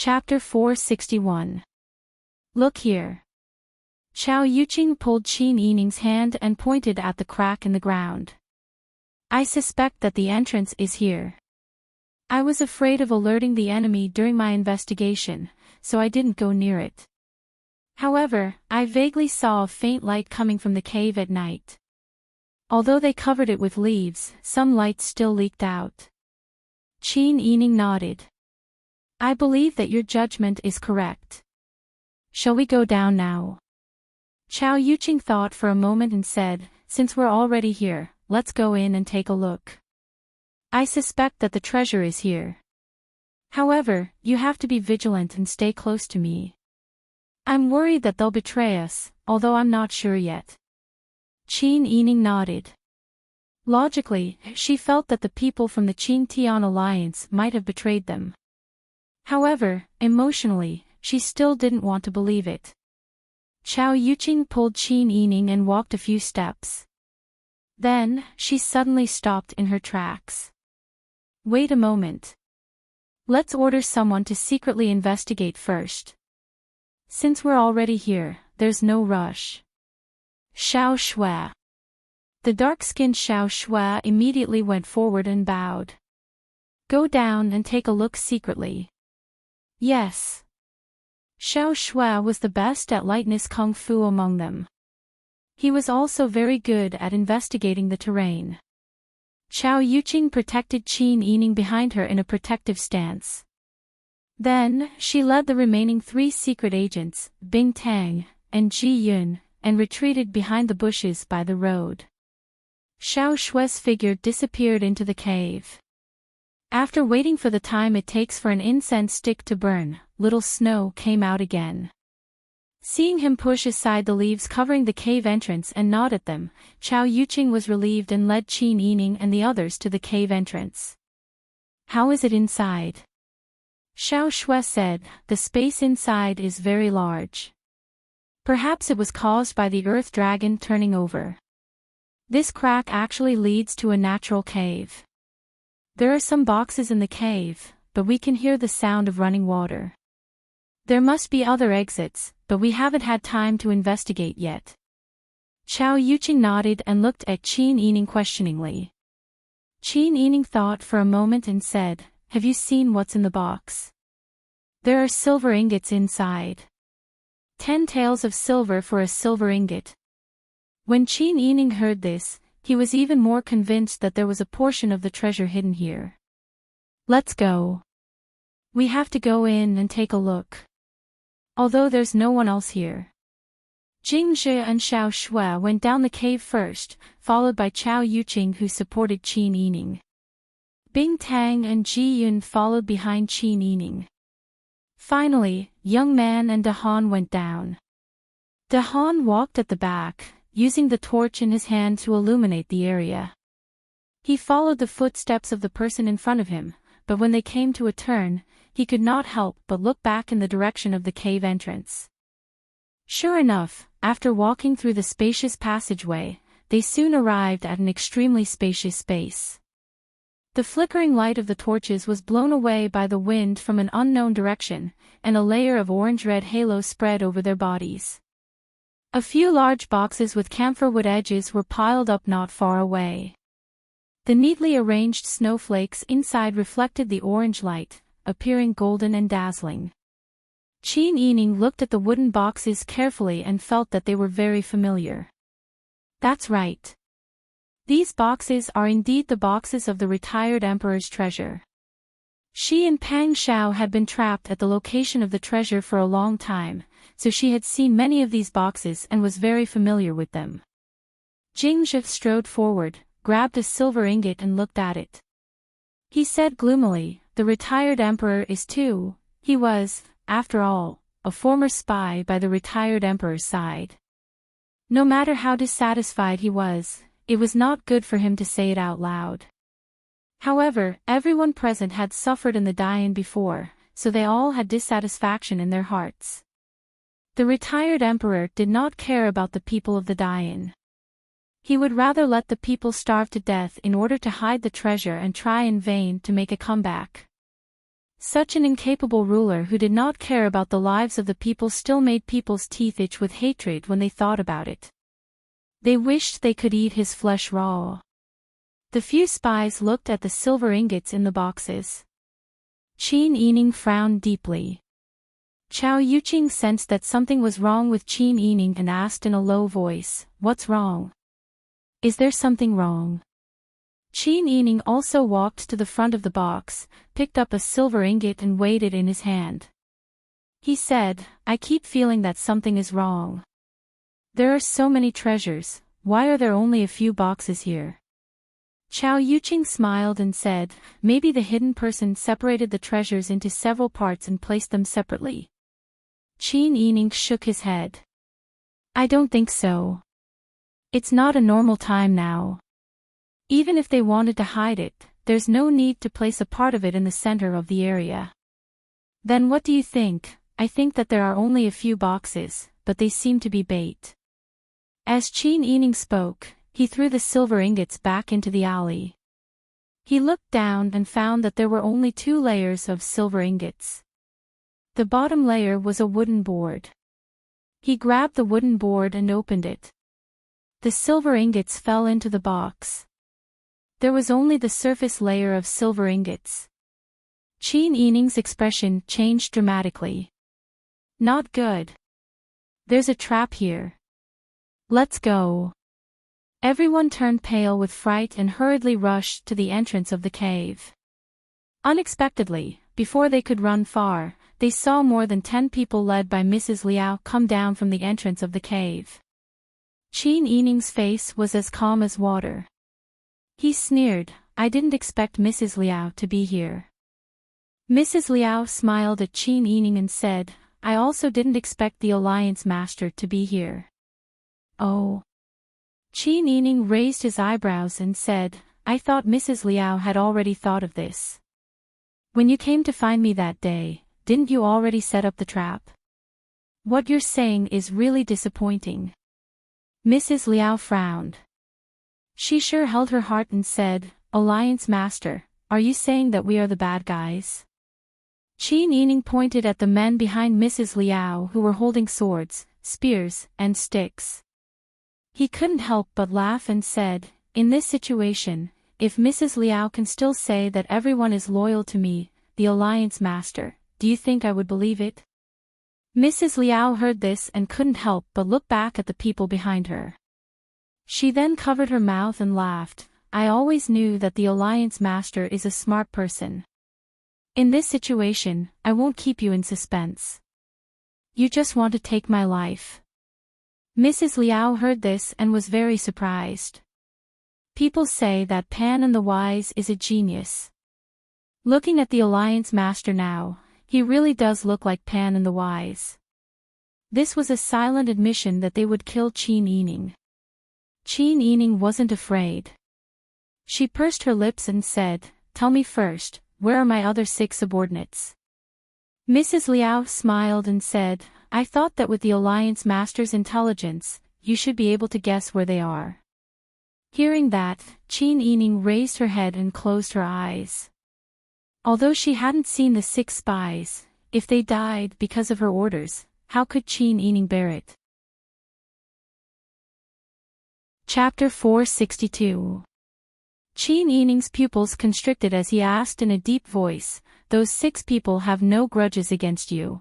Chapter 461. Look here. Chao Yuqing pulled Qin Yining's hand and pointed at the crack in the ground. I suspect that the entrance is here. I was afraid of alerting the enemy during my investigation, so I didn't go near it. However, I vaguely saw a faint light coming from the cave at night. Although they covered it with leaves, some light still leaked out. Qin Yining nodded. I believe that your judgment is correct. Shall we go down now? Chao Yuqing thought for a moment and said, since we're already here, let's go in and take a look. I suspect that the treasure is here. However, you have to be vigilant and stay close to me. I'm worried that they'll betray us, although I'm not sure yet. Qin Yining nodded. Logically, she felt that the people from the Qing-Tian alliance might have betrayed them. However, emotionally, she still didn't want to believe it. Chao Yuqing pulled Qin Yining and walked a few steps. Then, she suddenly stopped in her tracks. Wait a moment. Let's order someone to secretly investigate first. Since we're already here, there's no rush. Xiao Shui. The dark-skinned Xiao Shui immediately went forward and bowed. Go down and take a look secretly. Yes. Xiao Shui was the best at lightness kung fu among them. He was also very good at investigating the terrain. Chao Yuqing protected Qin Yining behind her in a protective stance. Then, she led the remaining 3 secret agents, Bing Tang and Ji Yun, and retreated behind the bushes by the road. Xiao Shui's figure disappeared into the cave. After waiting for the time it takes for an incense stick to burn, Little Snow came out again. Seeing him push aside the leaves covering the cave entrance and nod at them, Chao Yuqing was relieved and led Qin Yining and the others to the cave entrance. How is it inside? Xiao Shui said, the space inside is very large. Perhaps it was caused by the earth dragon turning over. This crack actually leads to a natural cave. There are some boxes in the cave, but we can hear the sound of running water. There must be other exits, but we haven't had time to investigate yet. Chao Yuqing nodded and looked at Qin Yining questioningly. Qin Yining thought for a moment and said, have you seen what's in the box? There are silver ingots inside. 10 taels of silver for a silver ingot. When Qin Yining heard this, he was even more convinced that there was a portion of the treasure hidden here. Let's go. We have to go in and take a look. Although there's no one else here. Jing Zhe and Xiao Shui went down the cave first, followed by Chao Yuqing who supported Qin Yining. Bing Tang and Ji Yun followed behind Qin Yining. Finally, Young Man and De Han went down. De Han walked at the back, using the torch in his hand to illuminate the area. He followed the footsteps of the person in front of him, but when they came to a turn, he could not help but look back in the direction of the cave entrance. Sure enough, after walking through the spacious passageway, they soon arrived at an extremely spacious space. The flickering light of the torches was blown away by the wind from an unknown direction, and a layer of orange-red halo spread over their bodies. A few large boxes with camphor wood edges were piled up not far away. The neatly arranged snowflakes inside reflected the orange light, appearing golden and dazzling. Qin Yining looked at the wooden boxes carefully and felt that they were very familiar. That's right. These boxes are indeed the boxes of the retired emperor's treasure. She and Pang Xiao had been trapped at the location of the treasure for a long time, so she had seen many of these boxes and was very familiar with them. Jing Zhe strode forward, grabbed a silver ingot and looked at it. He said gloomily, the retired emperor is too. He was, after all, a former spy by the retired emperor's side. No matter how dissatisfied he was, it was not good for him to say it out loud. However, everyone present had suffered in the Dian before, so they all had dissatisfaction in their hearts. The retired emperor did not care about the people of the Dian. He would rather let the people starve to death in order to hide the treasure and try in vain to make a comeback. Such an incapable ruler who did not care about the lives of the people still made people's teeth itch with hatred when they thought about it. They wished they could eat his flesh raw. The few spies looked at the silver ingots in the boxes. Qin Yining frowned deeply. Chao Yuqing sensed that something was wrong with Qin Yining and asked in a low voice, "What's wrong? Is there something wrong?" Qin Yining also walked to the front of the box, picked up a silver ingot and weighed it in his hand. He said, "I keep feeling that something is wrong. There are so many treasures, why are there only a few boxes here?" Chao Yuqing smiled and said, "Maybe the hidden person separated the treasures into several parts and placed them separately." Qin Yining shook his head. "I don't think so. It's not a normal time now. Even if they wanted to hide it, there's no need to place a part of it in the center of the area." "Then what do you think?" "I think that there are only a few boxes, but they seem to be bait." As Qin Yining spoke, he threw the silver ingots back into the alley. He looked down and found that there were only 2 layers of silver ingots. The bottom layer was a wooden board. He grabbed the wooden board and opened it. The silver ingots fell into the box. There was only the surface layer of silver ingots. Qin Yining's expression changed dramatically. "Not good. There's a trap here. Let's go." Everyone turned pale with fright and hurriedly rushed to the entrance of the cave. Unexpectedly, before they could run far, they saw more than 10 people led by Mrs. Liao come down from the entrance of the cave. Qin Yining's face was as calm as water. He sneered, "I didn't expect Mrs. Liao to be here." Mrs. Liao smiled at Qin Yining and said, "I also didn't expect the Alliance Master to be here." "Oh." Qin Yining raised his eyebrows and said, "I thought Mrs. Liao had already thought of this. When you came to find me that day, didn't you already set up the trap? What you're saying is really disappointing." Mrs. Liao frowned. She sure held her heart and said, "Alliance Master, are you saying that we are the bad guys?" Qin Yining pointed at the men behind Mrs. Liao who were holding swords, spears, and sticks. He couldn't help but laugh and said, "In this situation, if Mrs. Liao can still say that everyone is loyal to me, the Alliance Master, do you think I would believe it?" Mrs. Liao heard this and couldn't help but look back at the people behind her. She then covered her mouth and laughed, "I always knew that the Alliance Master is a smart person. In this situation, I won't keep you in suspense. You just want to take my life." Mrs. Liao heard this and was very surprised. People say that Pan and the Wise is a genius. Looking at the Alliance Master now, he really does look like Pan and the Wise. This was a silent admission that they would kill Qin Yining. Qin Yining wasn't afraid. She pursed her lips and said, "Tell me first, where are my other 6 subordinates?" Mrs. Liao smiled and said, "I thought that with the Alliance Master's intelligence, you should be able to guess where they are." Hearing that, Qin Yining raised her head and closed her eyes. Although she hadn't seen the 6 spies, if they died because of her orders, how could Qin Yining bear it? Chapter 462. Qin Yining's pupils constricted as he asked in a deep voice, "Those 6 people have no grudges against you?"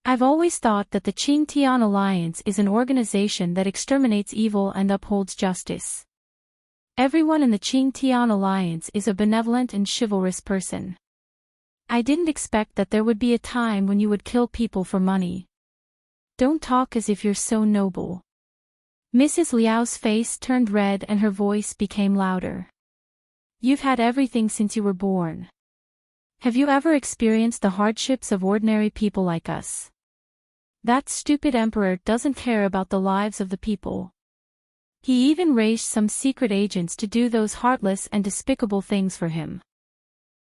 "I've always thought that the Qingtian Alliance is an organization that exterminates evil and upholds justice. Everyone in the Qingtian Alliance is a benevolent and chivalrous person. I didn't expect that there would be a time when you would kill people for money. Don't talk as if you're so noble." Mrs. Liao's face turned red and her voice became louder. "You've had everything since you were born. Have you ever experienced the hardships of ordinary people like us? That stupid emperor doesn't care about the lives of the people. He even raised some secret agents to do those heartless and despicable things for him.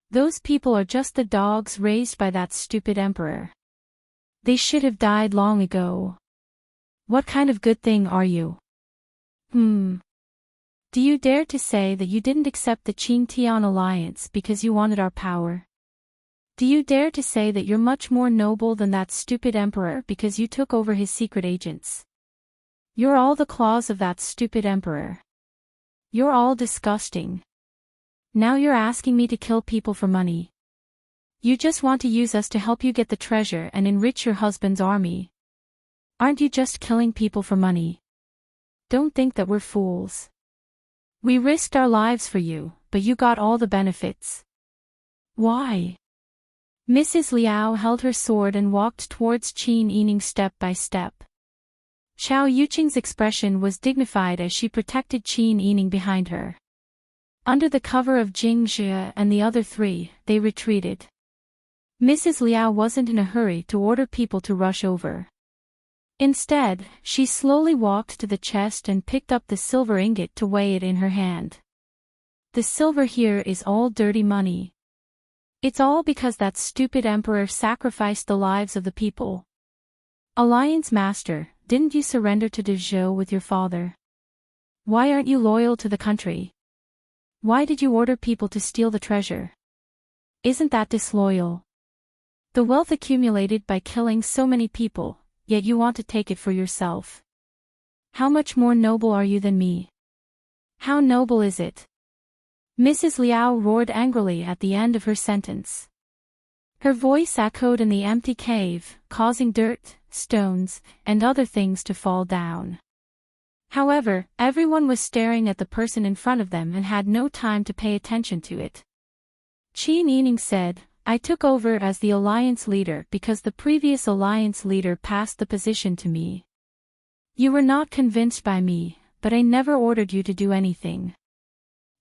Those people are just the dogs raised by that stupid emperor. They should have died long ago. What kind of good thing are you? Do you dare to say that you didn't accept the Qingtian Alliance because you wanted our power? Do you dare to say that you're much more noble than that stupid emperor because you took over his secret agents? You're all the claws of that stupid emperor. You're all disgusting. Now you're asking me to kill people for money. You just want to use us to help you get the treasure and enrich your husband's army. Aren't you just killing people for money? Don't think that we're fools. We risked our lives for you, but you got all the benefits. Why? Mrs. Liao held her sword and walked towards Qin Yining step by step. Xiao Yuqing's expression was dignified as she protected Qin Yining behind her. Under the cover of Jing Jie and the other three, they retreated. Mrs. Liao wasn't in a hurry to order people to rush over. Instead, she slowly walked to the chest and picked up the silver ingot to weigh it in her hand. The silver here is all dirty money. It's all because that stupid emperor sacrificed the lives of the people. Alliance Master, didn't you surrender to Dezhou with your father? Why aren't you loyal to the country? Why did you order people to steal the treasure? Isn't that disloyal? The wealth accumulated by killing so many people, yet you want to take it for yourself. How much more noble are you than me? How noble is it? Mrs. Liao roared angrily at the end of her sentence. Her voice echoed in the empty cave, causing dirt, stones, and other things to fall down. However, everyone was staring at the person in front of them and had no time to pay attention to it. Qin Yining said, I took over as the alliance leader because the previous alliance leader passed the position to me. You were not convinced by me, but I never ordered you to do anything.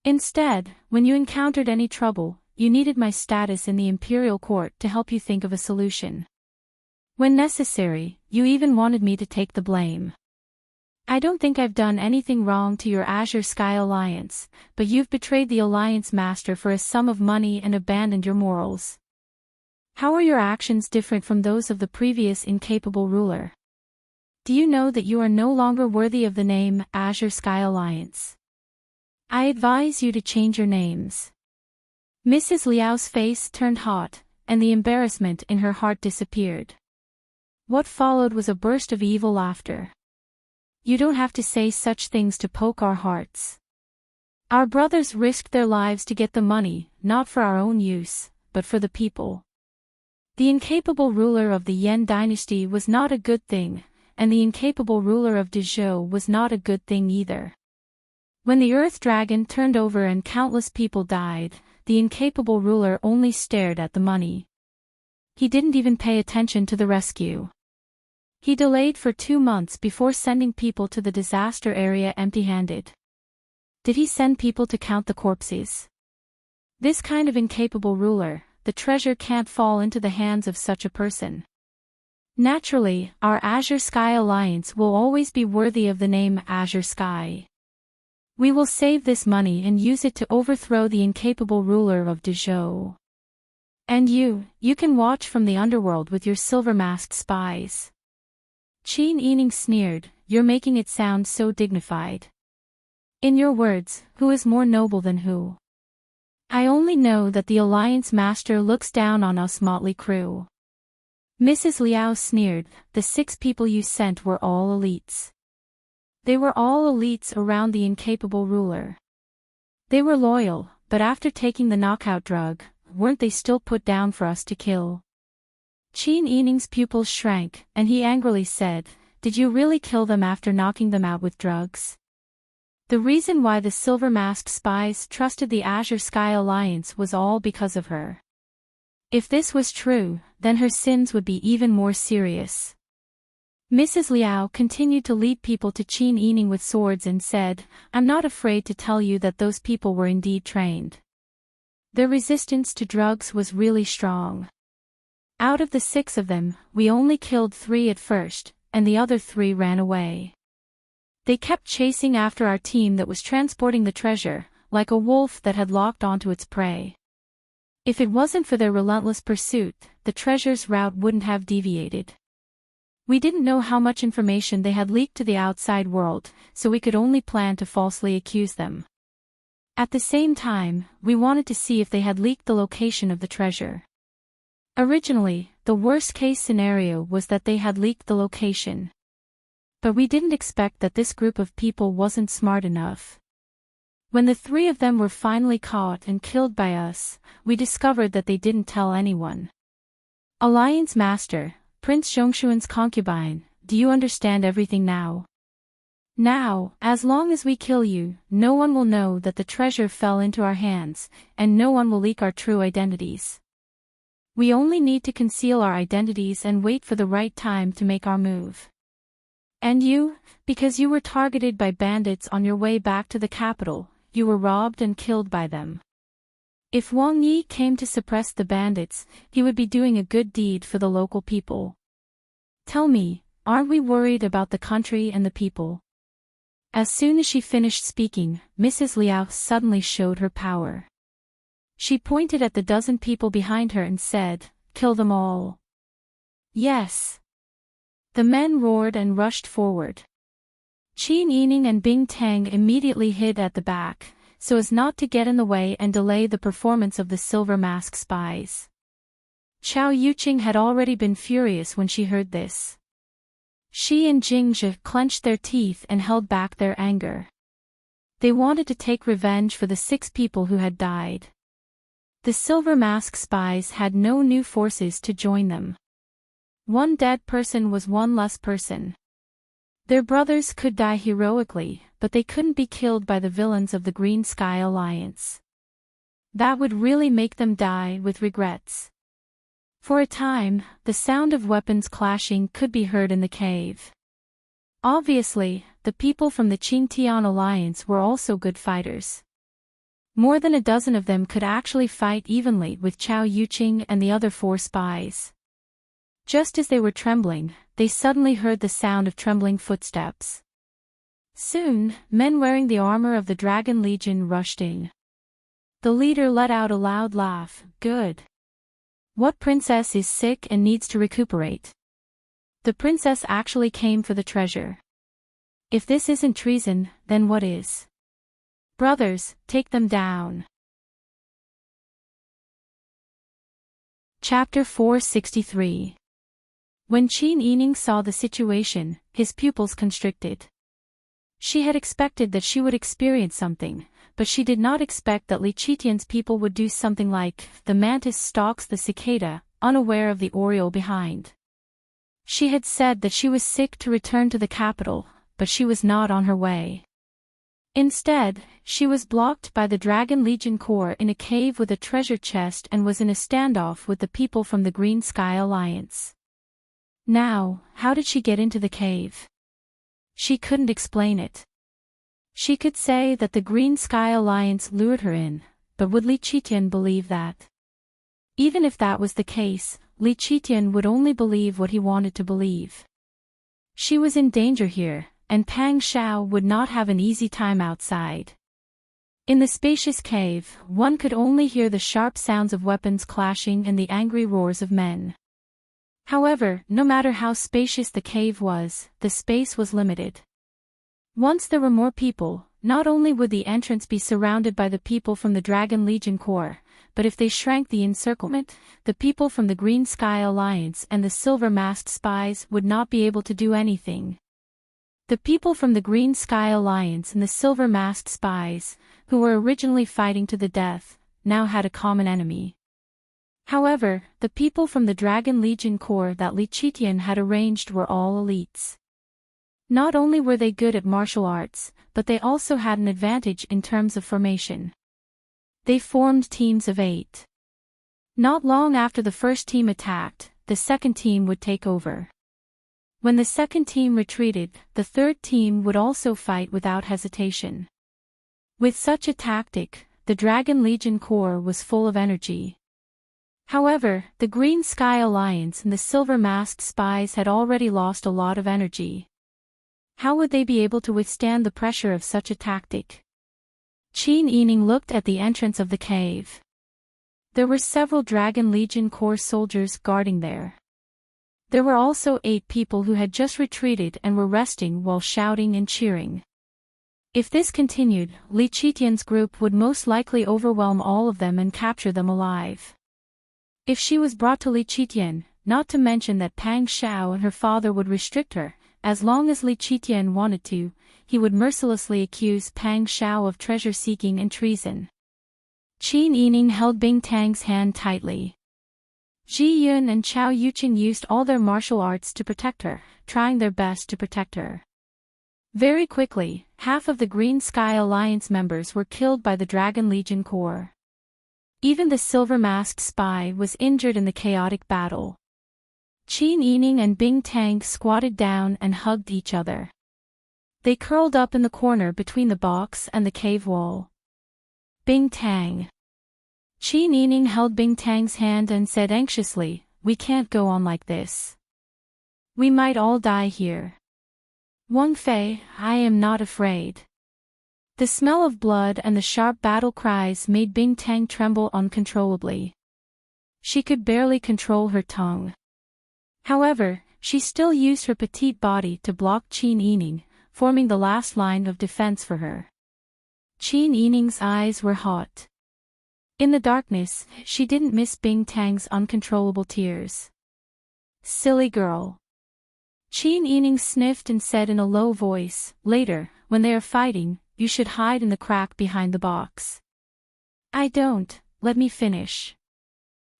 Instead, when you encountered any trouble, you needed my status in the imperial court to help you think of a solution. When necessary, you even wanted me to take the blame. I don't think I've done anything wrong to your Azure Sky Alliance, but you've betrayed the Alliance Master for a sum of money and abandoned your morals. How are your actions different from those of the previous incapable ruler? Do you know that you are no longer worthy of the name Azure Sky Alliance? I advise you to change your names. Mrs. Liao's face turned hot, and the embarrassment in her heart disappeared. What followed was a burst of evil laughter. You don't have to say such things to poke our hearts. Our brothers risked their lives to get the money, not for our own use, but for the people. The incapable ruler of the Yan dynasty was not a good thing, and the incapable ruler of Dezhou was not a good thing either. When the Earth Dragon turned over and countless people died, the incapable ruler only stared at the money. He didn't even pay attention to the rescue. He delayed for 2 months before sending people to the disaster area empty-handed. Did he send people to count the corpses? This kind of incapable ruler, the treasure can't fall into the hands of such a person. Naturally, our Azure Sky Alliance will always be worthy of the name Azure Sky. We will save this money and use it to overthrow the incapable ruler of Dezhou. And you can watch from the underworld with your silver-masked spies. Qin Yining sneered, you're making it sound so dignified. In your words, who is more noble than who? I only know that the Alliance Master looks down on us motley crew. Mrs. Liao sneered, the 6 people you sent were all elites. They were all elites around the incapable ruler. They were loyal, but after taking the knockout drug, weren't they still put down for us to kill? Qin Yining's pupils shrank, and he angrily said, did you really kill them after knocking them out with drugs? The reason why the silver-masked spies trusted the Azure Sky Alliance was all because of her. If this was true, then her sins would be even more serious. Mrs. Liao continued to lead people to Qin Yining with swords and said, I'm not afraid to tell you that those people were indeed trained. Their resistance to drugs was really strong. Out of the 6 of them, we only killed 3 at first, and the other 3 ran away. They kept chasing after our team that was transporting the treasure, like a wolf that had locked onto its prey. If it wasn't for their relentless pursuit, the treasure's route wouldn't have deviated. We didn't know how much information they had leaked to the outside world, so we could only plan to falsely accuse them. At the same time, we wanted to see if they had leaked the location of the treasure. Originally, the worst-case scenario was that they had leaked the location. But we didn't expect that this group of people wasn't smart enough. When the three of them were finally caught and killed by us, we discovered that they didn't tell anyone. Alliance Master, Prince Zhongshuan's concubine, do you understand everything now? Now, as long as we kill you, no one will know that the treasure fell into our hands, and no one will leak our true identities. We only need to conceal our identities and wait for the right time to make our move. And you, because you were targeted by bandits on your way back to the capital, you were robbed and killed by them. If Wang Yi came to suppress the bandits, he would be doing a good deed for the local people. Tell me, aren't we worried about the country and the people? As soon as she finished speaking, Mrs. Liao suddenly showed her power. She pointed at the dozen people behind her and said, "Kill them all." Yes. The men roared and rushed forward. Qin Yining and Bing Tang immediately hid at the back, so as not to get in the way and delay the performance of the Silver Mask spies. Xiao Yuqing had already been furious when she heard this. She and Jingzhe clenched their teeth and held back their anger. They wanted to take revenge for the 6 people who had died. The Silver Mask spies had no new forces to join them. One dead person was one less person. Their brothers could die heroically, but they couldn't be killed by the villains of the Green Sky Alliance. That would really make them die with regrets. For a time, the sound of weapons clashing could be heard in the cave. Obviously, the people from the Qingtian Alliance were also good fighters. More than a dozen of them could actually fight evenly with Xiao Yuqing and the other 4 spies. Just as they were trembling, they suddenly heard the sound of trembling footsteps. Soon, men wearing the armor of the Dragon Legion rushed in. The leader let out a loud laugh. Good. What princess is sick and needs to recuperate? The princess actually came for the treasure. If this isn't treason, then what is? Brothers, take them down. Chapter 463. When Qin Yining saw the situation, his pupils constricted. She had expected that she would experience something, but she did not expect that Li Qitian's people would do something like, the mantis stalks the cicada, unaware of the oriole behind. She had said that she was sick to return to the capital, but she was not on her way. Instead, she was blocked by the Dragon Legion Corps in a cave with a treasure chest and was in a standoff with the people from the Green Sky Alliance. Now, how did she get into the cave? She couldn't explain it. She could say that the Green Sky Alliance lured her in, but would Li Qitian believe that? Even if that was the case, Li Qitian would only believe what he wanted to believe. She was in danger here, and Pang Xiao would not have an easy time outside. In the spacious cave, one could only hear the sharp sounds of weapons clashing and the angry roars of men. However, no matter how spacious the cave was, the space was limited. Once there were more people, not only would the entrance be surrounded by the people from the Dragon Legion Corps, but if they shrank the encirclement, the people from the Green Sky Alliance and the Silver Masked spies would not be able to do anything. The people from the Green Sky Alliance and the Silver Masked spies, who were originally fighting to the death, now had a common enemy. However, the people from the Dragon Legion Corps that Li Qitian had arranged were all elites. Not only were they good at martial arts, but they also had an advantage in terms of formation. They formed teams of 8. Not long after the first team attacked, the second team would take over. When the second team retreated, the third team would also fight without hesitation. With such a tactic, the Dragon Legion Corps was full of energy. However, the Green Sky Alliance and the Silver Masked spies had already lost a lot of energy. How would they be able to withstand the pressure of such a tactic? Qin Yining looked at the entrance of the cave. There were several Dragon Legion Corps soldiers guarding there. There were also 8 people who had just retreated and were resting while shouting and cheering. If this continued, Li Qitian's group would most likely overwhelm all of them and capture them alive. If she was brought to Li Qitian, not to mention that Pang Xiao and her father would restrict her, as long as Li Qitian wanted to, he would mercilessly accuse Pang Xiao of treasure-seeking and treason. Qin Yining held Bing Tang's hand tightly. Ji Yun and Chao Yuqing used all their martial arts to protect her, trying their best to protect her. Very quickly, half of the Green Sky Alliance members were killed by the Dragon Legion Corps. Even the silver-masked spy was injured in the chaotic battle. Qin Yining and Bing Tang squatted down and hugged each other. They curled up in the corner between the box and the cave wall. Bing Tang. Qin Yining held Bing Tang's hand and said anxiously, "We can't go on like this. We might all die here." Wang Fei, I am not afraid. The smell of blood and the sharp battle cries made Bing Tang tremble uncontrollably. She could barely control her tongue. However, she still used her petite body to block Qin Yining, forming the last line of defense for her. Qin Yining's eyes were hot. In the darkness, she didn't miss Bing Tang's uncontrollable tears. Silly girl. Qin Yining sniffed and said in a low voice, "Later, when they are fighting, you should hide in the crack behind the box." I don't, let me finish.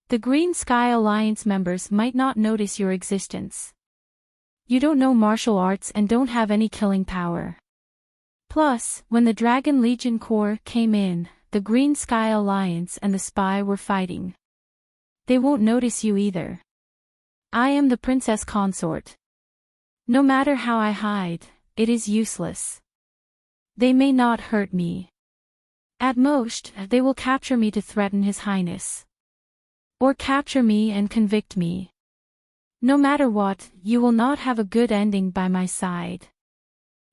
The Green Sky Alliance members might not notice your existence. You don't know martial arts and don't have any killing power. Plus, when the Dragon Legion Corps came in, the Green Sky Alliance and the spy were fighting. They won't notice you either. I am the princess consort. No matter how I hide, it is useless. They may not hurt me. At most, they will capture me to threaten His Highness. Or capture me and convict me. No matter what, you will not have a good ending by my side.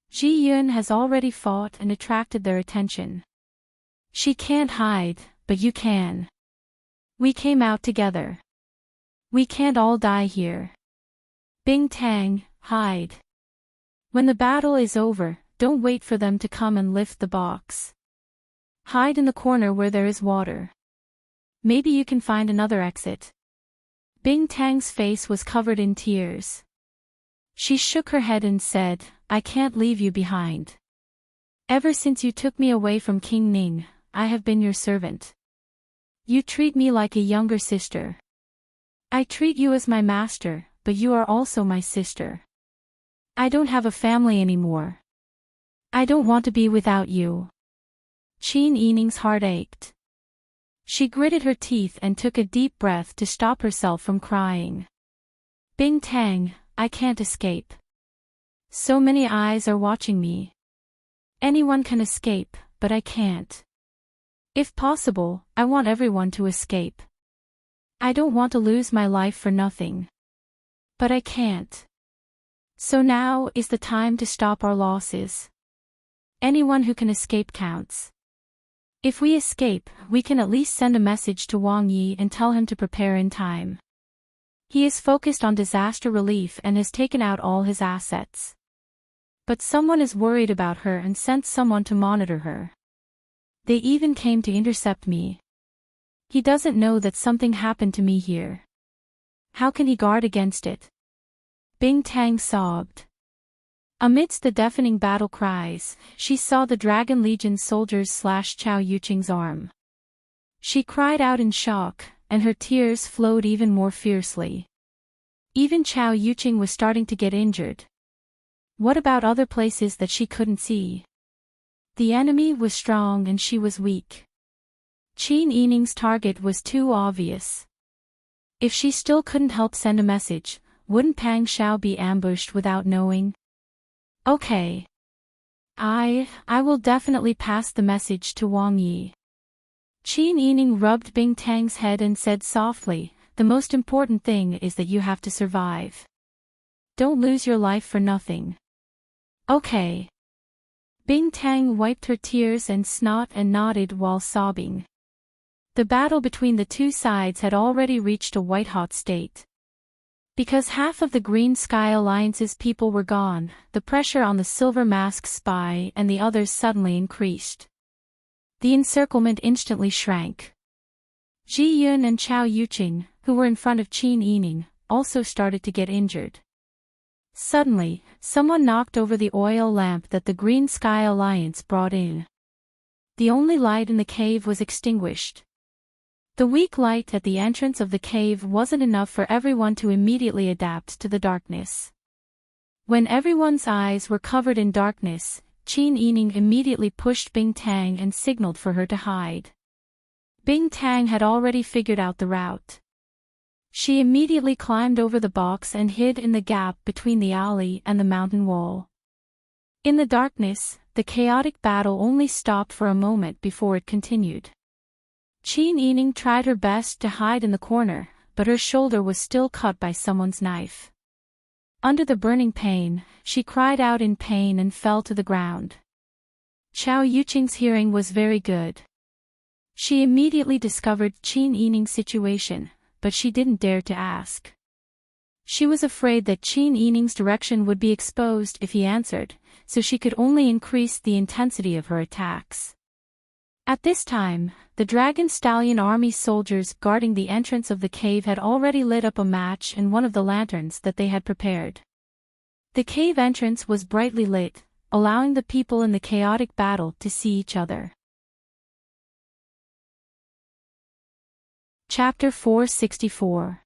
Ji Yun has already fought and attracted their attention. She can't hide, but you can. We came out together. We can't all die here. Bing Tang, hide. When the battle is over, don't wait for them to come and lift the box. Hide in the corner where there is water. Maybe you can find another exit. Bing Tang's face was covered in tears. She shook her head and said, I can't leave you behind. Ever since you took me away from King Ning, I have been your servant. You treat me like a younger sister. I treat you as my master, but you are also my sister. I don't have a family anymore. I don't want to be without you. Qin Yining's heart ached. She gritted her teeth and took a deep breath to stop herself from crying. Bing Tang, I can't escape. So many eyes are watching me. Anyone can escape, but I can't. If possible, I want everyone to escape. I don't want to lose my life for nothing. But I can't. So now is the time to stop our losses. Anyone who can escape counts. If we escape, we can at least send a message to Wang Yi and tell him to prepare in time. He is focused on disaster relief and has taken out all his assets. But someone is worried about her and sent someone to monitor her. They even came to intercept me. He doesn't know that something happened to me here. How can he guard against it? Bing Tang sobbed. Amidst the deafening battle cries, she saw the Dragon Legion soldiers slash Chao Yuqing's arm. She cried out in shock, and her tears flowed even more fiercely. Even Chao Yuqing was starting to get injured. What about other places that she couldn't see? The enemy was strong and she was weak. Qin Yining's target was too obvious. If she still couldn't help send a message, wouldn't Pang Xiao be ambushed without knowing? Okay. I will definitely pass the message to Wang Yi. Qin Yining rubbed Bing Tang's head and said softly, the most important thing is that you have to survive. Don't lose your life for nothing. Okay. Bing Tang wiped her tears and snot and nodded while sobbing. The battle between the two sides had already reached a white-hot state. Because half of the Green Sky Alliance's people were gone, the pressure on the Silver Mask spy and the others suddenly increased. The encirclement instantly shrank. Ji Yun and Chao Yuqing, who were in front of Qin Yining, also started to get injured. Suddenly, someone knocked over the oil lamp that the Green Sky Alliance brought in. The only light in the cave was extinguished. The weak light at the entrance of the cave wasn't enough for everyone to immediately adapt to the darkness. When everyone's eyes were covered in darkness, Qin Yining immediately pushed Bing Tang and signaled for her to hide. Bing Tang had already figured out the route. She immediately climbed over the box and hid in the gap between the alley and the mountain wall. In the darkness, the chaotic battle only stopped for a moment before it continued. Qin Yining tried her best to hide in the corner, but her shoulder was still cut by someone's knife. Under the burning pain, she cried out in pain and fell to the ground. Chao Yuqing's hearing was very good. She immediately discovered Qin Yining's situation, but she didn't dare to ask. She was afraid that Qin Yining's direction would be exposed if he answered, so she could only increase the intensity of her attacks. At this time, the Dragon Stallion army soldiers guarding the entrance of the cave had already lit up a match in one of the lanterns that they had prepared. The cave entrance was brightly lit, allowing the people in the chaotic battle to see each other. Chapter 464.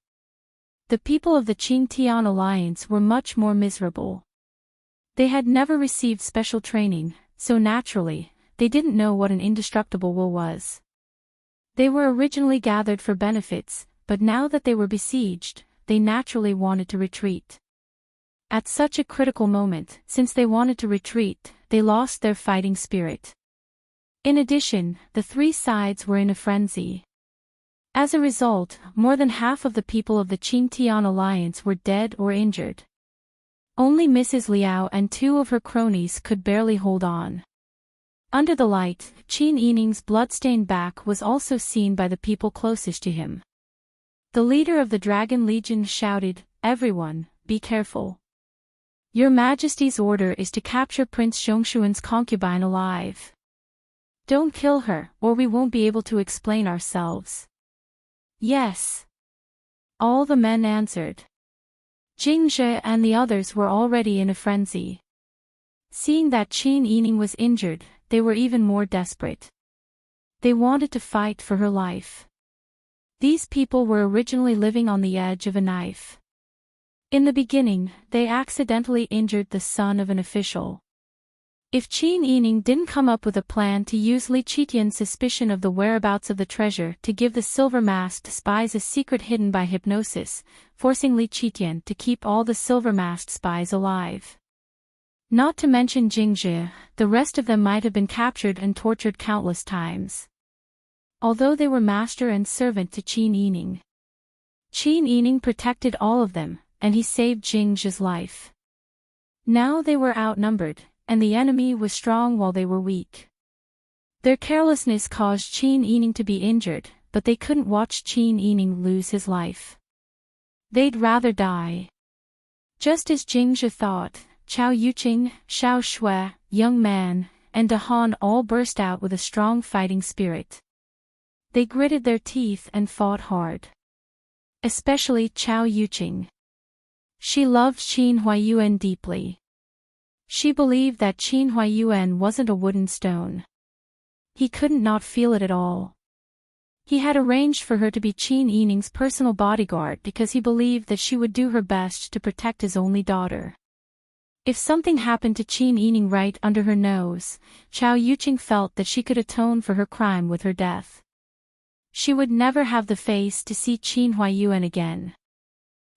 The people of the Qingtian Alliance were much more miserable. They had never received special training, so naturally, they didn't know what an indestructible will was. They were originally gathered for benefits, but now that they were besieged, they naturally wanted to retreat. At such a critical moment, since they wanted to retreat, they lost their fighting spirit. In addition, the three sides were in a frenzy. As a result, more than half of the people of the Qingtian Alliance were dead or injured. Only Mrs. Liao and two of her cronies could barely hold on. Under the light, Qin Yining's bloodstained back was also seen by the people closest to him. The leader of the Dragon Legion shouted, "Everyone, be careful. Your Majesty's order is to capture Prince Zhongshuan's concubine alive. Don't kill her, or we won't be able to explain ourselves." "Yes." All the men answered. Jingzhe and the others were already in a frenzy. Seeing that Qin Yining was injured, they were even more desperate. They wanted to fight for her life. These people were originally living on the edge of a knife. In the beginning, they accidentally injured the son of an official. If Qin Yining didn't come up with a plan to use Li Qitian's suspicion of the whereabouts of the treasure to give the silver-masked spies a secret hidden by hypnosis, forcing Li Qitian to keep all the silver-masked spies alive. Not to mention Jingzhe, the rest of them might have been captured and tortured countless times. Although they were master and servant to Qin Yining. Qin Yining protected all of them, and he saved Jingzhe's life. Now they were outnumbered, and the enemy was strong while they were weak. Their carelessness caused Qin Yining to be injured, but they couldn't watch Qin Yining lose his life. They'd rather die. Just as Jingzhe thought, Chao Yuqing, Xiao Shui, Young Man, and De Han all burst out with a strong fighting spirit. They gritted their teeth and fought hard. Especially Chao Yuqing. She loved Qin Huaiyuan deeply. She believed that Qin Huaiyuan wasn't a wooden stone. He couldn't not feel it at all. He had arranged for her to be Qin Yining's personal bodyguard because he believed that she would do her best to protect his only daughter. If something happened to Qin Yining right under her nose, Chao Yuqing felt that she could atone for her crime with her death. She would never have the face to see Qin Huaiyuan again.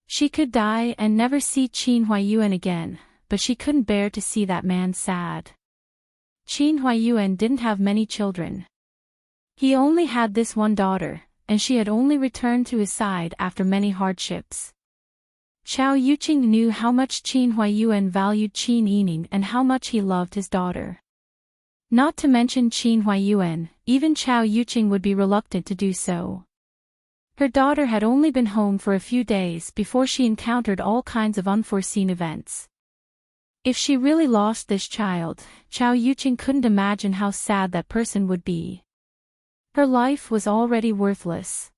She could die and never see Qin Huaiyuan again, but she couldn't bear to see that man sad. Qin Huaiyuan didn't have many children. He only had this one daughter, and she had only returned to his side after many hardships. Chao Yuqing knew how much Qin Huaiyuan valued Qin Yining and how much he loved his daughter. Not to mention Qin Huaiyuan, even Chao Yuqing would be reluctant to do so. Her daughter had only been home for a few days before she encountered all kinds of unforeseen events. If she really lost this child, Chao Yuqing couldn't imagine how sad that person would be. Her life was already worthless.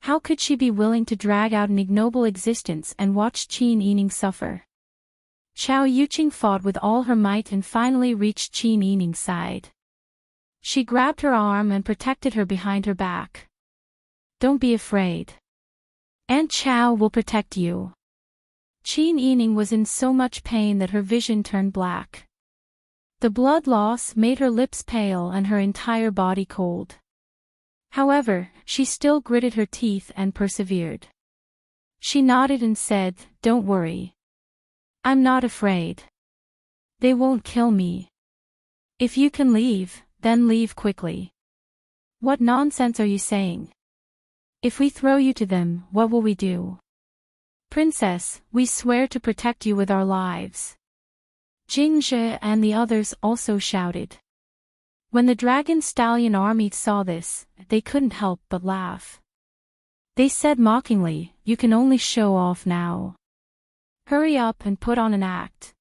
How could she be willing to drag out an ignoble existence and watch Qin Yining suffer? Chao Yuqing fought with all her might and finally reached Qin Yining's side. She grabbed her arm and protected her behind her back. Don't be afraid. Aunt Chao will protect you. Qin Yining was in so much pain that her vision turned black. The blood loss made her lips pale and her entire body cold. However, she still gritted her teeth and persevered. She nodded and said, "Don't worry. I'm not afraid. They won't kill me. If you can leave, then leave quickly." "What nonsense are you saying? If we throw you to them, what will we do?" "Princess, we swear to protect you with our lives." Jingzhe and the others also shouted. When the dragon stallion army saw this, they couldn't help but laugh. They said mockingly, "You can only show off now. Hurry up and put on an act.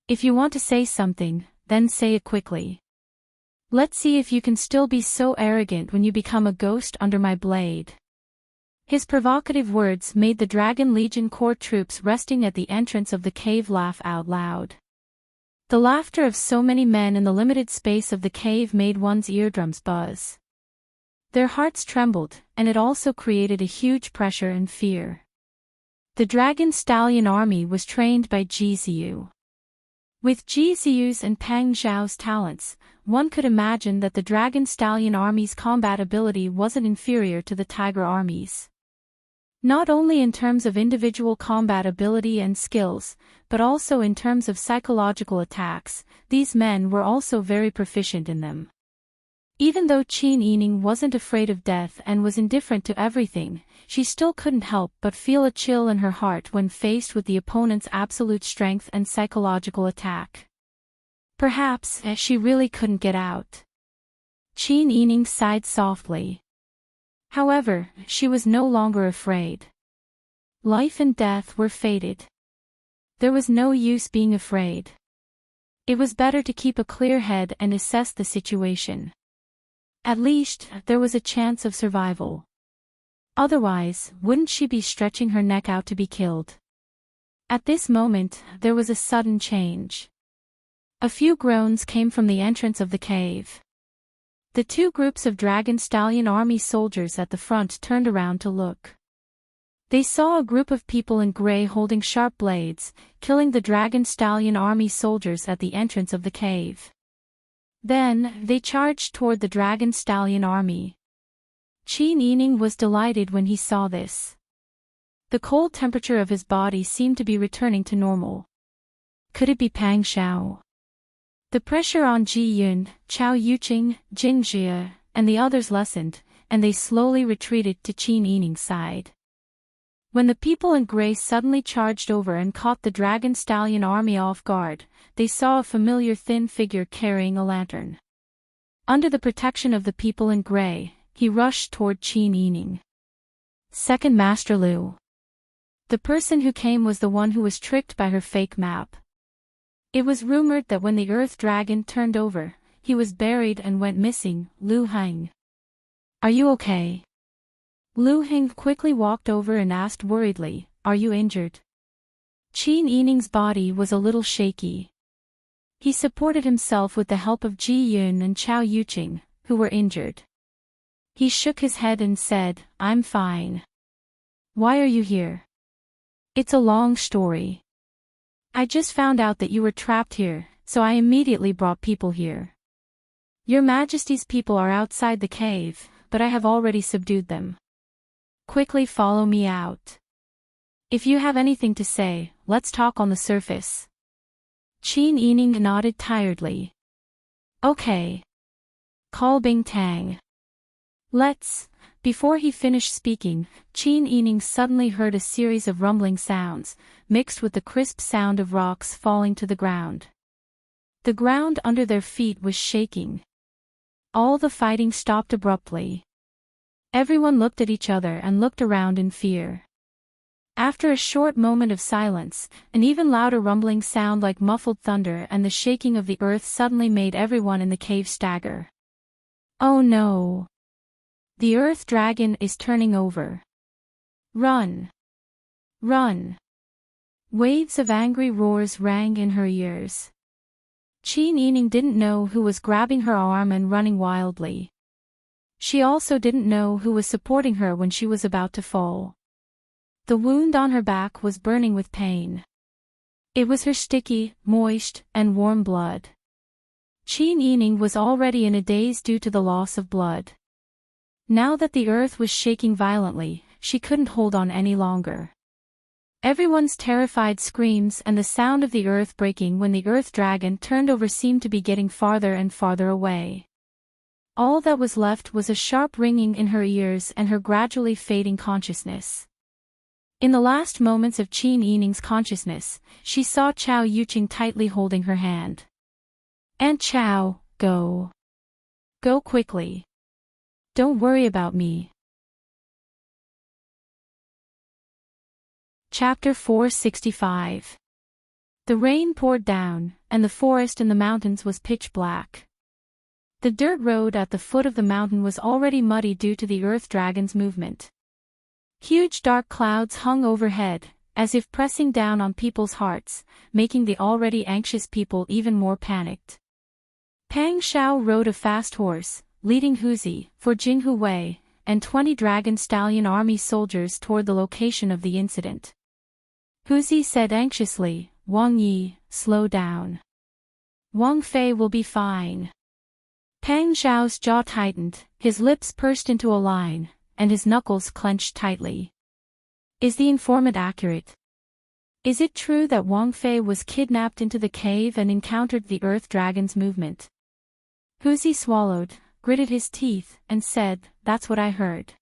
If you want to say something, then say it quickly. Let's see if you can still be so arrogant when you become a ghost under my blade." His provocative words made the Dragon Legion Corps troops resting at the entrance of the cave laugh out loud. The laughter of so many men in the limited space of the cave made one's eardrums buzz. Their hearts trembled, and it also created a huge pressure and fear. The Dragon Stallion army was trained by Ji Ziyu. With Ji Ziyu's and Pang Zhao's talents, one could imagine that the Dragon Stallion army's combat ability wasn't inferior to the Tiger army's. Not only in terms of individual combat ability and skills, but also in terms of psychological attacks, these men were also very proficient in them. Even though Qin Yining wasn't afraid of death and was indifferent to everything, she still couldn't help but feel a chill in her heart when faced with the opponent's absolute strength and psychological attack. Perhaps she really couldn't get out. Qin Yining sighed softly. However, she was no longer afraid. Life and death were fated. There was no use being afraid. It was better to keep a clear head and assess the situation. At least, there was a chance of survival. Otherwise, wouldn't she be stretching her neck out to be killed? At this moment, there was a sudden change. A few groans came from the entrance of the cave. The two groups of Dragon Stallion army soldiers at the front turned around to look. They saw a group of people in gray holding sharp blades, killing the Dragon Stallion army soldiers at the entrance of the cave. Then, they charged toward the Dragon Stallion army. Qin Yining was delighted when he saw this. The cold temperature of his body seemed to be returning to normal. Could it be Pang Xiao? The pressure on Ji Yun, Chao Yuqing, Jingzhe, and the others lessened, and they slowly retreated to Qin Yining's side. When the people in gray suddenly charged over and caught the Dragon Stallion army off guard, they saw a familiar thin figure carrying a lantern. Under the protection of the people in gray, he rushed toward Qin Yining. Second Master Lu. The person who came was the one who was tricked by her fake map. It was rumored that when the Earth Dragon turned over, he was buried and went missing. Lu Heng. Are you okay? Lu Heng quickly walked over and asked worriedly, "Are you injured?" Qin Yining's body was a little shaky. He supported himself with the help of Ji Yun and Chao Yuqing, who were injured. He shook his head and said, "I'm fine." "Why are you here?" "It's a long story. I just found out that you were trapped here, so I immediately brought people here. Your Majesty's people are outside the cave, but I have already subdued them. Quickly follow me out. If you have anything to say, let's talk on the surface." Qin Yining nodded tiredly. "Okay. Call Bing Tang. Let's..." Before he finished speaking, Qin Yining suddenly heard a series of rumbling sounds, mixed with the crisp sound of rocks falling to the ground. The ground under their feet was shaking. All the fighting stopped abruptly. Everyone looked at each other and looked around in fear. After a short moment of silence, an even louder rumbling sound like muffled thunder and the shaking of the earth suddenly made everyone in the cave stagger. "Oh no! The Earth Dragon is turning over. Run! Run! Waves of angry roars rang in her ears. Qin Yining didn't know who was grabbing her arm and running wildly. She also didn't know who was supporting her when she was about to fall. The wound on her back was burning with pain. It was her sticky, moist, and warm blood. Qin Yining was already in a daze due to the loss of blood. Now that the earth was shaking violently, she couldn't hold on any longer. Everyone's terrified screams and the sound of the earth breaking when the Earth Dragon turned over seemed to be getting farther and farther away. All that was left was a sharp ringing in her ears and her gradually fading consciousness. In the last moments of Qin Yining's consciousness, she saw Chao Yuqing tightly holding her hand. "Aunt Chao, go. Go quickly. Don't worry about me." Chapter 465. The rain poured down, and the forest in the mountains was pitch black. The dirt road at the foot of the mountain was already muddy due to the Earth Dragon's movement. Huge dark clouds hung overhead, as if pressing down on people's hearts, making the already anxious people even more panicked. Pang Shao rode a fast horse, leading Huzi, for Jinghu Wei, and 20 dragon stallion army soldiers toward the location of the incident. Huzi said anxiously, "Wang Yi, slow down. Wang Fei will be fine." Pang Xiao's jaw tightened, his lips pursed into a line, and his knuckles clenched tightly. Is the informant accurate? Is it true that Wang Fei was kidnapped into the cave and encountered the Earth Dragon's movement? Huzi swallowed, gritted his teeth, and said, "That's what I heard."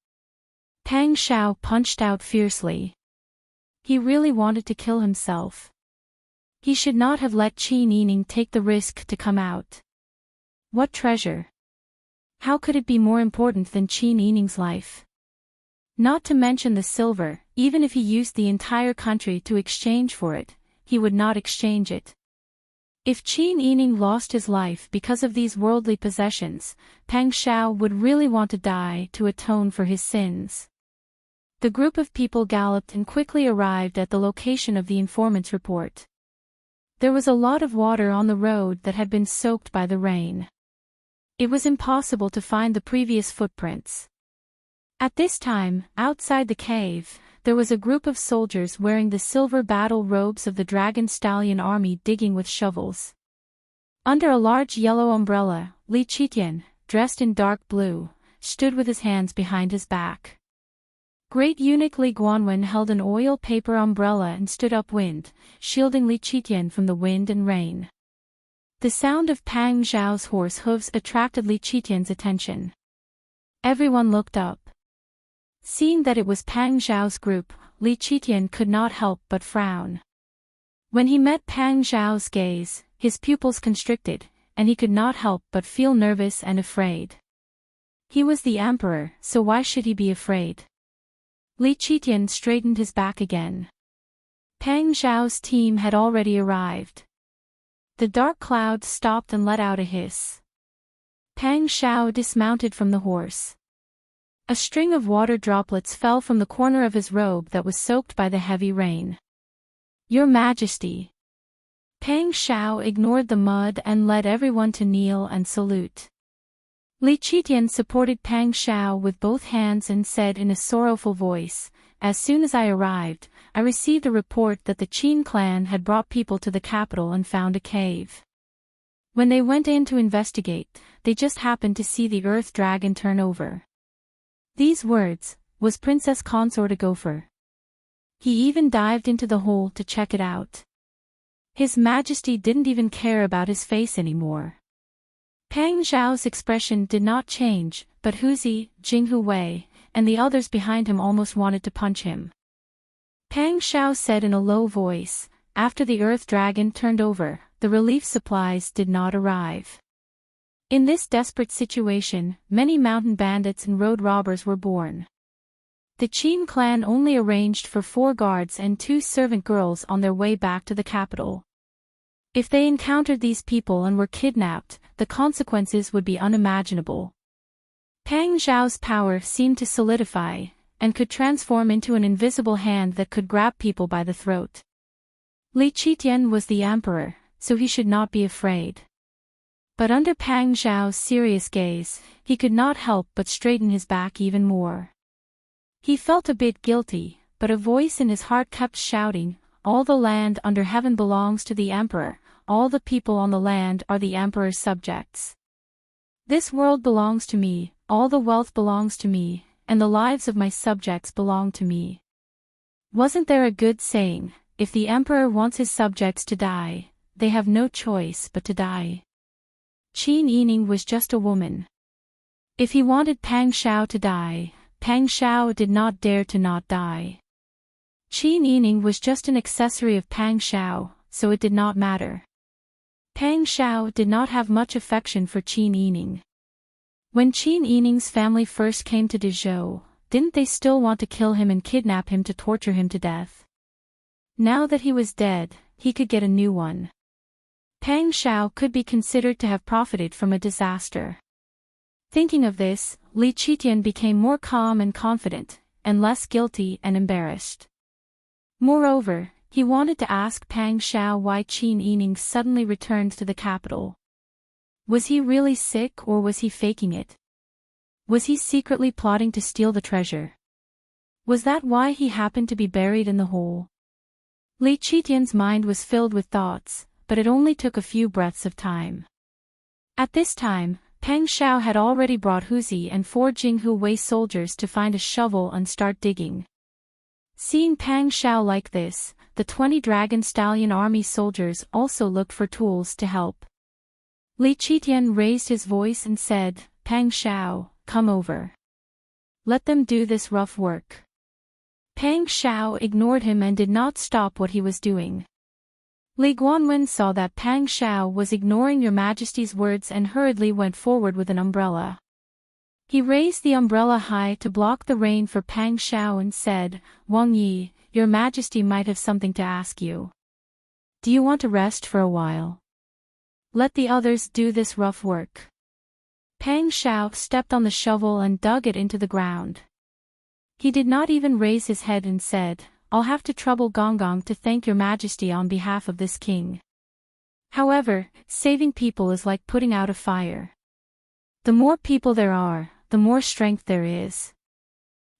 Pang Xiao punched out fiercely. He really wanted to kill himself. He should not have let Qin Yining take the risk to come out. What treasure? How could it be more important than Qin Yining's life? Not to mention the silver, even if he used the entire country to exchange for it, he would not exchange it. If Qin Yining lost his life because of these worldly possessions, Pang Xiao would really want to die to atone for his sins. The group of people galloped and quickly arrived at the location of the informant's report. There was a lot of water on the road that had been soaked by the rain. It was impossible to find the previous footprints. At this time, outside the cave, there was a group of soldiers wearing the silver battle robes of the Dragon Stallion army digging with shovels. Under a large yellow umbrella, Li Qitian, dressed in dark blue, stood with his hands behind his back. Great eunuch Li Guanwen held an oil paper umbrella and stood upwind, shielding Li Qitian from the wind and rain. The sound of Pang Zhao's horse hooves attracted Li Qitian's attention. Everyone looked up. Seeing that it was Pang Zhao's group, Li Qitian could not help but frown. When he met Pang Zhao's gaze, his pupils constricted, and he could not help but feel nervous and afraid. He was the emperor, so why should he be afraid? Li Qitian straightened his back again. Pang Zhao's team had already arrived. The dark cloud stopped and let out a hiss. Pang Xiao dismounted from the horse. A string of water droplets fell from the corner of his robe that was soaked by the heavy rain. "Your Majesty." Pang Xiao ignored the mud and led everyone to kneel and salute. Li Qitian supported Pang Xiao with both hands and said in a sorrowful voice, "As soon as I arrived, I received a report that the Qin clan had brought people to the capital and found a cave. When they went in to investigate, they just happened to see the Earth Dragon turn over." These words, was Princess Consort a gopher? He even dived into the hole to check it out. His Majesty didn't even care about his face anymore. Pang Zhao's expression did not change, but Huzi, Jinghu Wei, and the others behind him almost wanted to punch him. Pang Xiao said in a low voice, "After the Earth Dragon turned over, the relief supplies did not arrive. In this desperate situation, many mountain bandits and road robbers were born. The Qin clan only arranged for 4 guards and 2 servant girls on their way back to the capital. If they encountered these people and were kidnapped, the consequences would be unimaginable. Pang Zhao's power seemed to solidify, and could transform into an invisible hand that could grab people by the throat. Li Qitian was the emperor, so he should not be afraid. But under Pang Zhao's serious gaze, he could not help but straighten his back even more. He felt a bit guilty, but a voice in his heart kept shouting, "All the land under heaven belongs to the emperor, all the people on the land are the emperor's subjects. This world belongs to me, all the wealth belongs to me, and the lives of my subjects belong to me." Wasn't there a good saying, if the emperor wants his subjects to die, they have no choice but to die? Qin Yining was just a woman. If he wanted Pang Zhao to die, Pang Zhao did not dare to not die. Qin Yining was just an accessory of Pang Zhao, so it did not matter. Pang Zhao did not have much affection for Qin Yining. When Qin Yining's family first came to Dezhou, didn't they still want to kill him and kidnap him to torture him to death? Now that he was dead, he could get a new one. Pang Zhao could be considered to have profited from a disaster. Thinking of this, Li Qitian became more calm and confident, and less guilty and embarrassed. Moreover, he wanted to ask Pang Zhao why Qin Yining suddenly returned to the capital. Was he really sick or was he faking it? Was he secretly plotting to steal the treasure? Was that why he happened to be buried in the hole? Li Qitian's mind was filled with thoughts, but it only took a few breaths of time. At this time, Pang Zhao had already brought Huzi and 4 Jinghu Wei soldiers to find a shovel and start digging. Seeing Pang Zhao like this, the 20 Dragon Stallion army soldiers also looked for tools to help. Li Qitian raised his voice and said, "Pang Zhao, come over. Let them do this rough work." Pang Zhao ignored him and did not stop what he was doing. Li Guanwen saw that Pang Zhao was ignoring Your Majesty's words and hurriedly went forward with an umbrella. He raised the umbrella high to block the rain for Pang Zhao and said, "Wang Yi, Your Majesty might have something to ask you. Do you want to rest for a while? Let the others do this rough work." Pang Zhao stepped on the shovel and dug it into the ground. He did not even raise his head and said, "I'll have to trouble Gong Gong to thank Your Majesty on behalf of this king." However, saving people is like putting out a fire. The more people there are, the more strength there is.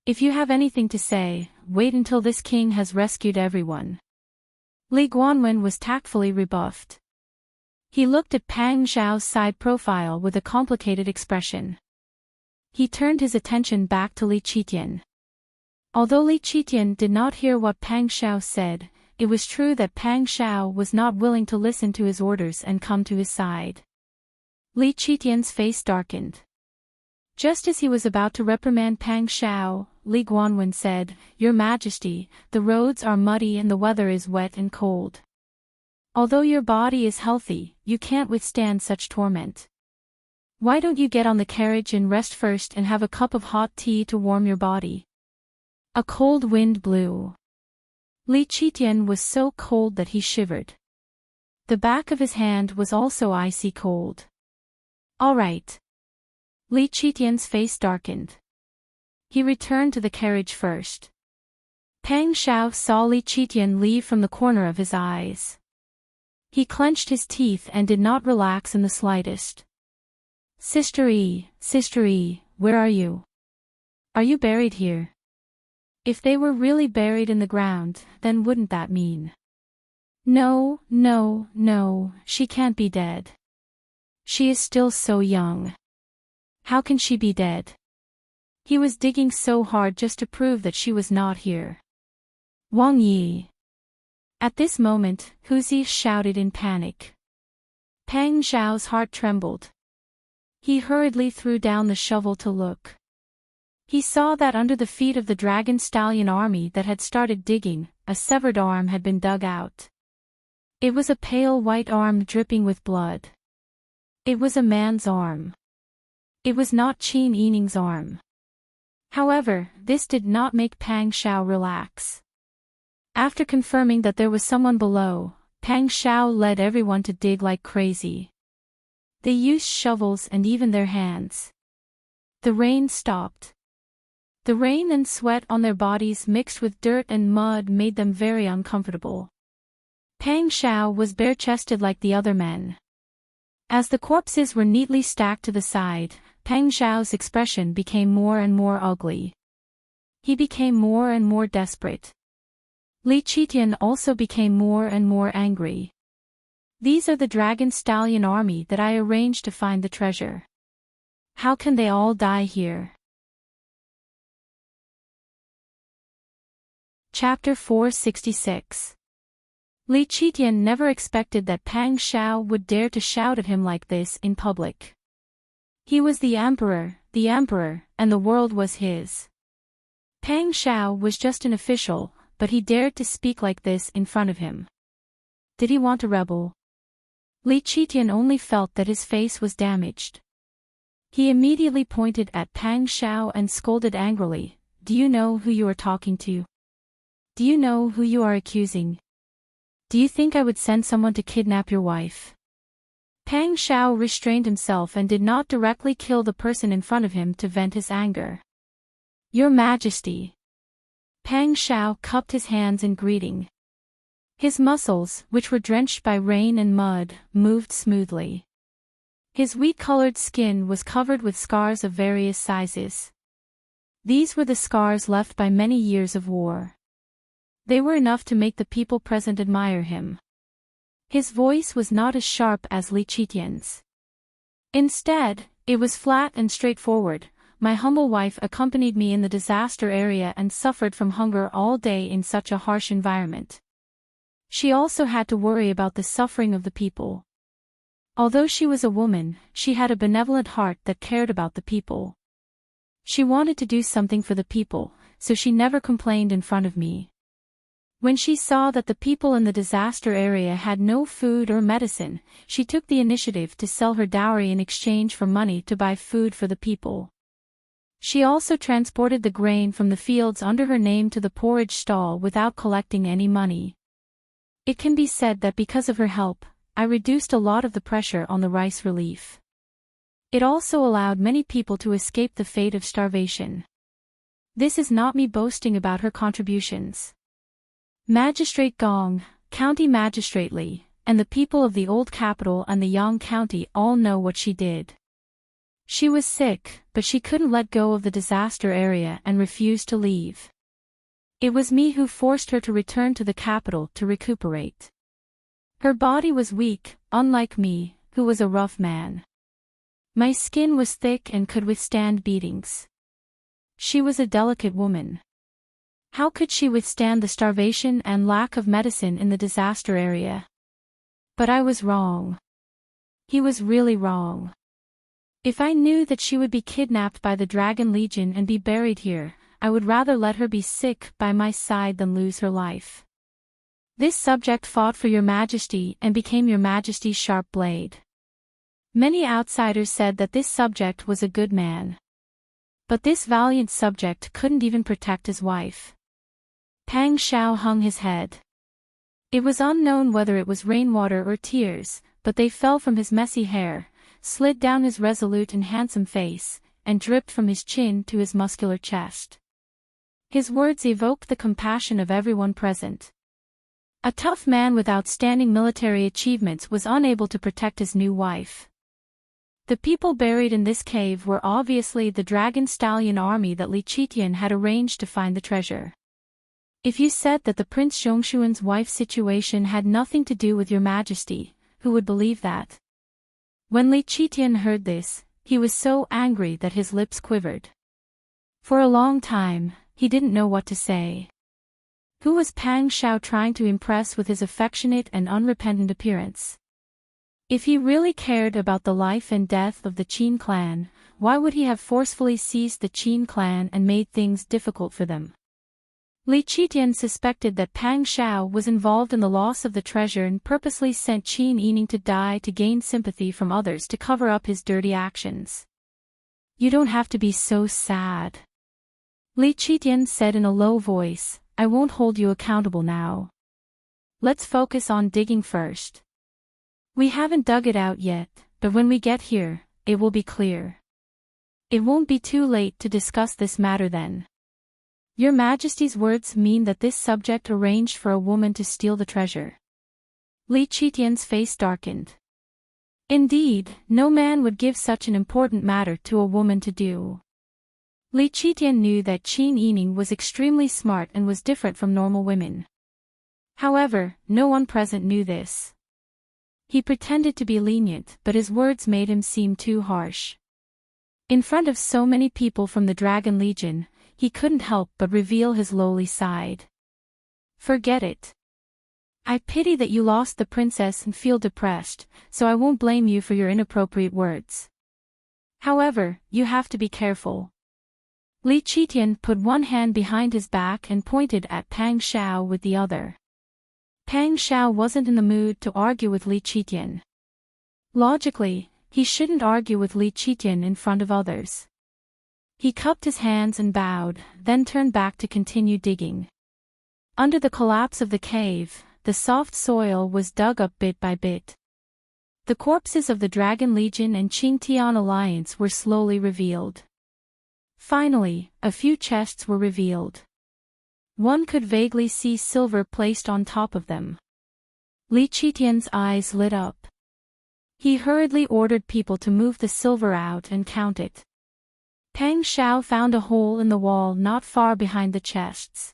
If you have anything to say, wait until this king has rescued everyone. Li Guanwen was tactfully rebuffed. He looked at Pang Zhao's side profile with a complicated expression. He turned his attention back to Li Qitian. Although Li Qitian did not hear what Pang Zhao said, it was true that Pang Zhao was not willing to listen to his orders and come to his side. Li Qitian's face darkened. Just as he was about to reprimand Pang Zhao, Li Guanwen said, "Your Majesty, the roads are muddy and the weather is wet and cold. Although your body is healthy, you can't withstand such torment. Why don't you get on the carriage and rest first and have a cup of hot tea to warm your body?" A cold wind blew. Li Qitian was so cold that he shivered. The back of his hand was also icy cold. "All right." Li Qitian's face darkened. He returned to the carriage first. Pang Zhao saw Li Qitian leave from the corner of his eyes. He clenched his teeth and did not relax in the slightest. Sister E, where are you? Are you buried here?" If they were really buried in the ground, then wouldn't that mean? No, she can't be dead. She is still so young. How can she be dead? He was digging so hard just to prove that she was not here. Wang Yi. At this moment, Huzi shouted in panic. Pang Zhao's heart trembled. He hurriedly threw down the shovel to look. He saw that under the feet of the Dragon Stallion army that had started digging, a severed arm had been dug out. It was a pale white arm dripping with blood. It was a man's arm. It was not Qin Yining's arm. However, this did not make Pang Zhao relax. After confirming that there was someone below, Pang Zhao led everyone to dig like crazy. They used shovels and even their hands. The rain stopped. The rain and sweat on their bodies mixed with dirt and mud made them very uncomfortable. Pang Shao was bare-chested like the other men. As the corpses were neatly stacked to the side, Pang Shao's expression became more and more ugly. He became more and more desperate. Li Qitian also became more and more angry. These are the dragon stallion army that I arranged to find the treasure. How can they all die here? Chapter 466. Li Qitian never expected that Pang Shao would dare to shout at him like this in public. He was the emperor, and the world was his. Pang Shao was just an official, but he dared to speak like this in front of him. Did he want to rebel? Li Qitian only felt that his face was damaged. He immediately pointed at Pang Shao and scolded angrily, "Do you know who you are talking to? Do you know who you are accusing? Do you think I would send someone to kidnap your wife?" Pang Shao restrained himself and did not directly kill the person in front of him to vent his anger. "Your Majesty." Pang Shao cupped his hands in greeting. His muscles, which were drenched by rain and mud, moved smoothly. His wheat-colored skin was covered with scars of various sizes. These were the scars left by many years of war. They were enough to make the people present admire him. His voice was not as sharp as Li Qitian's. Instead, it was flat and straightforward. "My humble wife accompanied me in the disaster area and suffered from hunger all day in such a harsh environment. She also had to worry about the suffering of the people. Although she was a woman, she had a benevolent heart that cared about the people. She wanted to do something for the people, so she never complained in front of me. When she saw that the people in the disaster area had no food or medicine, she took the initiative to sell her dowry in exchange for money to buy food for the people. She also transported the grain from the fields under her name to the porridge stall without collecting any money. It can be said that because of her help, I reduced a lot of the pressure on the rice relief. It also allowed many people to escape the fate of starvation. This is not me boasting about her contributions. Magistrate Gong, County Magistrate Li, and the people of the old capital and the Yang County all know what she did. She was sick, but she couldn't let go of the disaster area and refused to leave. It was me who forced her to return to the capital to recuperate. Her body was weak, unlike me, who was a rough man. My skin was thick and could withstand beatings. She was a delicate woman. How could she withstand the starvation and lack of medicine in the disaster area? But I was wrong. He was really wrong. If I knew that she would be kidnapped by the Dragon Legion and be buried here, I would rather let her be sick by my side than lose her life. This subject fought for your Majesty and became your Majesty's sharp blade. Many outsiders said that this subject was a good man. But this valiant subject couldn't even protect his wife. Pang Shao hung his head. It was unknown whether it was rainwater or tears, but they fell from his messy hair, slid down his resolute and handsome face, and dripped from his chin to his muscular chest. His words evoked the compassion of everyone present. A tough man with outstanding military achievements was unable to protect his new wife. The people buried in this cave were obviously the dragon stallion army that Li Qitian had arranged to find the treasure. If you said that the Prince Zhongshuan's wife's situation had nothing to do with your Majesty, who would believe that? When Li Qitian heard this, he was so angry that his lips quivered. For a long time, he didn't know what to say. Who was Pang Shao trying to impress with his affectionate and unrepentant appearance? If he really cared about the life and death of the Qin clan, why would he have forcefully seized the Qin clan and made things difficult for them? Li Qitian suspected that Pang Shao was involved in the loss of the treasure and purposely sent Qin Yining to die to gain sympathy from others to cover up his dirty actions. You don't have to be so sad. Li Qitian said in a low voice, I won't hold you accountable now. Let's focus on digging first. We haven't dug it out yet, but when we get here, it will be clear. It won't be too late to discuss this matter then. Your Majesty's words mean that this subject arranged for a woman to steal the treasure. Li Qitian's face darkened. Indeed, no man would give such an important matter to a woman to do. Li Qitian knew that Qin Yining was extremely smart and was different from normal women. However, no one present knew this. He pretended to be lenient, but his words made him seem too harsh. In front of so many people from the Dragon Legion, he couldn't help but reveal his lowly side. Forget it. I pity that you lost the princess and feel depressed, so I won't blame you for your inappropriate words. However, you have to be careful. Li Qitian put one hand behind his back and pointed at Pang Xiao with the other. Pang Xiao wasn't in the mood to argue with Li Qitian. Logically, he shouldn't argue with Li Qitian in front of others. He cupped his hands and bowed, then turned back to continue digging. Under the collapse of the cave, the soft soil was dug up bit by bit. The corpses of the Dragon Legion and Qingtian Alliance were slowly revealed. Finally, a few chests were revealed. One could vaguely see silver placed on top of them. Li Qitian's eyes lit up. He hurriedly ordered people to move the silver out and count it. Pang Xiao found a hole in the wall not far behind the chests.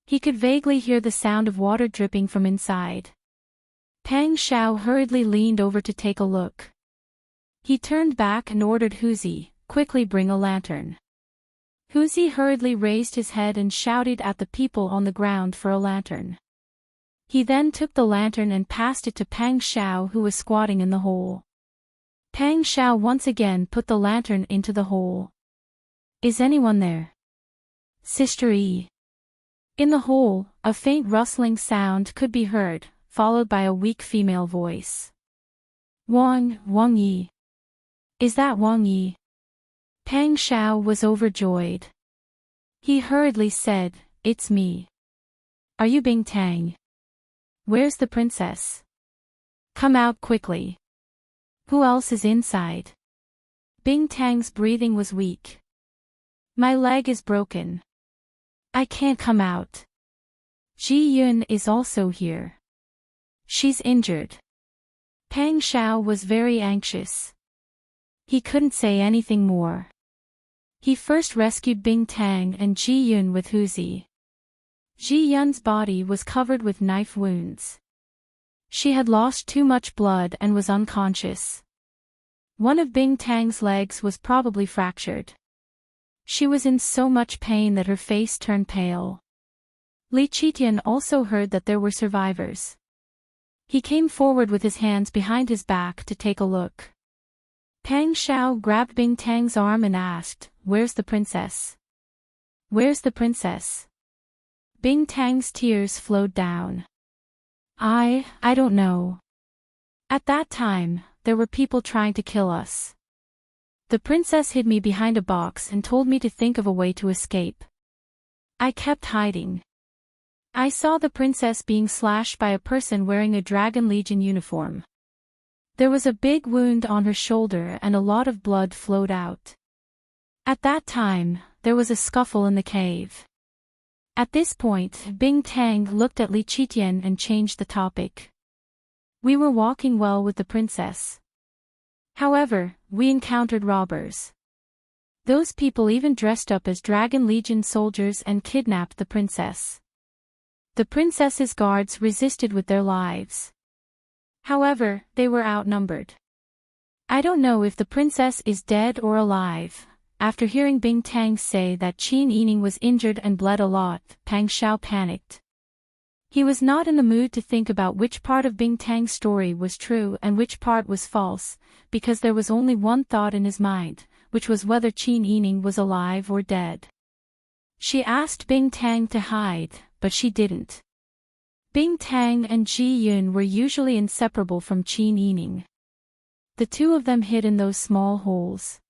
He could vaguely hear the sound of water dripping from inside. Pang Xiao hurriedly leaned over to take a look. He turned back and ordered Huzi, "Quickly bring a lantern." Huzi hurriedly raised his head and shouted at the people on the ground for a lantern. He then took the lantern and passed it to Pang Xiao, who was squatting in the hole. Pang Xiao once again put the lantern into the hole. "Is anyone there? Sister Yi?" In the hole, a faint rustling sound could be heard, followed by a weak female voice. Wang Yi. Is that Wang Yi?" Pang Xiao was overjoyed. He hurriedly said, "It's me. Are you Bing Tang? Where's the princess? Come out quickly. Who else is inside?" Bing Tang's breathing was weak. "My leg is broken. I can't come out. Ji Yun is also here. She's injured." Pang Xiao was very anxious. He couldn't say anything more. He first rescued Bing Tang and Ji Yun with Huzi. Ji Yun's body was covered with knife wounds. She had lost too much blood and was unconscious. One of Bing Tang's legs was probably fractured. She was in so much pain that her face turned pale. Li Qitian also heard that there were survivors. He came forward with his hands behind his back to take a look. Pang Xiao grabbed Bing Tang's arm and asked, "Where's the princess? Where's the princess?" Bing Tang's tears flowed down. I don't know. At that time, there were people trying to kill us. The princess hid me behind a box and told me to think of a way to escape. I kept hiding. I saw the princess being slashed by a person wearing a Dragon Legion uniform. There was a big wound on her shoulder and a lot of blood flowed out. At that time, there was a scuffle in the cave. At this point, Bing Tang looked at Li Qitian and changed the topic. We were walking well with the princess. However, we encountered robbers. Those people even dressed up as Dragon Legion soldiers and kidnapped the princess. The princess's guards resisted with their lives. However, they were outnumbered. I don't know if the princess is dead or alive. After hearing Bing Tang say that Qin Yining was injured and bled a lot, Pang Xiao panicked. He was not in the mood to think about which part of Bing Tang's story was true and which part was false, because there was only one thought in his mind, which was whether Qin Yining was alive or dead. She asked Bing Tang to hide, but she didn't. Bing Tang and Ji Yun were usually inseparable from Qin Yining. The two of them hid in those small holes.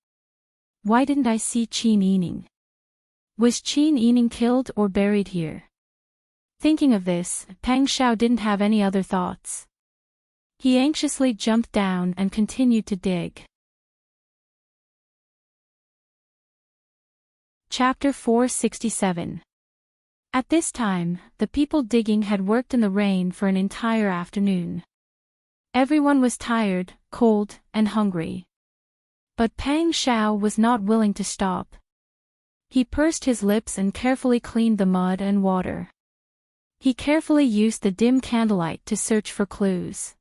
Why didn't I see Qin Yining? Was Qin Yining killed or buried here? Thinking of this, Pang Xiao didn't have any other thoughts. He anxiously jumped down and continued to dig. Chapter 467. At this time, the people digging had worked in the rain for an entire afternoon. Everyone was tired, cold, and hungry. But Pang Shao was not willing to stop. He pursed his lips and carefully cleaned the mud and water. He carefully used the dim candlelight to search for clues.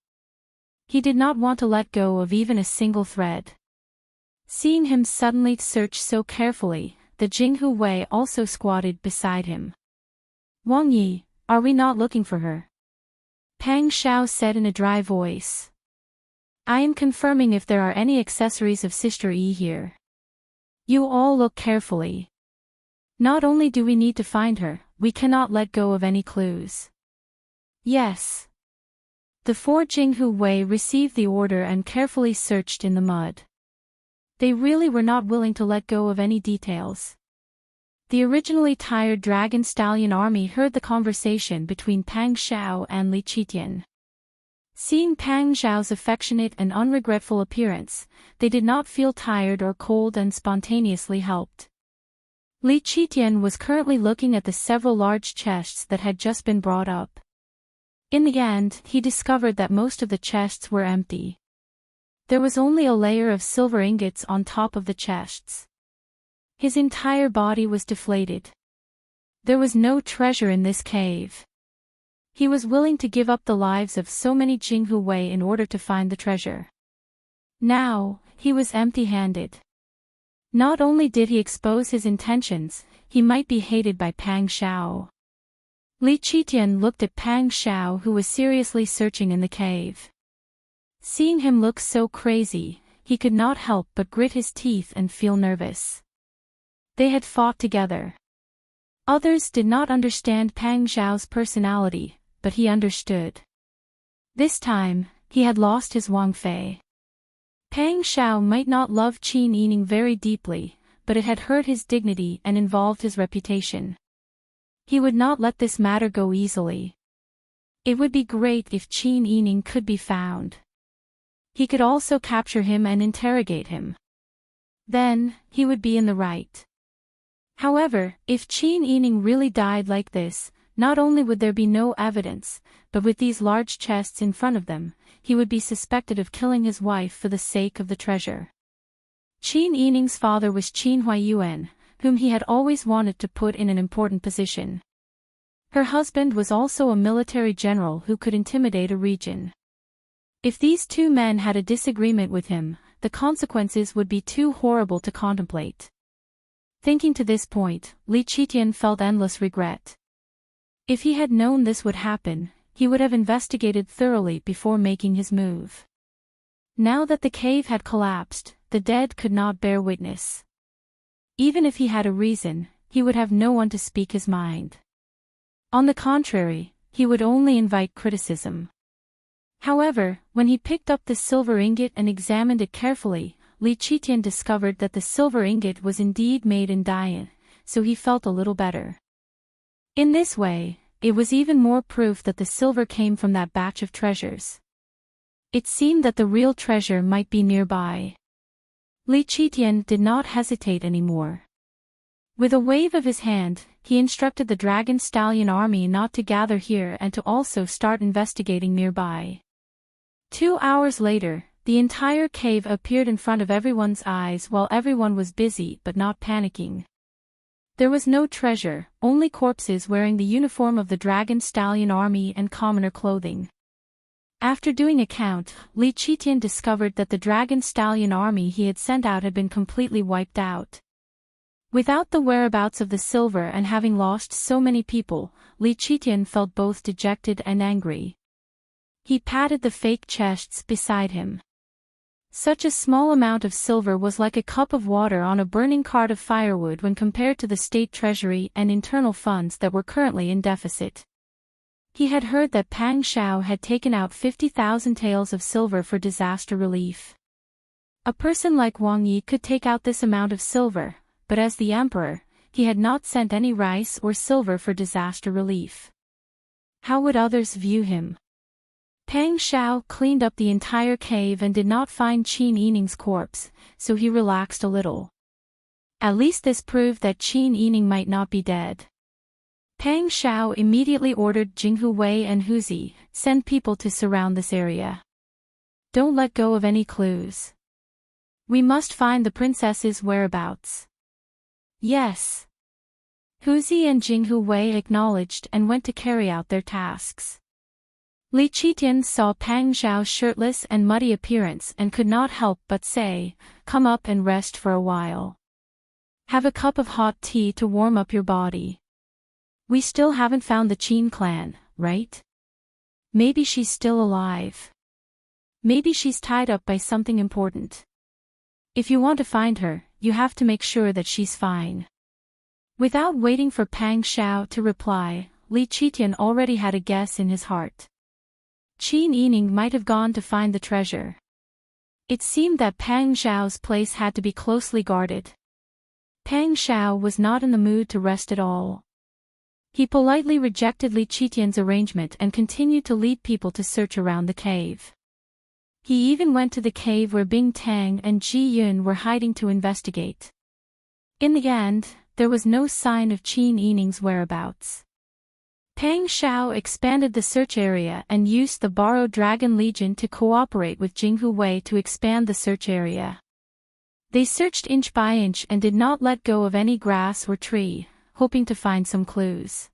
He did not want to let go of even a single thread. Seeing him suddenly search so carefully, the Jinghu Wei also squatted beside him. "Wang Yi, are we not looking for her?" Pang Shao said in a dry voice. "I am confirming if there are any accessories of Sister Yi here. You all look carefully. Not only do we need to find her, we cannot let go of any clues." "Yes." The four Jinghu Wei received the order and carefully searched in the mud. They really were not willing to let go of any details. The originally tired dragon stallion army heard the conversation between Pang Shao and Li Qitian. Seeing Pang Zhao's affectionate and unregretful appearance, they did not feel tired or cold and spontaneously helped. Li Qitian was currently looking at the several large chests that had just been brought up. In the end, he discovered that most of the chests were empty. There was only a layer of silver ingots on top of the chests. His entire body was deflated. There was no treasure in this cave. He was willing to give up the lives of so many Jinghu Wei in order to find the treasure. Now, he was empty-handed. Not only did he expose his intentions, he might be hated by Pang Shao. Li Qitian looked at Pang Shao, who was seriously searching in the cave. Seeing him look so crazy, he could not help but grit his teeth and feel nervous. They had fought together. Others did not understand Pang Zhao's personality, but he understood. This time, he had lost his Wang Fei. Pang Shao might not love Qin Yining very deeply, but it had hurt his dignity and involved his reputation. He would not let this matter go easily. It would be great if Qin Yining could be found. He could also capture him and interrogate him. Then, he would be in the right. However, if Qin Yining really died like this, not only would there be no evidence, but with these large chests in front of them, he would be suspected of killing his wife for the sake of the treasure. Qin Yining's father was Qin Huaiyuan, whom he had always wanted to put in an important position. Her husband was also a military general who could intimidate a region. If these two men had a disagreement with him, the consequences would be too horrible to contemplate. Thinking to this point, Li Qitian felt endless regret. If he had known this would happen, he would have investigated thoroughly before making his move. Now that the cave had collapsed, the dead could not bear witness. Even if he had a reason, he would have no one to speak his mind. On the contrary, he would only invite criticism. However, when he picked up the silver ingot and examined it carefully, Li Qitian discovered that the silver ingot was indeed made in Dian, so he felt a little better. In this way, it was even more proof that the silver came from that batch of treasures. It seemed that the real treasure might be nearby. Li Qitian did not hesitate anymore. With a wave of his hand, he instructed the dragon stallion army not to gather here and to also start investigating nearby. 2 hours later, the entire cave appeared in front of everyone's eyes while everyone was busy but not panicking. There was no treasure, only corpses wearing the uniform of the dragon stallion army and commoner clothing. After doing a count, Li Qitian discovered that the dragon stallion army he had sent out had been completely wiped out. Without the whereabouts of the silver and having lost so many people, Li Qitian felt both dejected and angry. He patted the fake chests beside him. Such a small amount of silver was like a cup of water on a burning cart of firewood when compared to the state treasury and internal funds that were currently in deficit. He had heard that Pang Shao had taken out 50,000 taels of silver for disaster relief. A person like Wang Yi could take out this amount of silver, but as the emperor, he had not sent any rice or silver for disaster relief. How would others view him? Pang Shao cleaned up the entire cave and did not find Qin Yining's corpse, so he relaxed a little. At least this proved that Qin Yining might not be dead. Pang Xiao immediately ordered Jinghu Wei and Huzi, send people to surround this area. Don't let go of any clues. We must find the princess's whereabouts. Yes. Huzi and Jinghu Wei acknowledged and went to carry out their tasks. Li Qitian saw Pang Xiao's shirtless and muddy appearance and could not help but say, "Come up and rest for a while. Have a cup of hot tea to warm up your body. We still haven't found the Qin clan, right? Maybe she's still alive. Maybe she's tied up by something important. If you want to find her, you have to make sure that she's fine." Without waiting for Pang Xiao to reply, Li Qitian already had a guess in his heart. Qin Yining might have gone to find the treasure. It seemed that Pang Xiao's place had to be closely guarded. Pang Xiao was not in the mood to rest at all. He politely rejected Li Qitian's arrangement and continued to lead people to search around the cave. He even went to the cave where Bing Tang and Ji Yun were hiding to investigate. In the end, there was no sign of Qin Yining's whereabouts. Pang Xiao expanded the search area and used the borrowed Dragon Legion to cooperate with Jinghu Wei to expand the search area. They searched inch by inch and did not let go of any grass or tree, hoping to find some clues.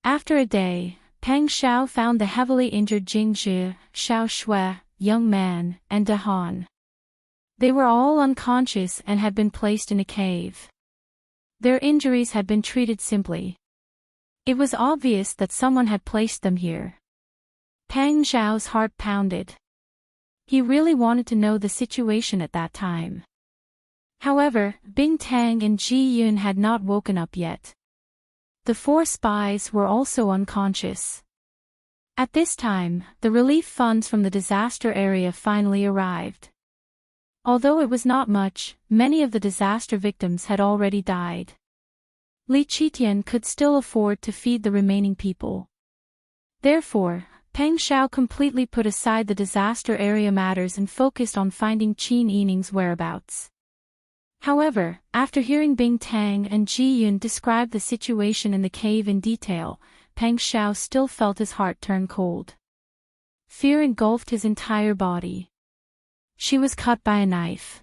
After a day, Pang Xiao found the heavily injured Jing Zhi, Xiao Shui, Young Man, and De Han. They were all unconscious and had been placed in a cave. Their injuries had been treated simply. It was obvious that someone had placed them here. Pang Xiao's heart pounded. He really wanted to know the situation at that time. However, Bing Tang and Ji Yun had not woken up yet. The 4 spies were also unconscious. At this time, the relief funds from the disaster area finally arrived. Although it was not much, many of the disaster victims had already died. Li Qitian could still afford to feed the remaining people. Therefore, Pang Xiao completely put aside the disaster area matters and focused on finding Qin Yining's whereabouts. However, after hearing Bing Tang and Ji Yun describe the situation in the cave in detail, Pang Xiao still felt his heart turn cold. Fear engulfed his entire body. She was cut by a knife.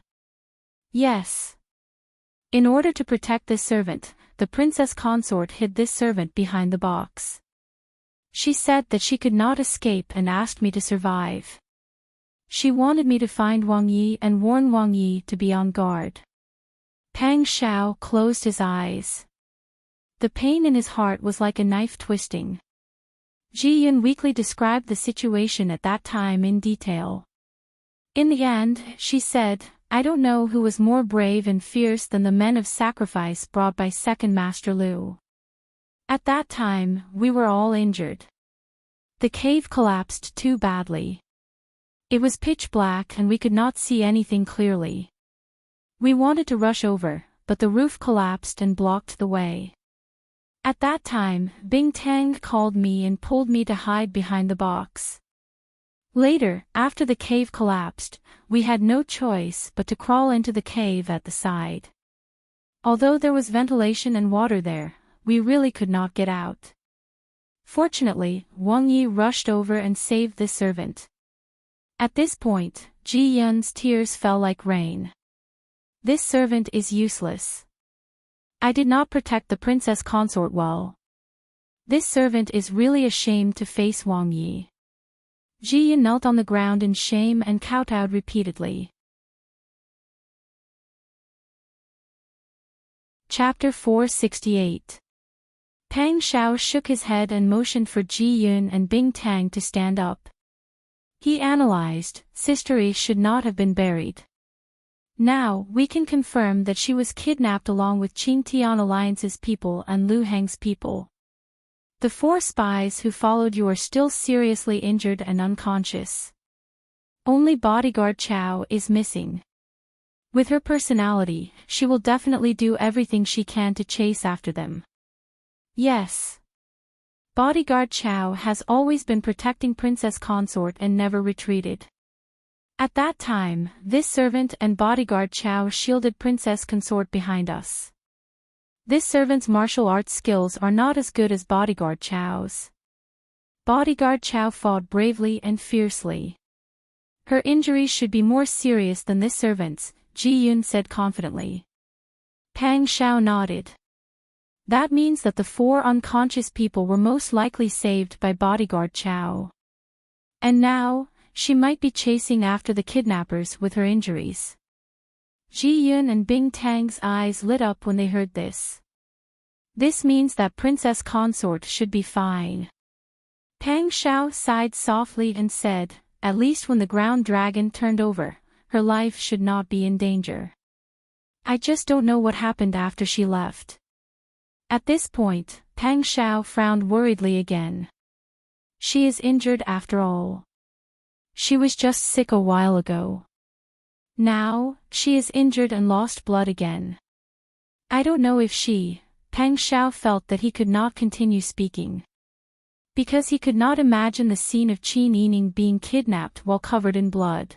Yes. In order to protect this servant, the princess consort hid this servant behind the box. She said that she could not escape and asked me to survive. She wanted me to find Wang Yi and warn Wang Yi to be on guard. Pang Xiao closed his eyes. The pain in his heart was like a knife twisting. Ji Yun weakly described the situation at that time in detail. In the end, she said, "I don't know who was more brave and fierce than the men of sacrifice brought by Second Master Lu. At that time, we were all injured. The cave collapsed too badly. It was pitch black and we could not see anything clearly. We wanted to rush over, but the roof collapsed and blocked the way. At that time, Bing Tang called me and pulled me to hide behind the box. Later, after the cave collapsed, we had no choice but to crawl into the cave at the side. Although there was ventilation and water there, we really could not get out. Fortunately, Wang Yi rushed over and saved this servant." At this point, Ji Yun's tears fell like rain. "This servant is useless. I did not protect the princess consort well. This servant is really ashamed to face Wang Yi." Ji Yun knelt on the ground in shame and kowtowed repeatedly. Chapter 468. Pang Xiao shook his head and motioned for Ji Yun and Bing Tang to stand up. He analyzed, Sister Yi should not have been buried. Now, we can confirm that she was kidnapped along with Qing Tian Alliance's people and Lu Heng's people. The 4 spies who followed you are still seriously injured and unconscious. Only bodyguard Chow is missing. With her personality, she will definitely do everything she can to chase after them. Yes. Bodyguard Chow has always been protecting Princess Consort and never retreated. At that time, this servant and bodyguard Chow shielded Princess Consort behind us. This servant's martial arts skills are not as good as bodyguard Chow's. Bodyguard Chow fought bravely and fiercely. Her injuries should be more serious than this servant's, Ji Yun said confidently. Pang Xiao nodded. That means that the 4 unconscious people were most likely saved by bodyguard Chow. And now, she might be chasing after the kidnappers with her injuries. Ji Yun and Bing Tang's eyes lit up when they heard this. This means that Princess Consort should be fine. Pang Xiao sighed softly and said, at least when the ground dragon turned over, her life should not be in danger. I just don't know what happened after she left. At this point, Pang Xiao frowned worriedly again. She is injured after all. She was just sick a while ago. Now, she is injured and lost blood again. I don't know if Pang Xiao felt that he could not continue speaking. Because he could not imagine the scene of Qin Yining being kidnapped while covered in blood.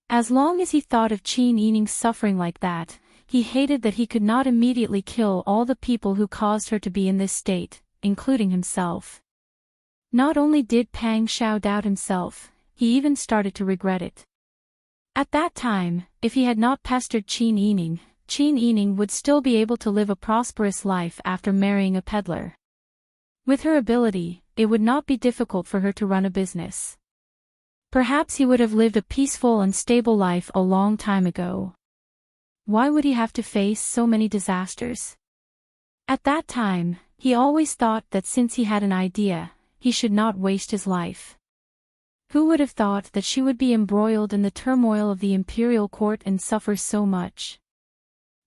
As long as he thought of Qin Yining suffering like that, he hated that he could not immediately kill all the people who caused her to be in this state, including himself. Not only did Pang Xiao doubt himself, he even started to regret it. At that time, if he had not pestered Qin Yining would still be able to live a prosperous life after marrying a peddler. With her ability, it would not be difficult for her to run a business. Perhaps he would have lived a peaceful and stable life a long time ago. Why would he have to face so many disasters? At that time, he always thought that since he had an idea, he should not waste his life. Who would have thought that she would be embroiled in the turmoil of the imperial court and suffer so much?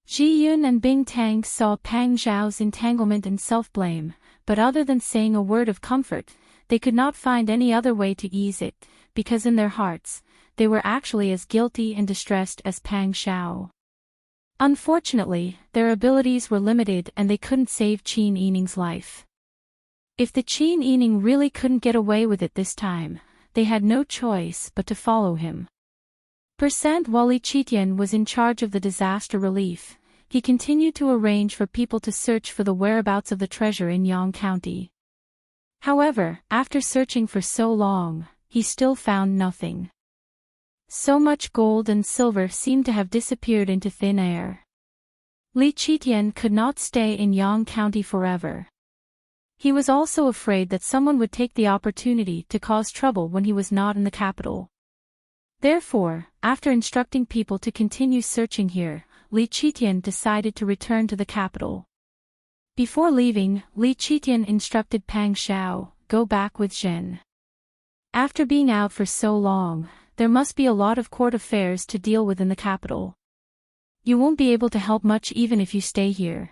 Ji Yun and Bing Tang saw Pang Xiao's entanglement and self-blame, but other than saying a word of comfort, they could not find any other way to ease it, because in their hearts, they were actually as guilty and distressed as Pang Xiao. Unfortunately, their abilities were limited and they couldn't save Qin Yining's life. If the Qin Yining really couldn't get away with it this time, they had no choice but to follow him. While Li Qitian was in charge of the disaster relief, he continued to arrange for people to search for the whereabouts of the treasure in Yang County. However, after searching for so long, he still found nothing. So much gold and silver seemed to have disappeared into thin air. Li Qitian could not stay in Yang County forever. He was also afraid that someone would take the opportunity to cause trouble when he was not in the capital. Therefore, after instructing people to continue searching here, Li Qitian decided to return to the capital. Before leaving, Li Qitian instructed Pang Xiao, go back with Zhen. After being out for so long, there must be a lot of court affairs to deal with in the capital. You won't be able to help much even if you stay here.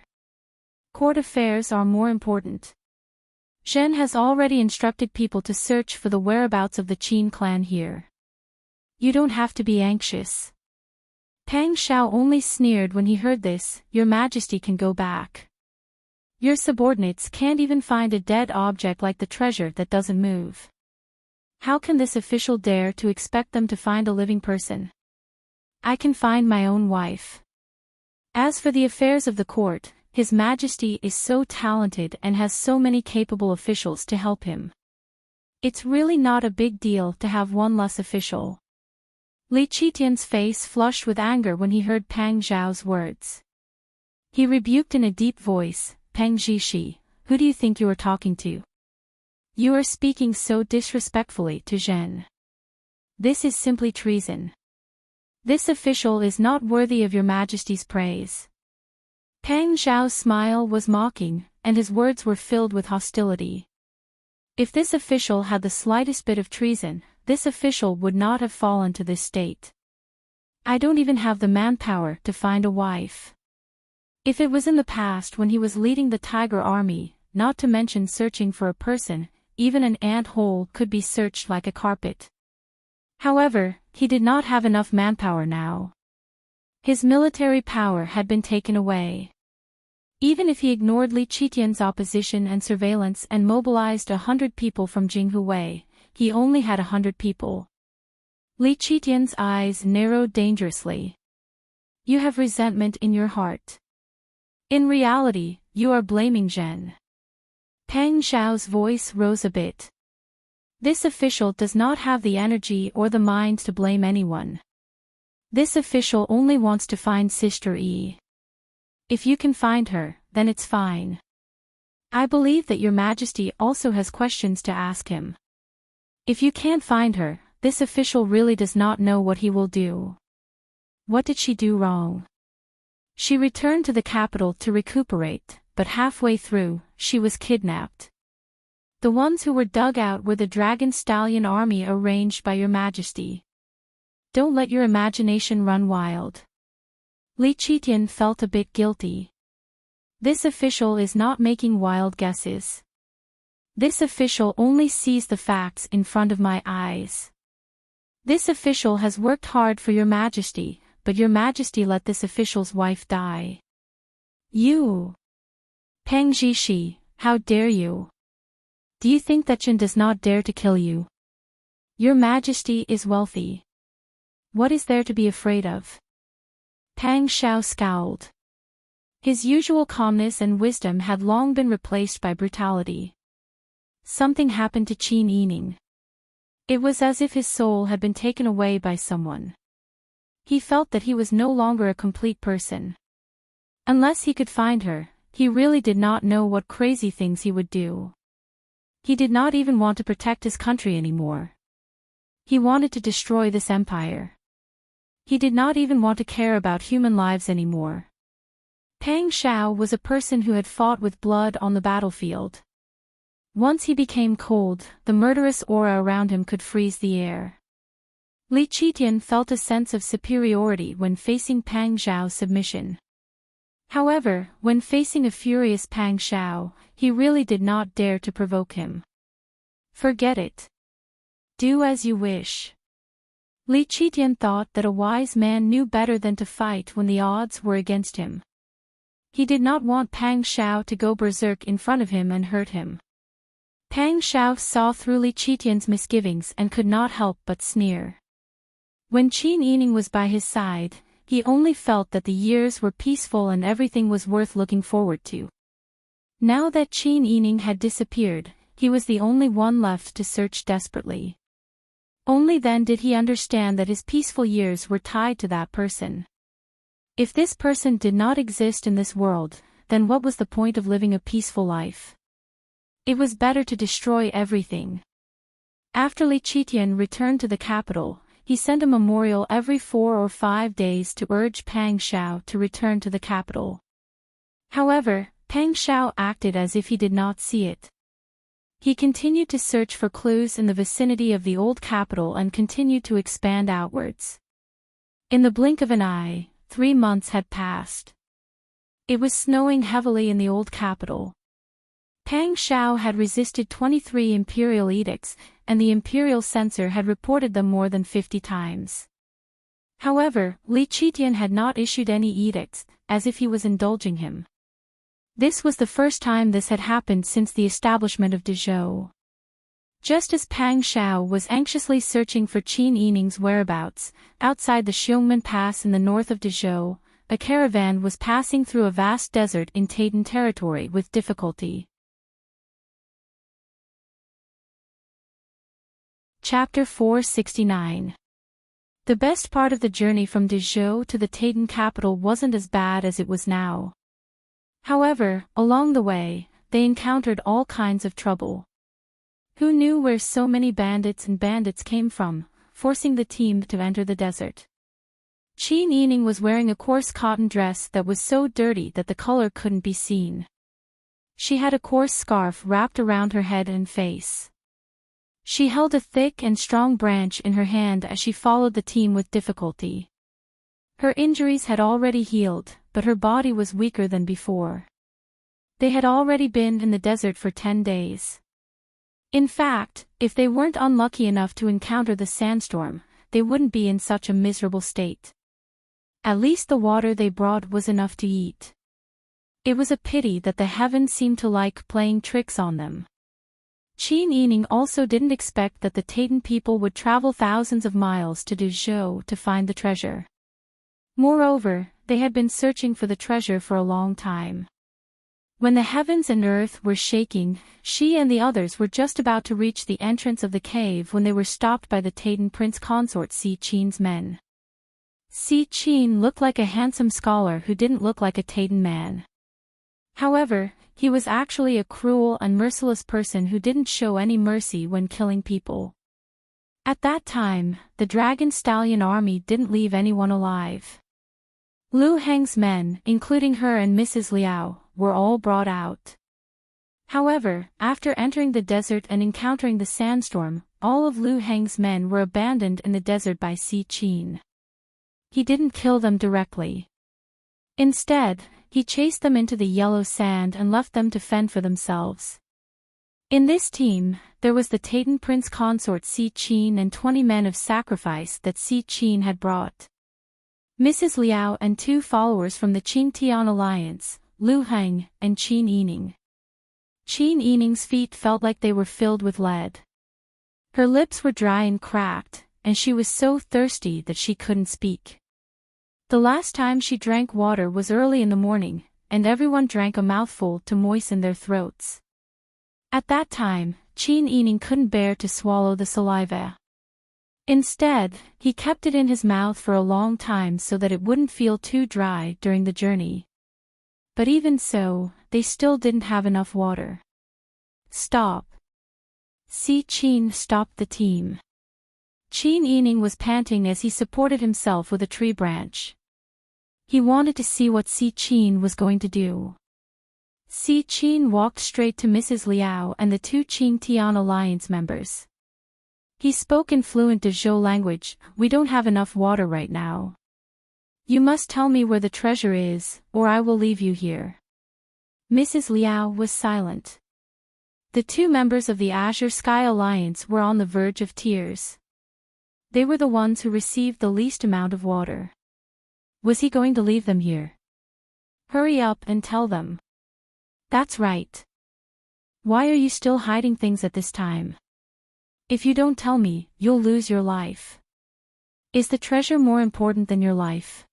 Court affairs are more important. Zhen has already instructed people to search for the whereabouts of the Qin clan here. You don't have to be anxious. Pang Xiao only sneered when he heard this, Your Majesty can go back. Your subordinates can't even find a dead object like the treasure that doesn't move. How can this official dare to expect them to find a living person? I can find my own wife. As for the affairs of the court, His Majesty is so talented and has so many capable officials to help him. It's really not a big deal to have one less official. Li Qitian's face flushed with anger when he heard Pang Xiao's words. He rebuked in a deep voice, Pang Zhishi, who do you think you are talking to? You are speaking so disrespectfully to Zhen. This is simply treason. This official is not worthy of your Majesty's praise. Pang Xiao's smile was mocking, and his words were filled with hostility. If this official had the slightest bit of treason, this official would not have fallen to this state. I don't even have the manpower to find a wife. If it was in the past when he was leading the Tiger Army, not to mention searching for a person, even an ant hole could be searched like a carpet. However, he did not have enough manpower now. His military power had been taken away. Even if he ignored Li Qitian's opposition and surveillance and mobilized 100 people from Jinghu Wei, he only had 100 people. Li Qitian's eyes narrowed dangerously. You have resentment in your heart. In reality, you are blaming Zhen. Pang Xiao's voice rose a bit. This official does not have the energy or the mind to blame anyone. This official only wants to find Sister Yi. If you can find her, then it's fine. I believe that your Majesty also has questions to ask him. If you can't find her, this official really does not know what he will do. What did she do wrong? She returned to the capital to recuperate, but halfway through, she was kidnapped. The ones who were dug out were the Dragon Stallion army arranged by your Majesty. Don't let your imagination run wild. Li Qitian felt a bit guilty. This official is not making wild guesses. This official only sees the facts in front of my eyes. This official has worked hard for your Majesty, but your Majesty let this official's wife die. You! Peng Zhishi, how dare you? Do you think that Chen does not dare to kill you? Your Majesty is wealthy. What is there to be afraid of? Pang Xiao scowled. His usual calmness and wisdom had long been replaced by brutality. Something happened to Qin Yining. It was as if his soul had been taken away by someone. He felt that he was no longer a complete person. Unless he could find her, he really did not know what crazy things he would do. He did not even want to protect his country anymore. He wanted to destroy this empire. He did not even want to care about human lives anymore. Pang Xiao was a person who had fought with blood on the battlefield. Once he became cold, the murderous aura around him could freeze the air. Li Qitian felt a sense of superiority when facing Pang Xiao's submission. However, when facing a furious Pang Xiao, he really did not dare to provoke him. Forget it. Do as you wish. Li Qitian thought that a wise man knew better than to fight when the odds were against him. He did not want Pang Xiao to go berserk in front of him and hurt him. Pang Xiao saw through Li Qitian's misgivings and could not help but sneer. When Qin Yining was by his side, he only felt that the years were peaceful and everything was worth looking forward to. Now that Qin Yining had disappeared, he was the only one left to search desperately. Only then did he understand that his peaceful years were tied to that person. If this person did not exist in this world, then what was the point of living a peaceful life? It was better to destroy everything. After Li Qitian returned to the capital, he sent a memorial every 4 or 5 days to urge Pang Xiao to return to the capital. However, Pang Xiao acted as if he did not see it. He continued to search for clues in the vicinity of the old capital and continued to expand outwards. In the blink of an eye, 3 months had passed. It was snowing heavily in the old capital. Pang Xiao had resisted 23 imperial edicts, and the imperial censor had reported them more than 50 times. However, Li Qitian had not issued any edicts, as if he was indulging him. This was the first time this had happened since the establishment of Dezhou. Just as Pang Xiao was anxiously searching for Qin Yining's whereabouts, outside the Xiongmen Pass in the north of Dezhou, a caravan was passing through a vast desert in Taitan territory with difficulty. Chapter 469. The best part of the journey from Dezhou to the Taitan capital wasn't as bad as it was now. However, along the way, they encountered all kinds of trouble. Who knew where so many bandits came from, forcing the team to enter the desert? Qin Yining was wearing a coarse cotton dress that was so dirty that the color couldn't be seen. She had a coarse scarf wrapped around her head and face. She held a thick and strong branch in her hand as she followed the team with difficulty. Her injuries had already healed, but her body was weaker than before. They had already been in the desert for 10 days. In fact, if they weren't unlucky enough to encounter the sandstorm, they wouldn't be in such a miserable state. At least the water they brought was enough to eat. It was a pity that the heavens seemed to like playing tricks on them. Qin Yining also didn't expect that the Titan people would travel thousands of miles to Dezhou to find the treasure. Moreover, they had been searching for the treasure for a long time. When the heavens and earth were shaking, she and the others were just about to reach the entrance of the cave when they were stopped by the Titan prince consort Si Qin's men. Si Qin looked like a handsome scholar who didn't look like a Titan man. However, he was actually a cruel and merciless person who didn't show any mercy when killing people. At that time, the Dragon Stallion army didn't leave anyone alive. Lu Heng's men, including her and Mrs. Liao, were all brought out. However, after entering the desert and encountering the sandstorm, all of Lu Heng's men were abandoned in the desert by Si Qin. He didn't kill them directly. Instead, he chased them into the yellow sand and left them to fend for themselves. In this team, there was the Titan prince consort Si Qin and 20 men of sacrifice that Si Qin had brought. Mrs. Liao and 2 followers from the Qingtian alliance, Lu Heng and Qin Yining. Qin Yining's feet felt like they were filled with lead. Her lips were dry and cracked, and she was so thirsty that she couldn't speak. The last time she drank water was early in the morning, and everyone drank a mouthful to moisten their throats. At that time, Qin Yining couldn't bear to swallow the saliva. Instead, he kept it in his mouth for a long time so that it wouldn't feel too dry during the journey. But even so, they still didn't have enough water. Stop! Si Qin stopped the team. Qin Yining was panting as he supported himself with a tree branch. He wanted to see what Si Qin was going to do. Si Qin walked straight to Mrs. Liao and the 2 Qingtian alliance members. He spoke in fluent Dezhou language. "We don't have enough water right now. You must tell me where the treasure is, or I will leave you here." Mrs. Liao was silent. The 2 members of the Azure Sky Alliance were on the verge of tears. They were the ones who received the least amount of water. Was he going to leave them here? Hurry up and tell them. That's right. Why are you still hiding things at this time? If you don't tell me, you'll lose your life. Is the treasure more important than your life?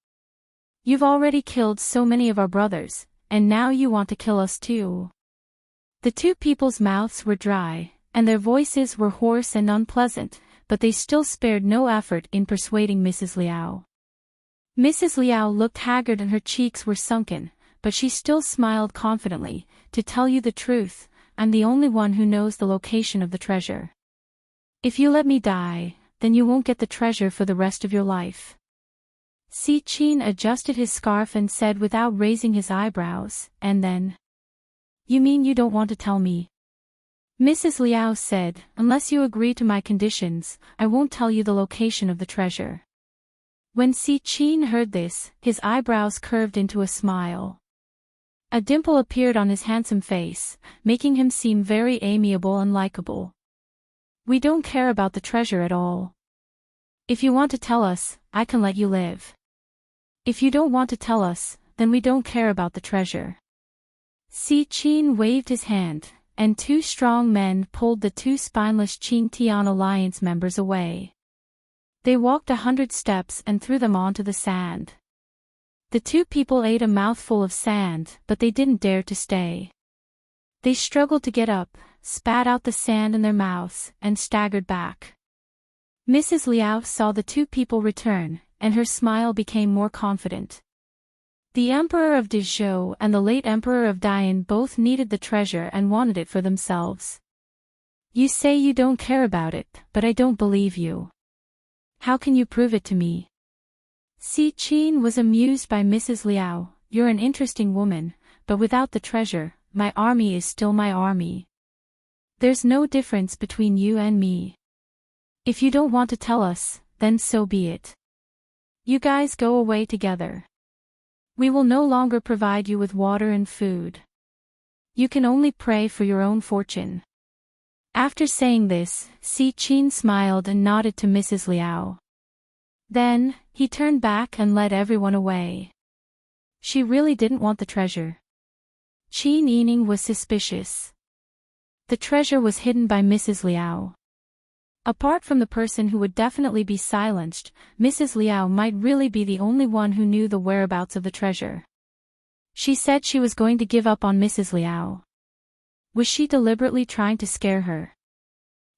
You've already killed so many of our brothers, and now you want to kill us too. The 2 people's mouths were dry, and their voices were hoarse and unpleasant, but they still spared no effort in persuading Mrs. Liao. Mrs. Liao looked haggard and her cheeks were sunken, but she still smiled confidently. "To tell you the truth, I'm the only one who knows the location of the treasure. If you let me die, then you won't get the treasure for the rest of your life." Si Qin adjusted his scarf and said without raising his eyebrows, "And then? You mean you don't want to tell me?" Mrs. Liao said, "Unless you agree to my conditions, I won't tell you the location of the treasure." When Si Qin heard this, his eyebrows curved into a smile. A dimple appeared on his handsome face, making him seem very amiable and likable. "We don't care about the treasure at all. If you want to tell us, I can let you live. If you don't want to tell us, then we don't care about the treasure." Si Qin waved his hand, and 2 strong men pulled the 2 spineless Qingtian alliance members away. They walked 100 steps and threw them onto the sand. The 2 people ate a mouthful of sand, but they didn't dare to stay. They struggled to get up, spat out the sand in their mouths, and staggered back. Mrs. Liao saw the 2 people return, and her smile became more confident. The Emperor of Dezhou and the late Emperor of Dian both needed the treasure and wanted it for themselves. "You say you don't care about it, but I don't believe you. How can you prove it to me?" Si Qin was amused by Mrs. Liao. "You're an interesting woman, but without the treasure, my army is still my army. There's no difference between you and me. If you don't want to tell us, then so be it. You guys go away together. We will no longer provide you with water and food. You can only pray for your own fortune." After saying this, Si Qin smiled and nodded to Mrs. Liao. Then, he turned back and led everyone away. She really didn't want the treasure. Qin Yining was suspicious. The treasure was hidden by Mrs. Liao. Apart from the person who would definitely be silenced, Mrs. Liao might really be the only one who knew the whereabouts of the treasure. She said she was going to give up on Mrs. Liao. Was she deliberately trying to scare her?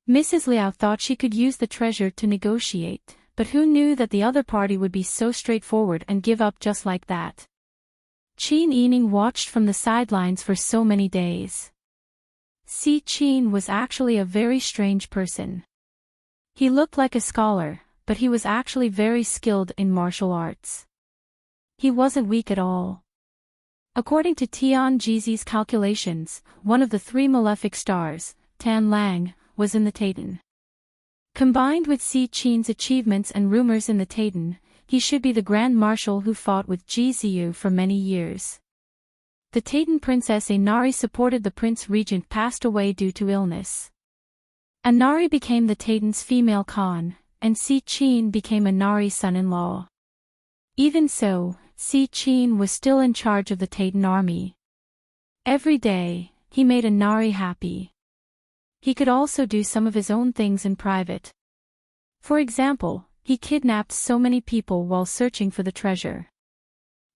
Mrs. Liao thought she could use the treasure to negotiate, but who knew that the other party would be so straightforward and give up just like that? Qin Yining watched from the sidelines for so many days. Si Qin was actually a very strange person. He looked like a scholar, but he was actually very skilled in martial arts. He wasn't weak at all. According to Tian Jizi's calculations, one of the 3 malefic stars, Tan Lang, was in the Titan. Combined with Si Qin's achievements and rumors in the Titan, he should be the Grand Marshal who fought with Ji Ziyu for many years. The Titan Princess Inari supported the Prince Regent passed away due to illness. Inari became the Titan's female Khan, and Si Qin became Inari's son-in-law. Even so, Si Qin was still in charge of the Titan army. Every day, he made Inari happy. He could also do some of his own things in private. For example, he kidnapped so many people while searching for the treasure.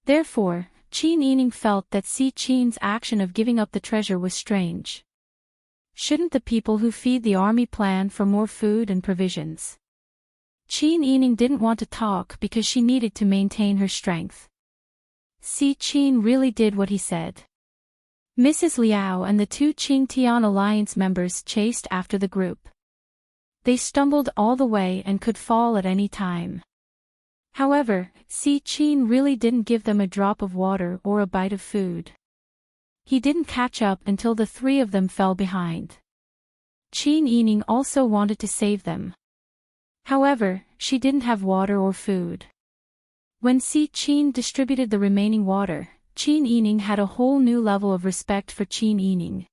Therefore, Qin Yining felt that Si Qin's action of giving up the treasure was strange. Shouldn't the people who feed the army plan for more food and provisions? Qin Yining didn't want to talk because she needed to maintain her strength. Si Qin really did what he said. Mrs. Liao and the 2 Qing Tian alliance members chased after the group. They stumbled all the way and could fall at any time. However, Si Qin really didn't give them a drop of water or a bite of food. He didn't catch up until the 3 of them fell behind. Qin Yining also wanted to save them. However, she didn't have water or food. When Si Qin distributed the remaining water, Qin Yining had a whole new level of respect for Qin Yining.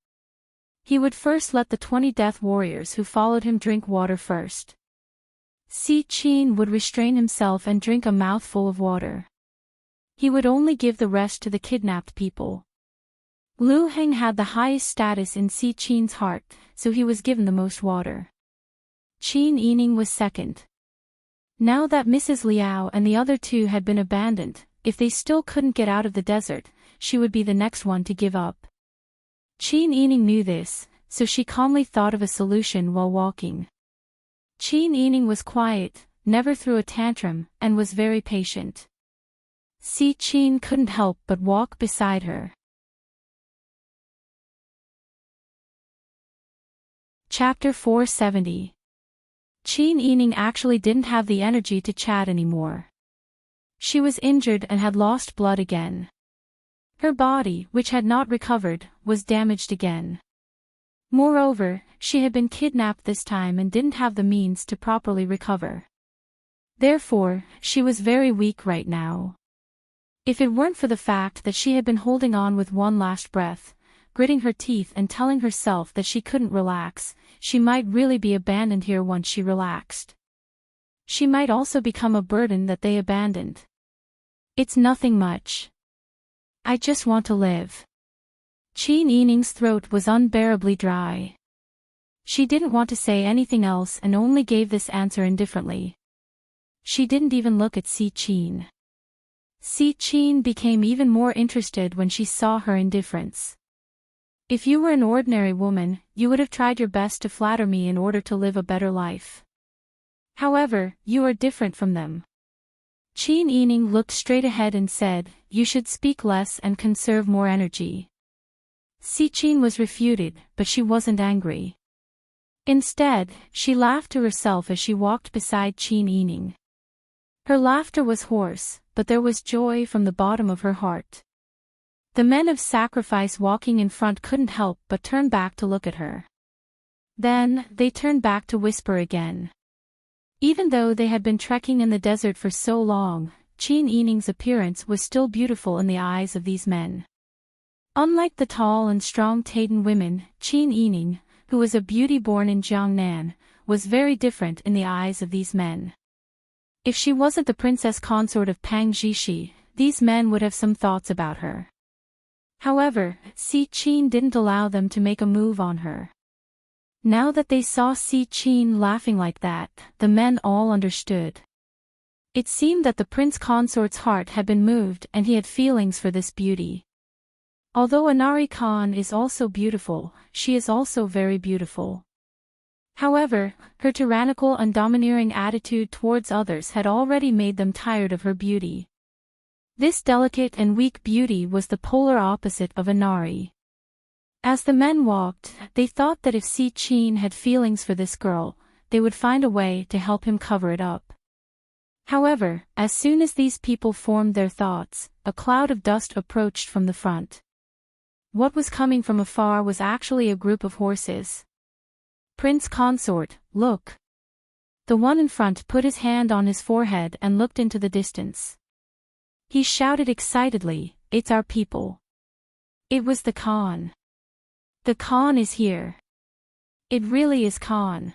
He would first let the 20 death warriors who followed him drink water first. Si Qin would restrain himself and drink a mouthful of water. He would only give the rest to the kidnapped people. Lu Heng had the highest status in Si Qin's heart, so he was given the most water. Qin Yining was second. Now that Mrs. Liao and the other 2 had been abandoned, if they still couldn't get out of the desert, she would be the next one to give up. Qin Yining knew this, so she calmly thought of a solution while walking. Qin Yining was quiet, never threw a tantrum, and was very patient. Si Qin couldn't help but walk beside her. Chapter 470. Qin Yining actually didn't have the energy to chat anymore. She was injured and had lost blood again. Her body, which had not recovered, was damaged again. Moreover, she had been kidnapped this time and didn't have the means to properly recover. Therefore, she was very weak right now. If it weren't for the fact that she had been holding on with one last breath, gritting her teeth and telling herself that she couldn't relax, she might really be abandoned here once she relaxed. She might also become a burden that they abandoned. It's nothing much. I just want to live. Qin Yining's throat was unbearably dry. She didn't want to say anything else and only gave this answer indifferently. She didn't even look at Si Qin. Si Qin became even more interested when she saw her indifference. If you were an ordinary woman, you would have tried your best to flatter me in order to live a better life. However, you are different from them. Qin Yining looked straight ahead and said, "You should speak less and conserve more energy." Si Qin was refuted, but she wasn't angry. Instead, she laughed to herself as she walked beside Qin Yining. Her laughter was hoarse, but there was joy from the bottom of her heart. The men of sacrifice walking in front couldn't help but turn back to look at her. Then, they turned back to whisper again. Even though they had been trekking in the desert for so long, Qin Yining's appearance was still beautiful in the eyes of these men. Unlike the tall and strong Taiden women, Qin Yining, who was a beauty born in Jiangnan, was very different in the eyes of these men. If she wasn't the princess consort of Pang Zhishi, these men would have some thoughts about her. However, Si Qin didn't allow them to make a move on her. Now that they saw Si Qin laughing like that, the men all understood. It seemed that the prince consort's heart had been moved and he had feelings for this beauty. Although Anari Khan is also beautiful, she is also very beautiful. However, her tyrannical and domineering attitude towards others had already made them tired of her beauty. This delicate and weak beauty was the polar opposite of Anari. As the men walked, they thought that if Si Qin had feelings for this girl, they would find a way to help him cover it up. However, as soon as these people formed their thoughts, a cloud of dust approached from the front. What was coming from afar was actually a group of horses. Prince Consort, look. The one in front put his hand on his forehead and looked into the distance. He shouted excitedly, "It's our people." It was the Khan. The Khan is here. It really is Khan.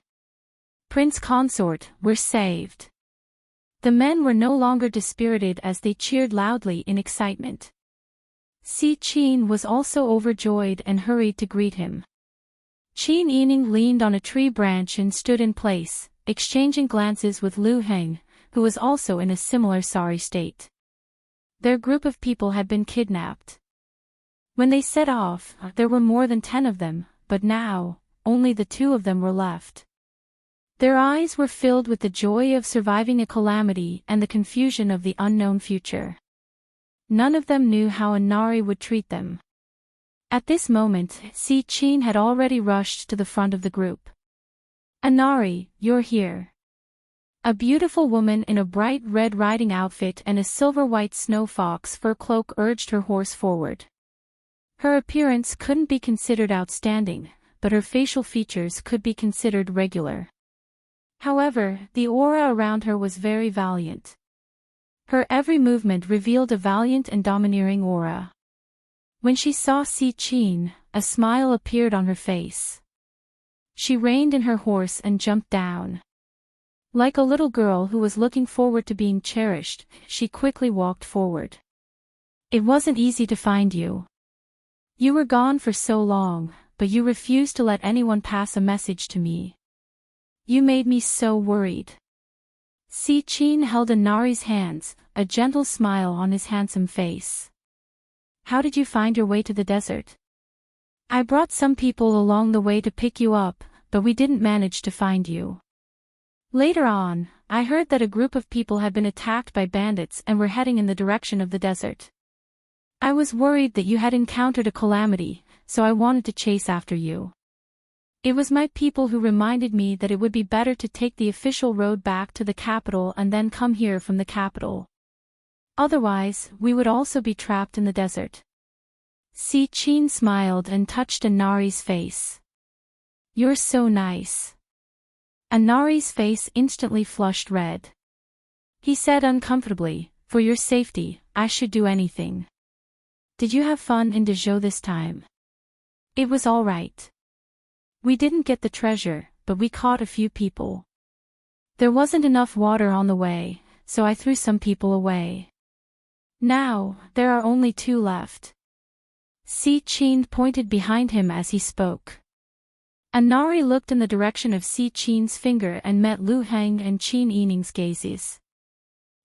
Prince Consort, we're saved. The men were no longer dispirited as they cheered loudly in excitement. Si Qin was also overjoyed and hurried to greet him. Qin Yining leaned on a tree branch and stood in place, exchanging glances with Lu Heng, who was also in a similar sorry state. Their group of people had been kidnapped. When they set off, there were more than 10 of them, but now, only the 2 of them were left. Their eyes were filled with the joy of surviving a calamity and the confusion of the unknown future. None of them knew how Anari would treat them. At this moment, Si Qin had already rushed to the front of the group. "Anari, you're here." A beautiful woman in a bright red riding outfit and a silver-white snow fox fur cloak urged her horse forward. Her appearance couldn't be considered outstanding, but her facial features could be considered regular. However, the aura around her was very valiant. Her every movement revealed a valiant and domineering aura. When she saw Si Qin, a smile appeared on her face. She reined in her horse and jumped down. Like a little girl who was looking forward to being cherished, she quickly walked forward. "It wasn't easy to find you. You were gone for so long, but you refused to let anyone pass a message to me. You made me so worried." Si Qin held Anari's hands, a gentle smile on his handsome face. "How did you find your way to the desert?" "I brought some people along the way to pick you up, but we didn't manage to find you. Later on, I heard that a group of people had been attacked by bandits and were heading in the direction of the desert. I was worried that you had encountered a calamity, so I wanted to chase after you. It was my people who reminded me that it would be better to take the official road back to the capital and then come here from the capital. Otherwise, we would also be trapped in the desert." Si Qin smiled and touched Anari's face. "You're so nice." Anari's face instantly flushed red. He said uncomfortably, "For your safety, I should do anything. Did you have fun in Dezhou this time?" "It was all right. We didn't get the treasure, but we caught a few people. There wasn't enough water on the way, so I threw some people away. Now, there are only 2 left." Si Qin pointed behind him as he spoke. Anari looked in the direction of Si Qin's finger and met Lu Heng and Qin Yining's gazes.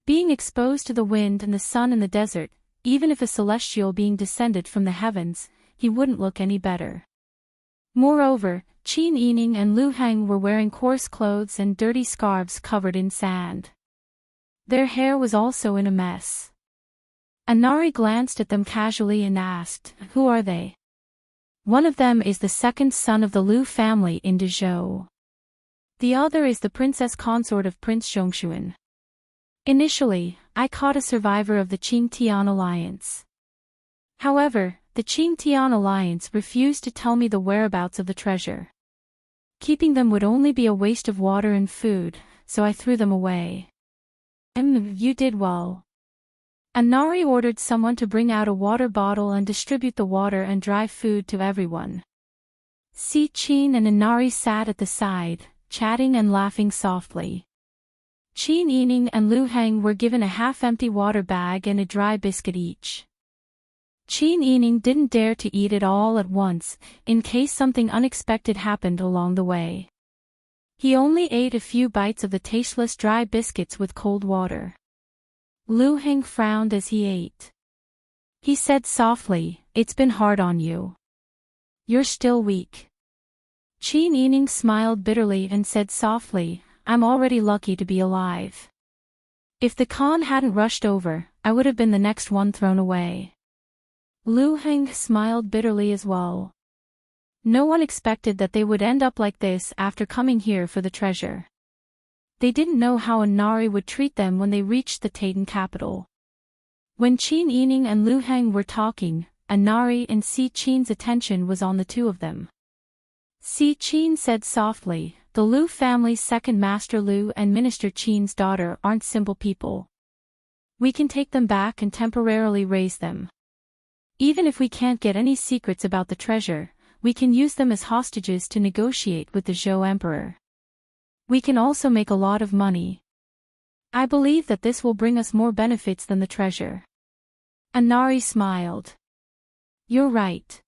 Being exposed to the wind and the sun in the desert, even if a celestial being descended from the heavens, he wouldn't look any better. Moreover, Qin Yining and Lu Heng were wearing coarse clothes and dirty scarves covered in sand. Their hair was also in a mess. Anari glanced at them casually and asked, "Who are they?" "One of them is the second son of the Lu family in Dezhou. The other is the princess consort of Prince Zhongshuan. Initially, I caught a survivor of the Qingtian alliance. However, the Qingtian alliance refused to tell me the whereabouts of the treasure. Keeping them would only be a waste of water and food, so I threw them away." You did well." Anari ordered someone to bring out a water bottle and distribute the water and dry food to everyone. Si Qin and Anari sat at the side, chatting and laughing softly. Qin Yining and Lu Heng were given a half-empty water bag and a dry biscuit each. Qin Yining didn't dare to eat it all at once, in case something unexpected happened along the way. He only ate a few bites of the tasteless dry biscuits with cold water. Lu Heng frowned as he ate. He said softly, "It's been hard on you. You're still weak." Qin Yining smiled bitterly and said softly, "I'm already lucky to be alive. If the Khan hadn't rushed over, I would have been the next one thrown away." Lu Heng smiled bitterly as well. No one expected that they would end up like this after coming here for the treasure. They didn't know how Anari would treat them when they reached the Taitan capital. When Qin Yining and Lu Heng were talking, Anari and Si Qin's attention was on the two of them. Si Qin said softly, "The Lu family's second master Lu and Minister Qin's daughter aren't simple people. We can take them back and temporarily raise them. Even if we can't get any secrets about the treasure, we can use them as hostages to negotiate with the Zhou Emperor. We can also make a lot of money. I believe that this will bring us more benefits than the treasure." Anari smiled. "You're right.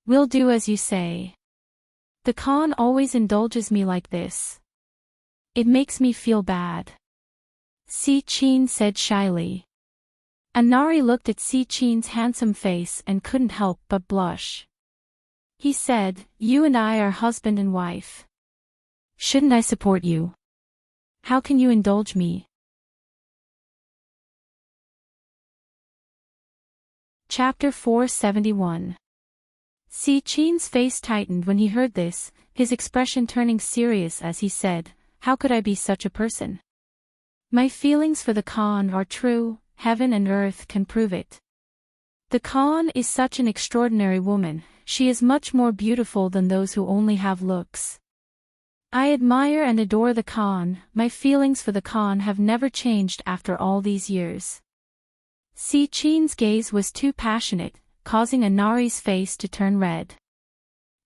We'll do as you say. The Khan always indulges me like this. It makes me feel bad." Si Qin said shyly. Anari looked at Si Qin's handsome face and couldn't help but blush. He said, "You and I are husband and wife. Shouldn't I support you? How can you indulge me?" Chapter 471. Si Qin's face tightened when he heard this, his expression turning serious as he said, "How could I be such a person? My feelings for the Khan are true, heaven and earth can prove it. The Khan is such an extraordinary woman, she is much more beautiful than those who only have looks. I admire and adore the Khan, my feelings for the Khan have never changed after all these years." Si Qin's gaze was too passionate, causing Anari's face to turn red.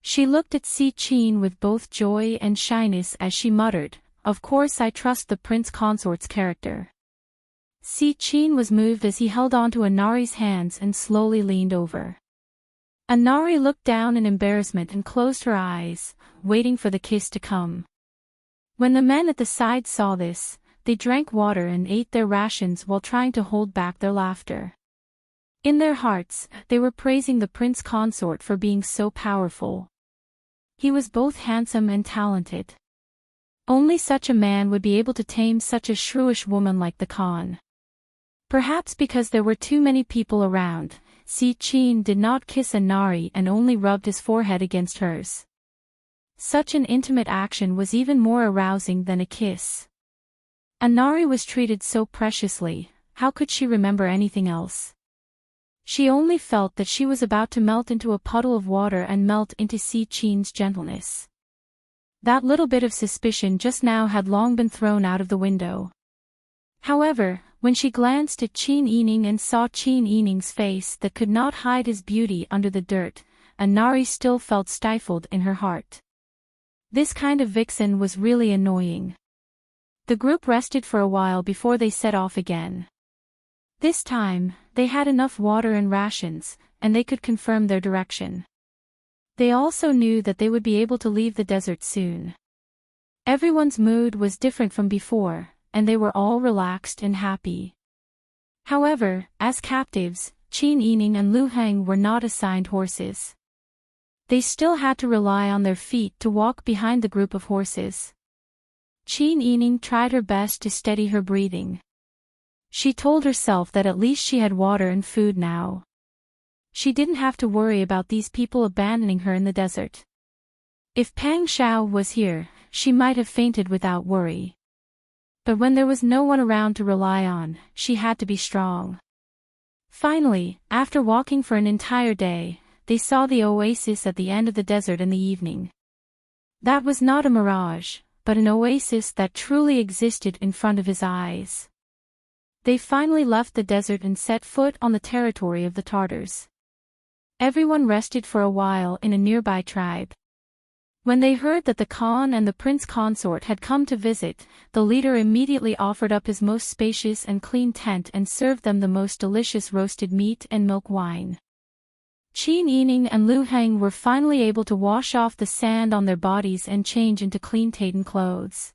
She looked at Si Qin with both joy and shyness as she muttered, "Of course I trust the prince consort's character." Si Qin was moved as he held onto Anari's hands and slowly leaned over. Anari looked down in embarrassment and closed her eyes, waiting for the kiss to come. When the men at the side saw this, they drank water and ate their rations while trying to hold back their laughter. In their hearts, they were praising the prince consort for being so powerful. He was both handsome and talented. Only such a man would be able to tame such a shrewish woman like the Khan. Perhaps because there were too many people around, Si Qin did not kiss Anari and only rubbed his forehead against hers. Such an intimate action was even more arousing than a kiss. Anari was treated so preciously, how could she remember anything else? She only felt that she was about to melt into a puddle of water and melt into Si Qin's gentleness. That little bit of suspicion just now had long been thrown out of the window. However, when she glanced at Qin Yining and saw Qin Yining's face that could not hide his beauty under the dirt, Anari still felt stifled in her heart. This kind of vixen was really annoying. The group rested for a while before they set off again. This time, they had enough water and rations, and they could confirm their direction. They also knew that they would be able to leave the desert soon. Everyone's mood was different from before, and they were all relaxed and happy. However, as captives, Qin Yining and Lu Heng were not assigned horses. They still had to rely on their feet to walk behind the group of horses. Qin Yining tried her best to steady her breathing. She told herself that at least she had water and food now. She didn't have to worry about these people abandoning her in the desert. If Pang Shao was here, she might have fainted without worry. But when there was no one around to rely on, she had to be strong. Finally, after walking for an entire day, they saw the oasis at the end of the desert in the evening. That was not a mirage, but an oasis that truly existed in front of his eyes. They finally left the desert and set foot on the territory of the Tartars. Everyone rested for a while in a nearby tribe. When they heard that the Khan and the prince consort had come to visit, the leader immediately offered up his most spacious and clean tent and served them the most delicious roasted meat and milk wine. Qin Yining and Lu Heng were finally able to wash off the sand on their bodies and change into clean Taiden clothes.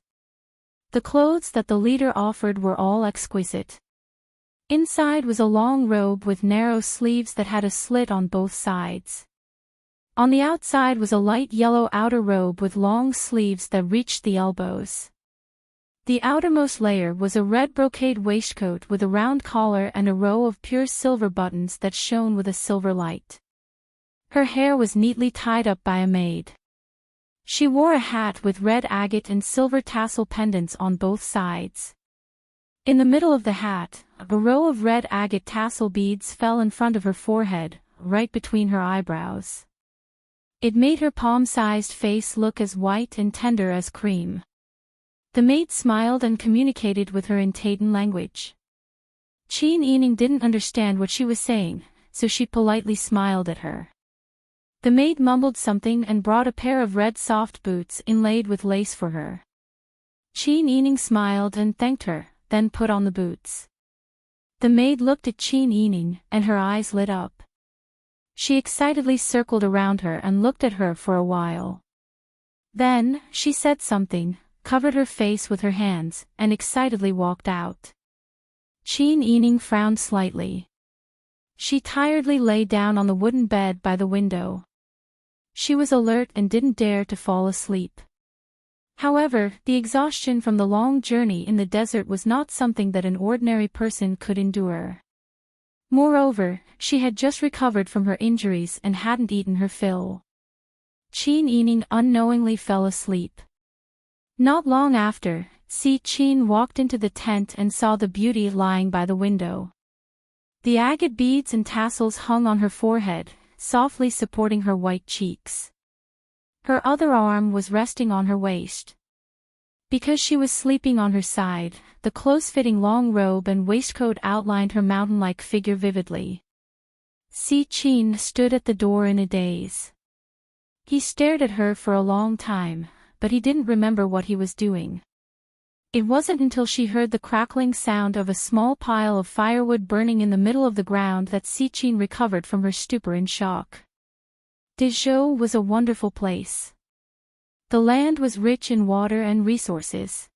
The clothes that the leader offered were all exquisite. Inside was a long robe with narrow sleeves that had a slit on both sides. On the outside was a light yellow outer robe with long sleeves that reached the elbows. The outermost layer was a red brocade waistcoat with a round collar and a row of pure silver buttons that shone with a silver light. Her hair was neatly tied up by a maid. She wore a hat with red agate and silver tassel pendants on both sides. In the middle of the hat, a row of red agate tassel beads fell in front of her forehead, right between her eyebrows. It made her palm-sized face look as white and tender as cream. The maid smiled and communicated with her in Taiden language. Qin Yining didn't understand what she was saying, so she politely smiled at her. The maid mumbled something and brought a pair of red soft boots inlaid with lace for her. Qin Yining smiled and thanked her, then put on the boots. The maid looked at Qin Yining, and her eyes lit up. She excitedly circled around her and looked at her for a while. Then, she said something, covered her face with her hands, and excitedly walked out. Qin Yining frowned slightly. She tiredly lay down on the wooden bed by the window. She was alert and didn't dare to fall asleep. However, the exhaustion from the long journey in the desert was not something that an ordinary person could endure. Moreover, she had just recovered from her injuries and hadn't eaten her fill. Qin Yining unknowingly fell asleep. Not long after, Si Qin walked into the tent and saw the beauty lying by the window. The agate beads and tassels hung on her forehead, softly supporting her white cheeks. Her other arm was resting on her waist. Because she was sleeping on her side, the close-fitting long robe and waistcoat outlined her mountain-like figure vividly. Si Qin stood at the door in a daze. He stared at her for a long time, but he didn't remember what he was doing. It wasn't until she heard the crackling sound of a small pile of firewood burning in the middle of the ground that Si Qin recovered from her stupor in shock. Dezhou was a wonderful place. The land was rich in water and resources.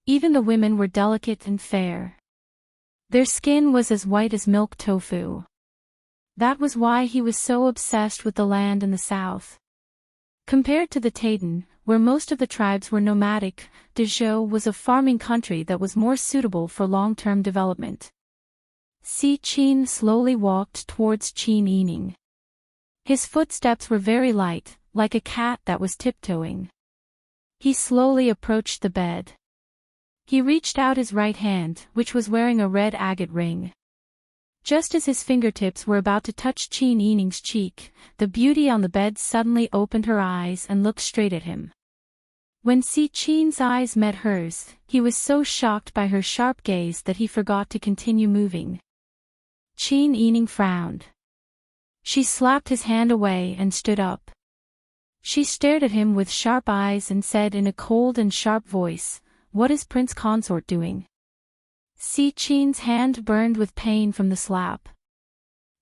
Even the women were delicate and fair. Their skin was as white as milk tofu. That was why he was so obsessed with the land in the south. Compared to the Taiden, where most of the tribes were nomadic, Dezhou was a farming country that was more suitable for long-term development. Si Qin slowly walked towards Qin Yining. His footsteps were very light, like a cat that was tiptoeing. He slowly approached the bed. He reached out his right hand, which was wearing a red agate ring. Just as his fingertips were about to touch Qin Yining's cheek, the beauty on the bed suddenly opened her eyes and looked straight at him. When Si Qin's eyes met hers, he was so shocked by her sharp gaze that he forgot to continue moving. Qin Yining frowned. She slapped his hand away and stood up. She stared at him with sharp eyes and said in a cold and sharp voice, "What is Prince Consort doing?" Si Qin's hand burned with pain from the slap.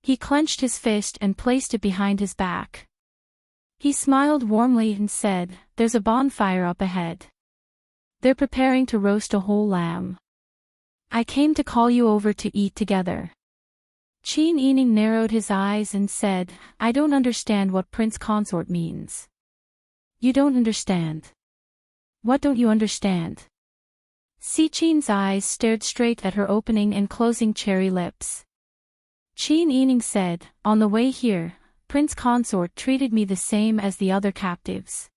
He clenched his fist and placed it behind his back. He smiled warmly and said, "There's a bonfire up ahead. They're preparing to roast a whole lamb. I came to call you over to eat together." Qin Yining narrowed his eyes and said, "I don't understand what Prince Consort means." "You don't understand? What don't you understand?" Si Qin's eyes stared straight at her opening and closing cherry lips. Qin Yining said, "On the way here, Prince Consort treated me the same as the other captives.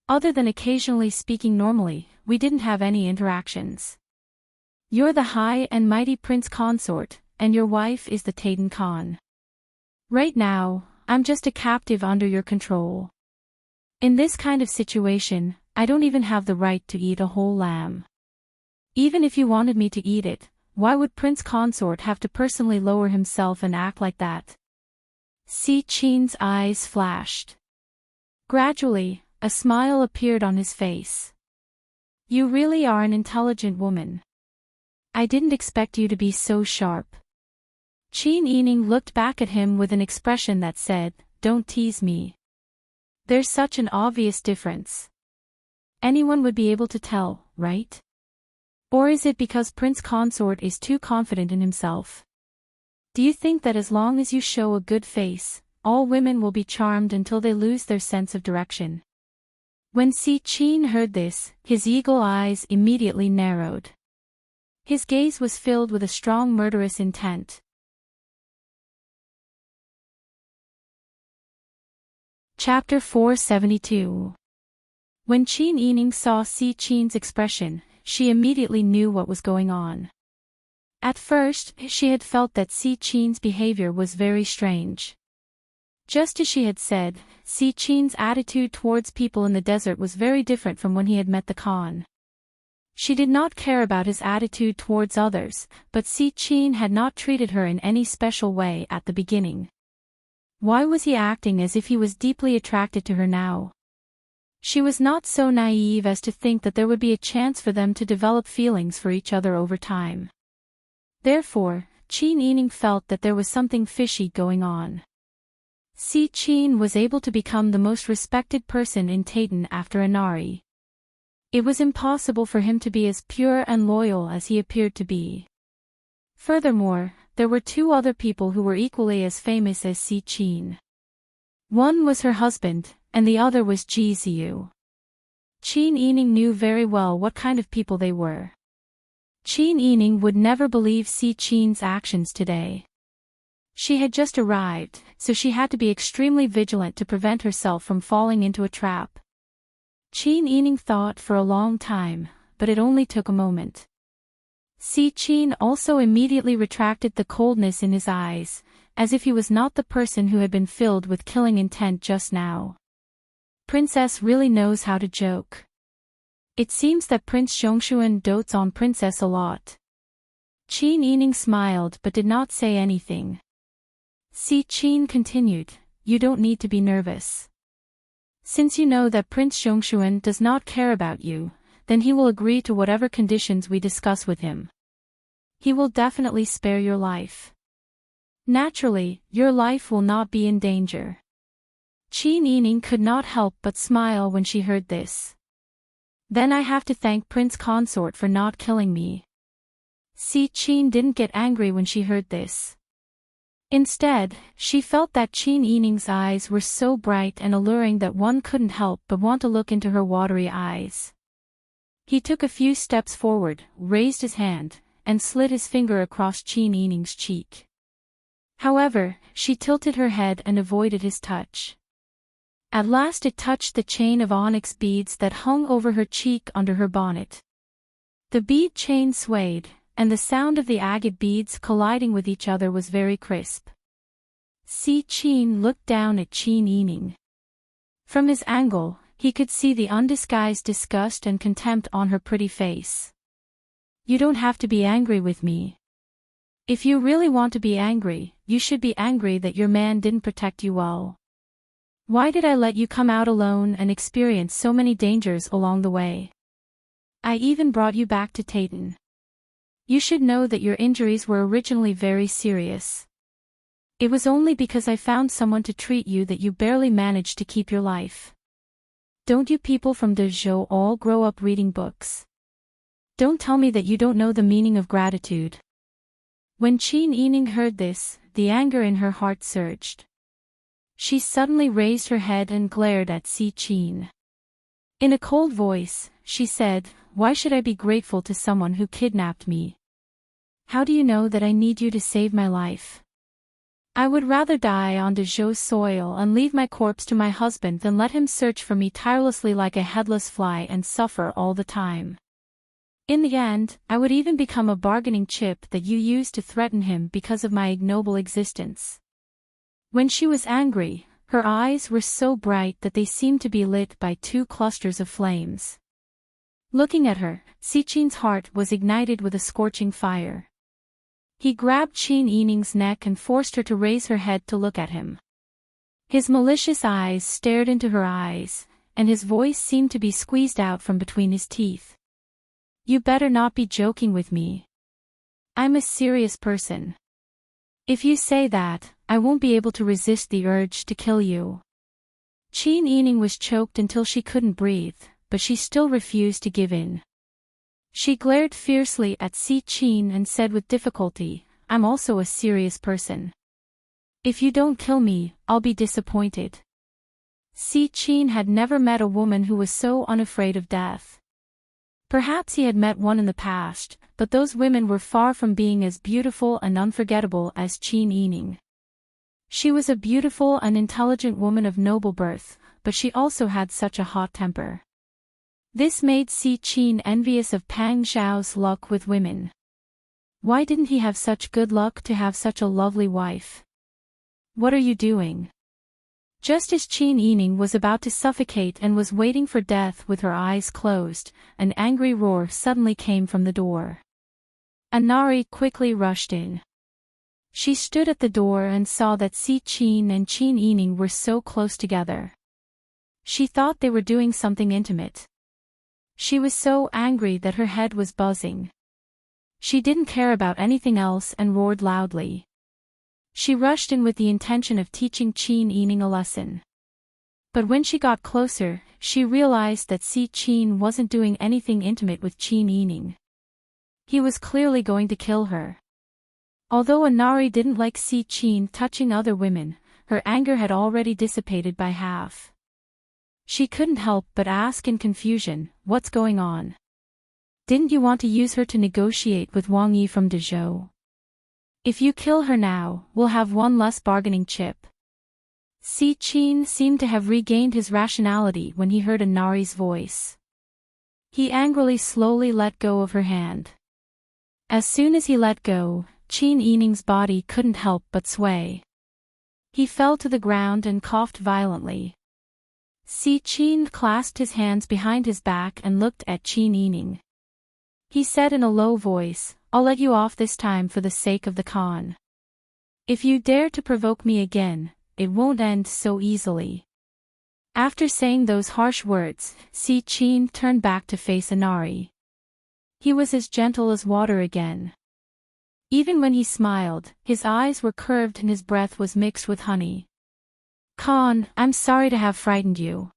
Other than occasionally speaking normally, we didn't have any interactions. You're the high and mighty Prince Consort, and your wife is the Taiden Khan. Right now, I'm just a captive under your control. In this kind of situation, I don't even have the right to eat a whole lamb. Even if you wanted me to eat it, why would Prince Consort have to personally lower himself and act like that?" Si Qin's eyes flashed. Gradually, a smile appeared on his face. You really are an intelligent woman. I didn't expect you to be so sharp. Qin Yining looked back at him with an expression that said, "Don't tease me. There's such an obvious difference. Anyone would be able to tell, right? Or is it because Prince Consort is too confident in himself? Do you think that as long as you show a good face, all women will be charmed until they lose their sense of direction?" When Si Qin heard this, his eagle eyes immediately narrowed. His gaze was filled with a strong murderous intent. Chapter 472. When Qin Yining saw Si Qin's expression, she immediately knew what was going on. At first, she had felt that Si Qin's behavior was very strange. Just as she had said, Si Qin's attitude towards people in the desert was very different from when he had met the Khan. She did not care about his attitude towards others, but Si Qin had not treated her in any special way at the beginning. Why was he acting as if he was deeply attracted to her now? She was not so naive as to think that there would be a chance for them to develop feelings for each other over time. Therefore, Qin Yining felt that there was something fishy going on. Si Qin was able to become the most respected person in Taitan after Inari. It was impossible for him to be as pure and loyal as he appeared to be. Furthermore, there were two other people who were equally as famous as Si Qin. One was her husband, and the other was Ji Ziyu. Qin Yining knew very well what kind of people they were. Qin Yining would never believe Si Qin's actions today. She had just arrived, so she had to be extremely vigilant to prevent herself from falling into a trap. Qin Yining thought for a long time, but it only took a moment. Si Qin also immediately retracted the coldness in his eyes, as if he was not the person who had been filled with killing intent just now. Princess really knows how to joke. It seems that Prince Zhongshuan dotes on Princess a lot. Qin Yining smiled but did not say anything. Si Qin continued, "You don't need to be nervous. Since you know that Prince Zhongshuan does not care about you, then he will agree to whatever conditions we discuss with him. He will definitely spare your life. Naturally, your life will not be in danger." Qin Yining could not help but smile when she heard this. "Then I have to thank Prince Consort for not killing me." Si Qin didn't get angry when she heard this. Instead, she felt that Qin Yining's eyes were so bright and alluring that one couldn't help but want to look into her watery eyes. He took a few steps forward, raised his hand, and slid his finger across Qin Yining's cheek. However, she tilted her head and avoided his touch. At last it touched the chain of onyx beads that hung over her cheek under her bonnet. The bead chain swayed, and the sound of the agate beads colliding with each other was very crisp. Si Qin looked down at Qin Yining. From his angle, he could see the undisguised disgust and contempt on her pretty face. "You don't have to be angry with me. If you really want to be angry, you should be angry that your man didn't protect you well. Why did I let you come out alone and experience so many dangers along the way? I even brought you back to Taitan. You should know that your injuries were originally very serious. It was only because I found someone to treat you that you barely managed to keep your life. Don't you people from Dezhou all grow up reading books? Don't tell me that you don't know the meaning of gratitude." When Qin Yining heard this, the anger in her heart surged. She suddenly raised her head and glared at Si Qin. In a cold voice, she said, "Why should I be grateful to someone who kidnapped me? How do you know that I need you to save my life? I would rather die on Dezhou's soil and leave my corpse to my husband than let him search for me tirelessly like a headless fly and suffer all the time. In the end, I would even become a bargaining chip that you use to threaten him because of my ignoble existence." When she was angry, her eyes were so bright that they seemed to be lit by two clusters of flames. Looking at her, Si Qin's heart was ignited with a scorching fire. He grabbed Qin Yining's neck and forced her to raise her head to look at him. His malicious eyes stared into her eyes, and his voice seemed to be squeezed out from between his teeth. You better not be joking with me. I'm a serious person. If you say that, I won't be able to resist the urge to kill you. Qin Yining was choked until she couldn't breathe, but she still refused to give in. She glared fiercely at Si Qin and said with difficulty, I'm also a serious person. If you don't kill me, I'll be disappointed. Si Qin had never met a woman who was so unafraid of death. Perhaps he had met one in the past, but those women were far from being as beautiful and unforgettable as Qin Yining. She was a beautiful and intelligent woman of noble birth, but she also had such a hot temper. This made Si Qin envious of Pang Zhao's luck with women. Why didn't he have such good luck to have such a lovely wife? What are you doing? Just as Qin Yining was about to suffocate and was waiting for death with her eyes closed, an angry roar suddenly came from the door. Anari quickly rushed in. She stood at the door and saw that Si Qin and Qin Yining were so close together. She thought they were doing something intimate. She was so angry that her head was buzzing. She didn't care about anything else and roared loudly. She rushed in with the intention of teaching Qin Yining a lesson. But when she got closer, she realized that Si Qin wasn't doing anything intimate with Qin Yining. He was clearly going to kill her. Although Anari didn't like Si Qin touching other women, her anger had already dissipated by half. She couldn't help but ask in confusion, what's going on? Didn't you want to use her to negotiate with Wang Yi from Dezhou? If you kill her now, we'll have one less bargaining chip. Si Qin seemed to have regained his rationality when he heard Anari's voice. He angrily slowly let go of her hand. As soon as he let go, Qin Yining's body couldn't help but sway. He fell to the ground and coughed violently. Si Qin clasped his hands behind his back and looked at Qin Yining. He said in a low voice, I'll let you off this time for the sake of the Khan. If you dare to provoke me again, it won't end so easily. After saying those harsh words, Si Qin turned back to face Anari. He was as gentle as water again. Even when he smiled, his eyes were curved and his breath was mixed with honey. Khan, I'm sorry to have frightened you.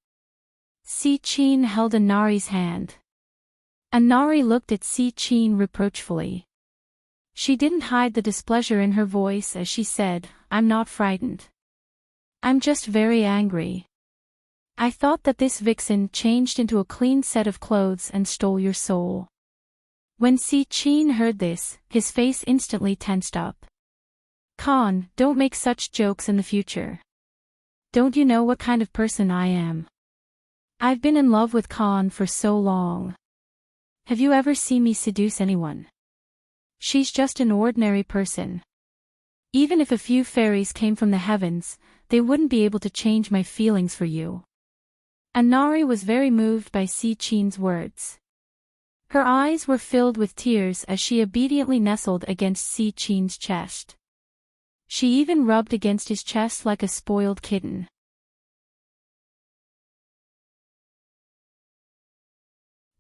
Si Qin held Anari's hand. Anari looked at Si Qin reproachfully. She didn't hide the displeasure in her voice as she said, I'm not frightened. I'm just very angry. I thought that this vixen changed into a clean set of clothes and stole your soul. When Si Qin heard this, his face instantly tensed up. Khan, don't make such jokes in the future. Don't you know what kind of person I am? I've been in love with Khan for so long. Have you ever seen me seduce anyone? She's just an ordinary person. Even if a few fairies came from the heavens, they wouldn't be able to change my feelings for you. Anari was very moved by Si Qin's words. Her eyes were filled with tears as she obediently nestled against Si Qin's chest. She even rubbed against his chest like a spoiled kitten.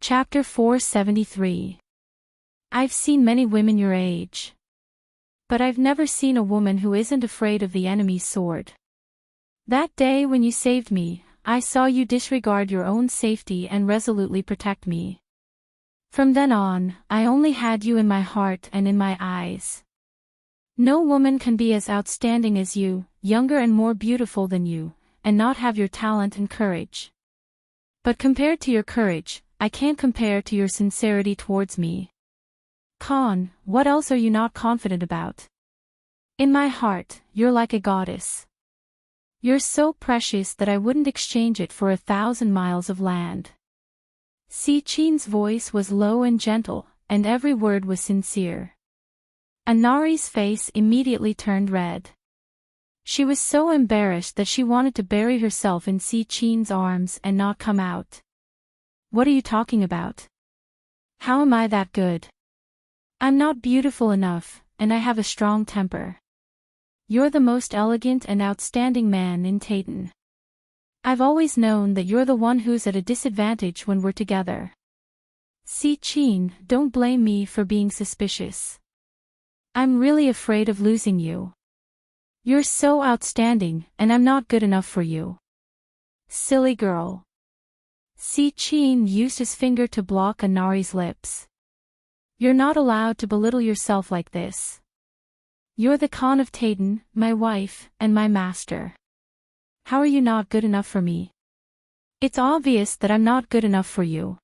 Chapter 473. I've seen many women your age. But I've never seen a woman who isn't afraid of the enemy's sword. That day when you saved me, I saw you disregard your own safety and resolutely protect me. From then on, I only had you in my heart and in my eyes. No woman can be as outstanding as you, younger and more beautiful than you, and not have your talent and courage. But compared to your courage, I can't compare to your sincerity towards me. Khan, what else are you not confident about? In my heart, you're like a goddess. You're so precious that I wouldn't exchange it for 1,000 miles of land. Si Qin's voice was low and gentle, and every word was sincere. Anari's face immediately turned red. She was so embarrassed that she wanted to bury herself in Si Qin's arms and not come out. What are you talking about? How am I that good? I'm not beautiful enough, and I have a strong temper. You're the most elegant and outstanding man in Tayton. I've always known that you're the one who's at a disadvantage when we're together. See Chin, don't blame me for being suspicious. I'm really afraid of losing you. You're so outstanding, and I'm not good enough for you. Silly girl. See Chin used his finger to block Anari's lips. You're not allowed to belittle yourself like this. You're the Khan of Taden, my wife, and my master. How are you not good enough for me? It's obvious that I'm not good enough for you.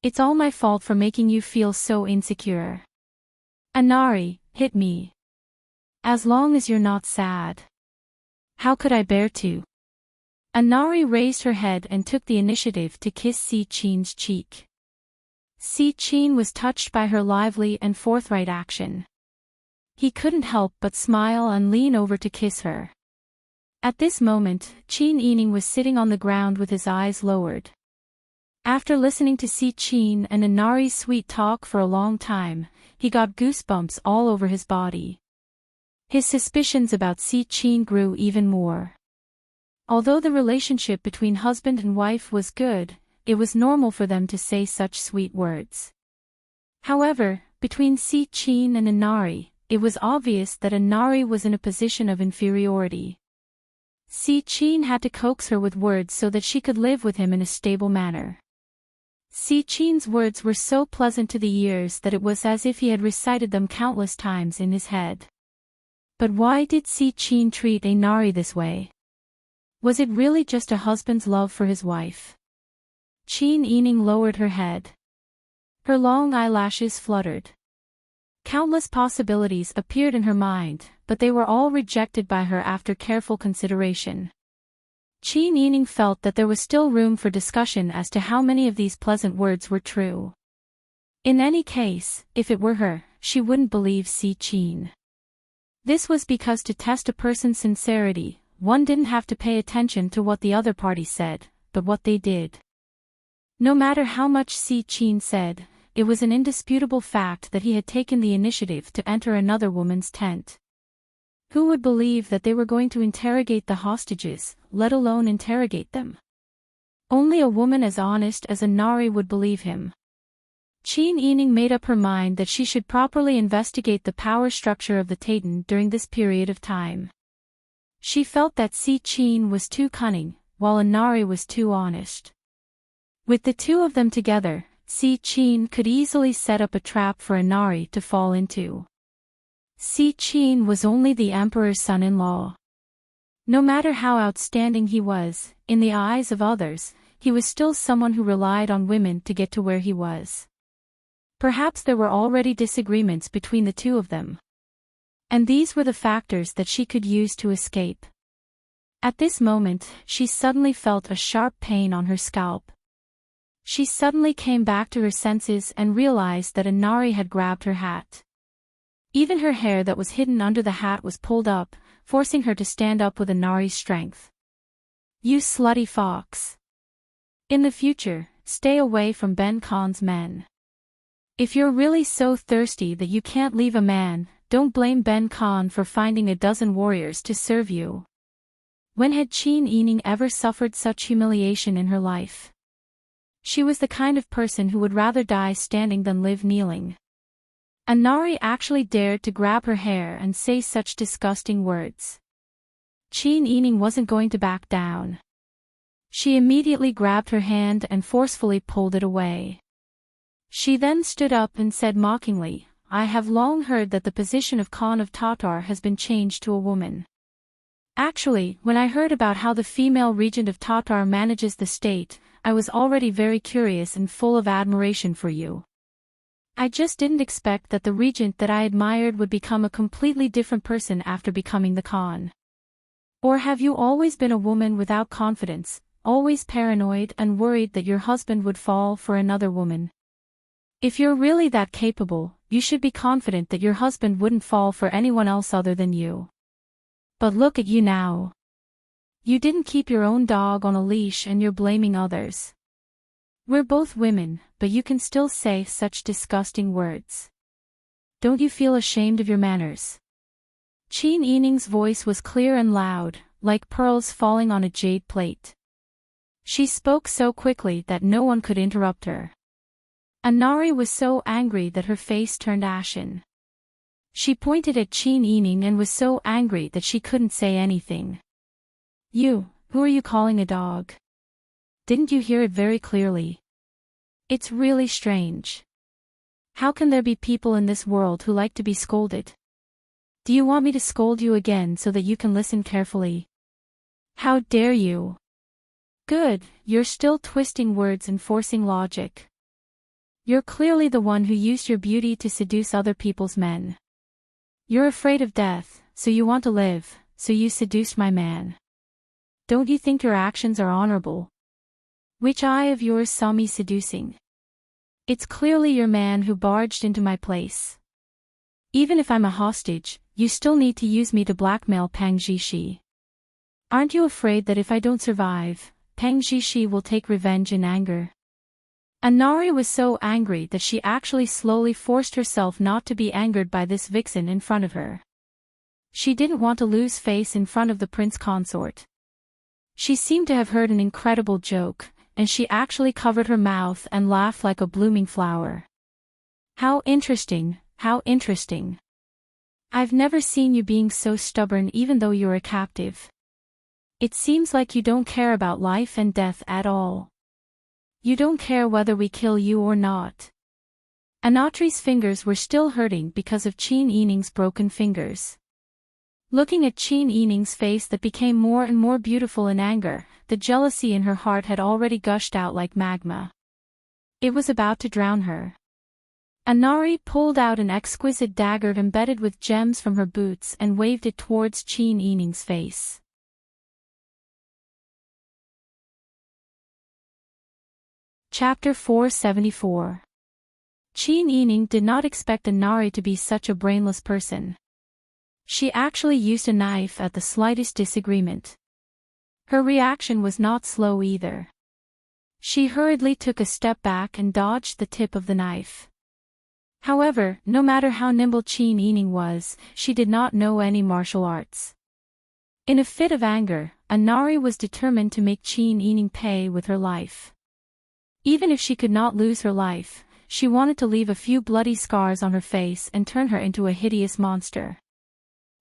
It's all my fault for making you feel so insecure. Anari, hit me. As long as you're not sad. How could I bear to? Anari raised her head and took the initiative to kiss Si Chin's cheek. Si Chin was touched by her lively and forthright action. He couldn't help but smile and lean over to kiss her. At this moment, Chin Yining was sitting on the ground with his eyes lowered. After listening to Si Chin and Anari's sweet talk for a long time, he got goosebumps all over his body. His suspicions about Si Chin grew even more. Although the relationship between husband and wife was good, it was normal for them to say such sweet words. However, between Si Chin and Anari, it was obvious that Anari was in a position of inferiority. Si Chin had to coax her with words so that she could live with him in a stable manner. Si Chin's words were so pleasant to the ears that it was as if he had recited them countless times in his head. But why did Si Chin treat Anari this way? Was it really just a husband's love for his wife? Chin Yining lowered her head. Her long eyelashes fluttered. Countless possibilities appeared in her mind, but they were all rejected by her after careful consideration. Chin Yining felt that there was still room for discussion as to how many of these pleasant words were true. In any case, if it were her, she wouldn't believe Si Chin. This was because to test a person's sincerity, one didn't have to pay attention to what the other party said, but what they did. No matter how much Si Chin said, it was an indisputable fact that he had taken the initiative to enter another woman's tent. Who would believe that they were going to interrogate the hostages, let alone interrogate them? Only a woman as honest as Anari would believe him. Chin Yining made up her mind that she should properly investigate the power structure of the Taden during this period of time. She felt that Si Chin was too cunning, while Anari was too honest. With the two of them together, Si Chin could easily set up a trap for Anari to fall into. Si Chin was only the emperor's son-in-law. No matter how outstanding he was, in the eyes of others, he was still someone who relied on women to get to where he was. Perhaps there were already disagreements between the two of them. And these were the factors that she could use to escape. At this moment, she suddenly felt a sharp pain on her scalp. She suddenly came back to her senses and realized that Anari had grabbed her hat. Even her hair that was hidden under the hat was pulled up, forcing her to stand up with Anari's strength. You slutty fox. In the future, stay away from Ben Khan's men. If you're really so thirsty that you can't leave a man, don't blame Ben Khan for finding a dozen warriors to serve you. When had Chin Yining ever suffered such humiliation in her life? She was the kind of person who would rather die standing than live kneeling. Anari actually dared to grab her hair and say such disgusting words. Chin Yining wasn't going to back down. She immediately grabbed her hand and forcefully pulled it away. She then stood up and said mockingly, I have long heard that the position of Khan of Tatar has been changed to a woman. Actually, when I heard about how the female regent of Tatar manages the state, I was already very curious and full of admiration for you. I just didn't expect that the regent that I admired would become a completely different person after becoming the Khan. Or have you always been a woman without confidence, always paranoid and worried that your husband would fall for another woman? If you're really that capable, you should be confident that your husband wouldn't fall for anyone else other than you. But look at you now. You didn't keep your own dog on a leash and you're blaming others. We're both women, but you can still say such disgusting words. Don't you feel ashamed of your manners? Chin Yining's voice was clear and loud, like pearls falling on a jade plate. She spoke so quickly that no one could interrupt her. Anari was so angry that her face turned ashen. She pointed at Qin Yining and was so angry that she couldn't say anything. "You, who are you calling a dog? Didn't you hear it very clearly? It's really strange. How can there be people in this world who like to be scolded? Do you want me to scold you again so that you can listen carefully? How dare you? Good, you're still twisting words and forcing logic. You're clearly the one who used your beauty to seduce other people's men. You're afraid of death, so you want to live, so you seduced my man. Don't you think your actions are honorable? Which eye of yours saw me seducing? It's clearly your man who barged into my place. Even if I'm a hostage, you still need to use me to blackmail Pang Zhishi. Aren't you afraid that if I don't survive, Pang Zhishi will take revenge in anger?" Anari was so angry that she actually slowly forced herself not to be angered by this vixen in front of her. She didn't want to lose face in front of the prince consort. She seemed to have heard an incredible joke, and she actually covered her mouth and laughed like a blooming flower. How interesting, how interesting. I've never seen you being so stubborn even though you're a captive. It seems like you don't care about life and death at all. You don't care whether we kill you or not. Anatri's fingers were still hurting because of Qin Yining's broken fingers. Looking at Qin Yining's face that became more and more beautiful in anger, the jealousy in her heart had already gushed out like magma. It was about to drown her. Anari pulled out an exquisite dagger embedded with gems from her boots and waved it towards Qin Yining's face. Chapter 474. Qin Yining did not expect Anari to be such a brainless person. She actually used a knife at the slightest disagreement. Her reaction was not slow either. She hurriedly took a step back and dodged the tip of the knife. However, no matter how nimble Qin Yining was, she did not know any martial arts. In a fit of anger, Anari was determined to make Qin Yining pay with her life. Even if she could not lose her life, she wanted to leave a few bloody scars on her face and turn her into a hideous monster.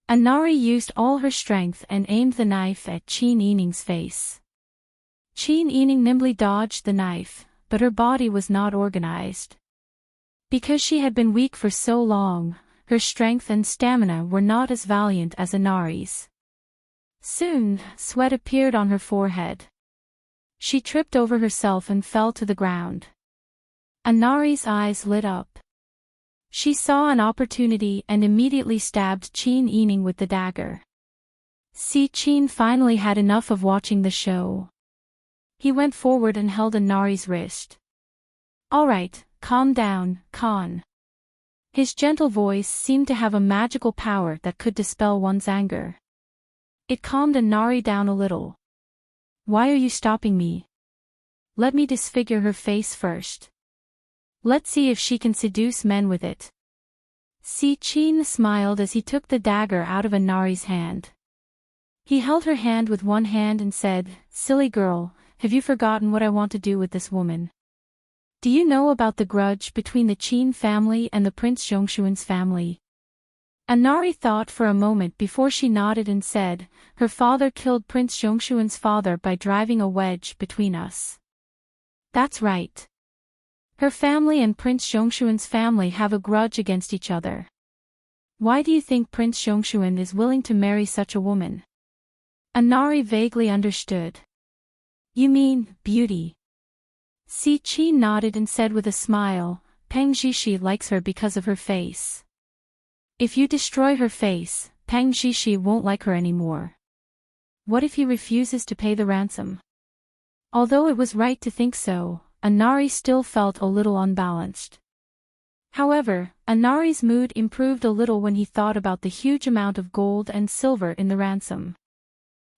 Anari used all her strength and aimed the knife at Qin Yining's face. Qin Yining nimbly dodged the knife, but her body was not organized. Because she had been weak for so long, her strength and stamina were not as valiant as Anari's. Soon, sweat appeared on her forehead. She tripped over herself and fell to the ground. Anari's eyes lit up. She saw an opportunity and immediately stabbed Qin Yining with the dagger. Qin finally had enough of watching the show. He went forward and held Anari's wrist. "All right, calm down, Khan." His gentle voice seemed to have a magical power that could dispel one's anger. It calmed Anari down a little. "Why are you stopping me? Let me disfigure her face first. Let's see if she can seduce men with it." Qin smiled as he took the dagger out of Anari's hand. He held her hand with one hand and said, "Silly girl, have you forgotten what I want to do with this woman? Do you know about the grudge between the Qin family and the Prince Zhongshuan's family?" Anari thought for a moment before she nodded and said, "Her father killed Prince Zhongshuan's father by driving a wedge between us." "That's right. Her family and Prince Zhongshuan's family have a grudge against each other. Why do you think Prince Zhongshuan is willing to marry such a woman?" Anari vaguely understood. "You mean, beauty?" Qin nodded and said with a smile, "Pang Zhishi likes her because of her face. If you destroy her face, Pang Zhishi won't like her anymore. What if he refuses to pay the ransom?" Although it was right to think so, Anari still felt a little unbalanced. However, Anari's mood improved a little when he thought about the huge amount of gold and silver in the ransom.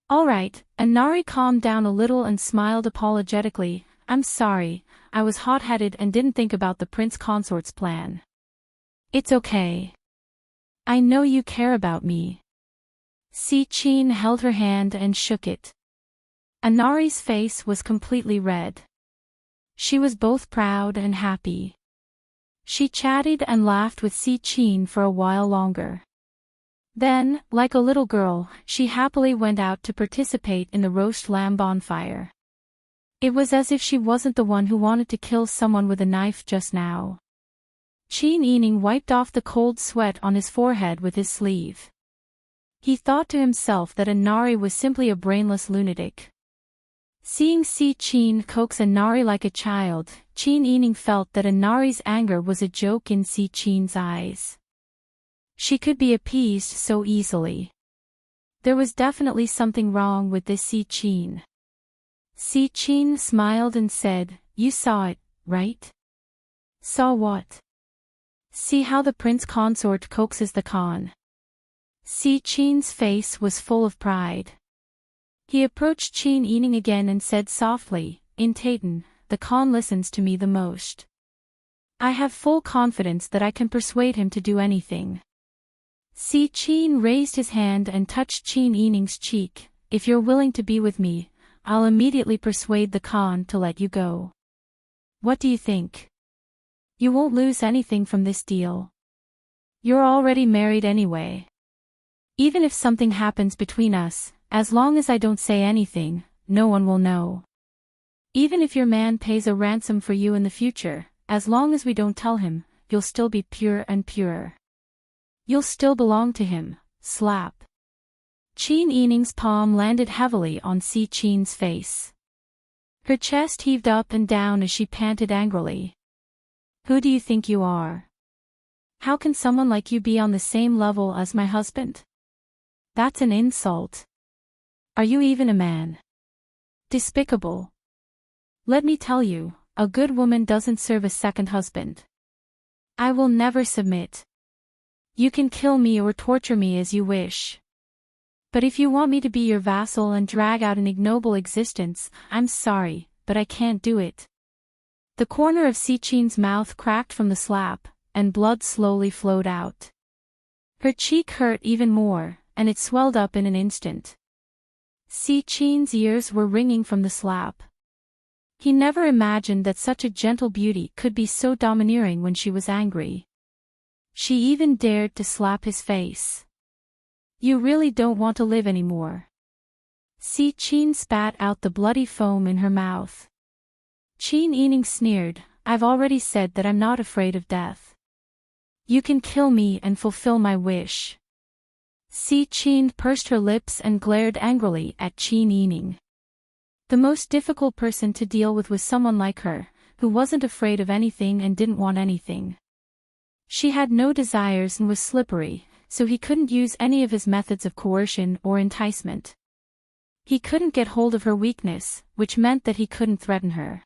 "All right," Anari calmed down a little and smiled apologetically, "I'm sorry, I was hot-headed and didn't think about the prince consort's plan." "It's okay. I know you care about me." Qin held her hand and shook it. Anari's face was completely red. She was both proud and happy. She chatted and laughed with Si-Chin for a while longer. Then, like a little girl, she happily went out to participate in the roast lamb bonfire. It was as if she wasn't the one who wanted to kill someone with a knife just now. Chin Yining wiped off the cold sweat on his forehead with his sleeve. He thought to himself that Anari was simply a brainless lunatic. Seeing Si-Chin coax Anari like a child, Chin Yining felt that Anari's anger was a joke in Si-Chin's eyes. She could be appeased so easily. There was definitely something wrong with this Si-Chin. Si-Chin smiled and said, "You saw it, right?" "Saw what?" "See how the prince consort coaxes the Khan." Si-Chin's face was full of pride. He approached Chin Yining again and said softly, "In Titan, the Khan listens to me the most. I have full confidence that I can persuade him to do anything." Si-Chin raised his hand and touched Chin Yining's cheek. "If you're willing to be with me, I'll immediately persuade the Khan to let you go. What do you think? You won't lose anything from this deal. You're already married anyway. Even if something happens between us, as long as I don't say anything, no one will know. Even if your man pays a ransom for you in the future, as long as we don't tell him, you'll still be pure and pure. You'll still belong to him." Slap. Chin Yining's palm landed heavily on Si-Chin's face. Her chest heaved up and down as she panted angrily. "Who do you think you are? How can someone like you be on the same level as my husband? That's an insult. Are you even a man? Despicable. Let me tell you, a good woman doesn't serve a second husband. I will never submit. You can kill me or torture me as you wish. But if you want me to be your vassal and drag out an ignoble existence, I'm sorry, but I can't do it." The corner of Si-Chin's mouth cracked from the slap, and blood slowly flowed out. Her cheek hurt even more, and it swelled up in an instant. Si-Chin's ears were ringing from the slap. He never imagined that such a gentle beauty could be so domineering when she was angry. She even dared to slap his face. "You really don't want to live anymore." Si-Chin spat out the bloody foam in her mouth. Chin Yining sneered, "I've already said that I'm not afraid of death. You can kill me and fulfill my wish." Si-Chin pursed her lips and glared angrily at Chin Yining. The most difficult person to deal with was someone like her, who wasn't afraid of anything and didn't want anything. She had no desires and was slippery, so he couldn't use any of his methods of coercion or enticement. He couldn't get hold of her weakness, which meant that he couldn't threaten her.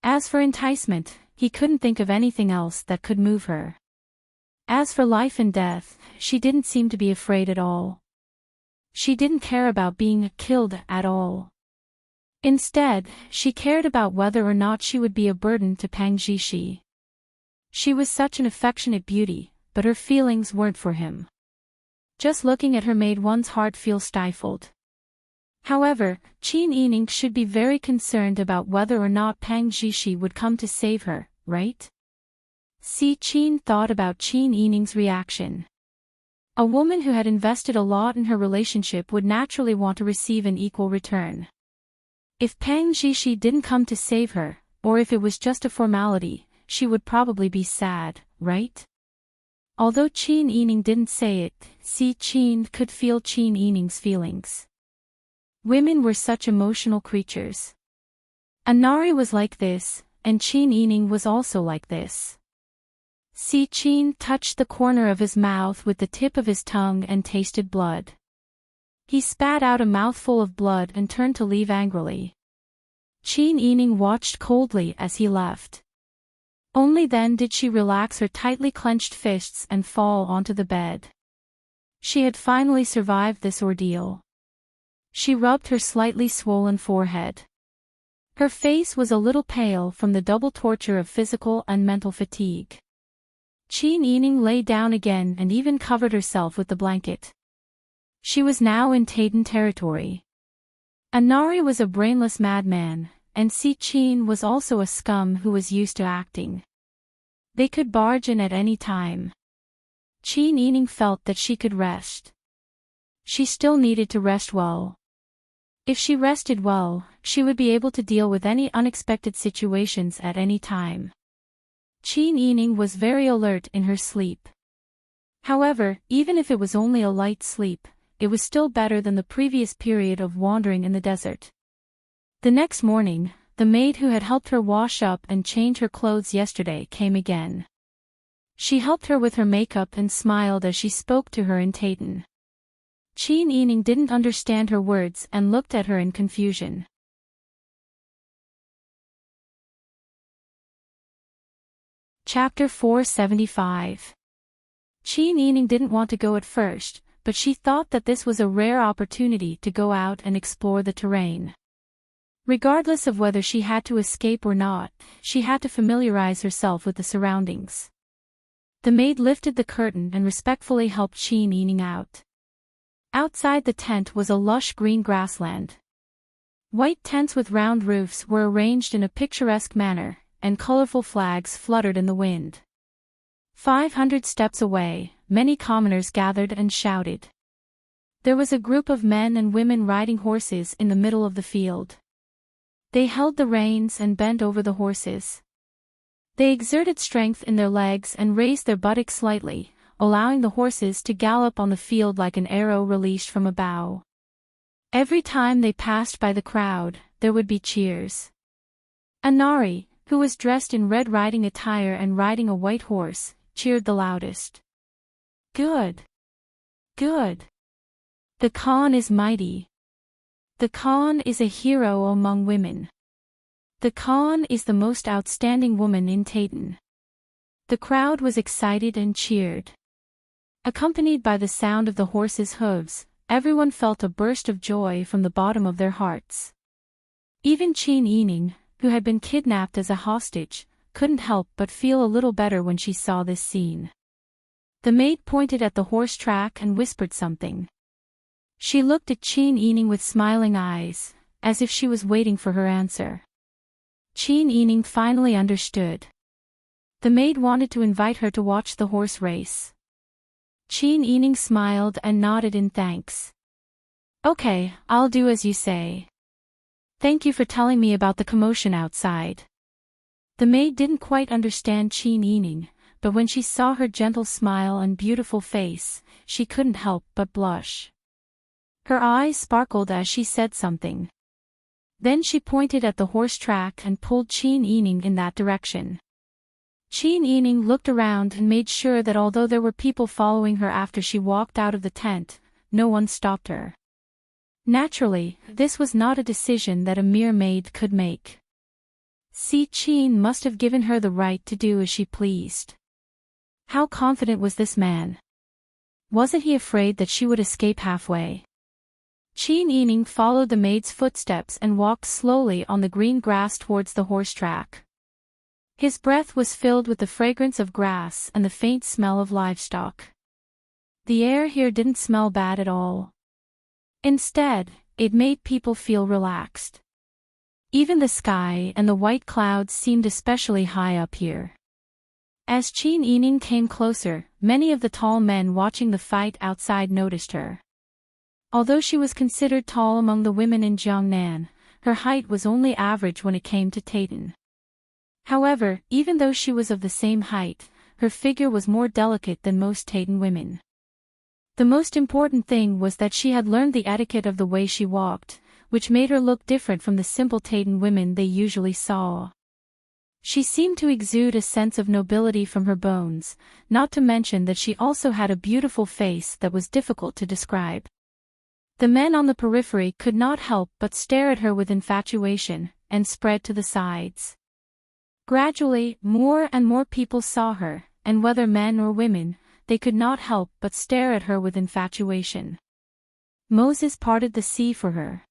As for enticement, he couldn't think of anything else that could move her. As for life and death, she didn't seem to be afraid at all. She didn't care about being killed at all. Instead, she cared about whether or not she would be a burden to Pang Zhishi. She was such an affectionate beauty, but her feelings weren't for him. Just looking at her made one's heart feel stifled. However, Chin Yining should be very concerned about whether or not Pang Zhishi would come to save her, right? Si-Chin thought about Chin Yining's reaction. A woman who had invested a lot in her relationship would naturally want to receive an equal return. If Pang Zhishi didn't come to save her, or if it was just a formality, she would probably be sad, right? Although Chin Yining didn't say it, Si-Chin could feel Chin Yining's feelings. Women were such emotional creatures. Anari was like this, and Chin Yining was also like this. Si-Chin touched the corner of his mouth with the tip of his tongue and tasted blood. He spat out a mouthful of blood and turned to leave angrily. Chin Yining watched coldly as he left. Only then did she relax her tightly clenched fists and fall onto the bed. She had finally survived this ordeal. She rubbed her slightly swollen forehead. Her face was a little pale from the double torture of physical and mental fatigue. Chin Yining lay down again and even covered herself with the blanket. She was now in Titan territory. Anari was a brainless madman, and Si-Chin was also a scum who was used to acting. They could barge in at any time. Chin Yining felt that she could rest. She still needed to rest well. If she rested well, she would be able to deal with any unexpected situations at any time. Chin Yining was very alert in her sleep. However, even if it was only a light sleep, it was still better than the previous period of wandering in the desert. The next morning, the maid who had helped her wash up and change her clothes yesterday came again. She helped her with her makeup and smiled as she spoke to her in Taitan. Chin Yining didn't understand her words and looked at her in confusion. Chapter 475. Chin Yining didn't want to go at first, but she thought that this was a rare opportunity to go out and explore the terrain. Regardless of whether she had to escape or not, she had to familiarize herself with the surroundings. The maid lifted the curtain and respectfully helped Chin Yining out. Outside the tent was a lush green grassland. White tents with round roofs were arranged in a picturesque manner, and colorful flags fluttered in the wind. 500 steps away, many commoners gathered and shouted. There was a group of men and women riding horses in the middle of the field. They held the reins and bent over the horses. They exerted strength in their legs and raised their buttocks slightly, allowing the horses to gallop on the field like an arrow released from a bow. Every time they passed by the crowd, there would be cheers. Anari, who was dressed in red riding attire and riding a white horse, cheered the loudest. Good! Good! The Khan is mighty. The Khan is a hero among women. The Khan is the most outstanding woman in Taitan. The crowd was excited and cheered. Accompanied by the sound of the horses' hooves, everyone felt a burst of joy from the bottom of their hearts. Even Chin Yining, who had been kidnapped as a hostage, couldn't help but feel a little better when she saw this scene. The maid pointed at the horse track and whispered something. She looked at Chin Yining with smiling eyes, as if she was waiting for her answer. Chin Yining finally understood. The maid wanted to invite her to watch the horse race. Chin Yining smiled and nodded in thanks. Okay, I'll do as you say. Thank you for telling me about the commotion outside. The maid didn't quite understand Chin Yining, but when she saw her gentle smile and beautiful face, she couldn't help but blush. Her eyes sparkled as she said something. Then she pointed at the horse track and pulled Chin Yining in that direction. Chin Yining looked around and made sure that although there were people following her after she walked out of the tent, no one stopped her. Naturally, this was not a decision that a mere maid could make. Si-Chin must have given her the right to do as she pleased. How confident was this man? Wasn't he afraid that she would escape halfway? Chin Yining followed the maid's footsteps and walked slowly on the green grass towards the horse track. His breath was filled with the fragrance of grass and the faint smell of livestock. The air here didn't smell bad at all. Instead, it made people feel relaxed. Even the sky and the white clouds seemed especially high up here. As Chin Yining came closer, many of the tall men watching the fight outside noticed her. Although she was considered tall among the women in Jiangnan, her height was only average when it came to Taitan. However, even though she was of the same height, her figure was more delicate than most Taitan women. The most important thing was that she had learned the etiquette of the way she walked, which made her look different from the simple Taitan women they usually saw. She seemed to exude a sense of nobility from her bones, not to mention that she also had a beautiful face that was difficult to describe. The men on the periphery could not help but stare at her with infatuation, and spread to the sides. Gradually, more and more people saw her, and whether men or women, they could not help but stare at her with infatuation. Moses parted the sea for her.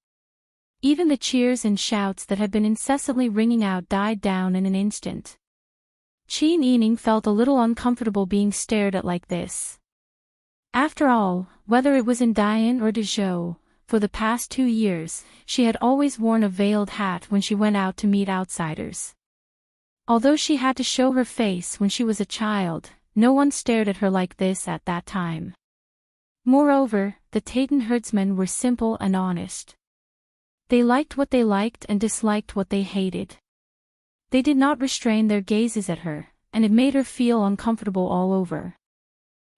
Even the cheers and shouts that had been incessantly ringing out died down in an instant. Chin Yining felt a little uncomfortable being stared at like this. After all, whether it was in Dian or Dezhou, for the past 2 years, she had always worn a veiled hat when she went out to meet outsiders. Although she had to show her face when she was a child, no one stared at her like this at that time. Moreover, the Tayton herdsmen were simple and honest. They liked what they liked and disliked what they hated. They did not restrain their gazes at her, and it made her feel uncomfortable all over.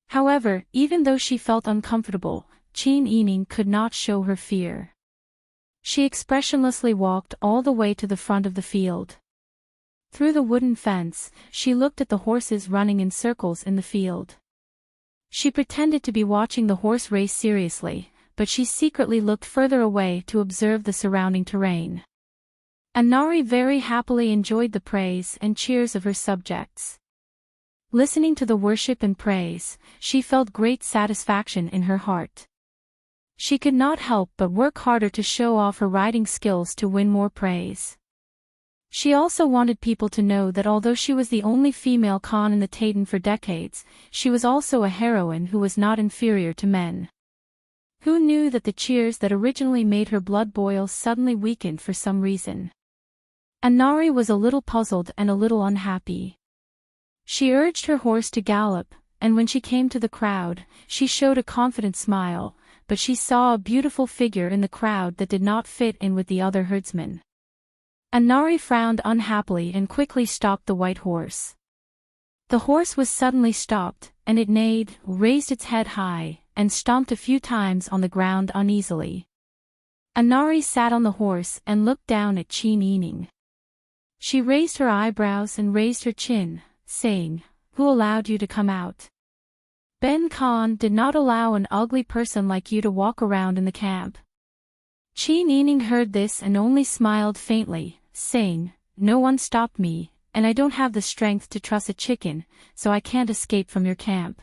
However, even though she felt uncomfortable, Chin Ening could not show her fear. She expressionlessly walked all the way to the front of the field. Through the wooden fence, she looked at the horses running in circles in the field. She pretended to be watching the horse race seriously, but she secretly looked further away to observe the surrounding terrain. Anari very happily enjoyed the praise and cheers of her subjects. Listening to the worship and praise, she felt great satisfaction in her heart. She could not help but work harder to show off her riding skills to win more praise. She also wanted people to know that although she was the only female Khan in the Tayton for decades, she was also a heroine who was not inferior to men. Who knew that the cheers that originally made her blood boil suddenly weakened for some reason? Anari was a little puzzled and a little unhappy. She urged her horse to gallop, and when she came to the crowd, she showed a confident smile, but she saw a beautiful figure in the crowd that did not fit in with the other herdsmen. Anari frowned unhappily and quickly stopped the white horse. The horse was suddenly stopped, and it neighed, raised its head high, and stomped a few times on the ground uneasily. Anari sat on the horse and looked down at Chin Ening. She raised her eyebrows and raised her chin, saying, "Who allowed you to come out? Ben Khan did not allow an ugly person like you to walk around in the camp." Chin Ening heard this and only smiled faintly, saying, "No one stopped me, and I don't have the strength to truss a chicken, so I can't escape from your camp.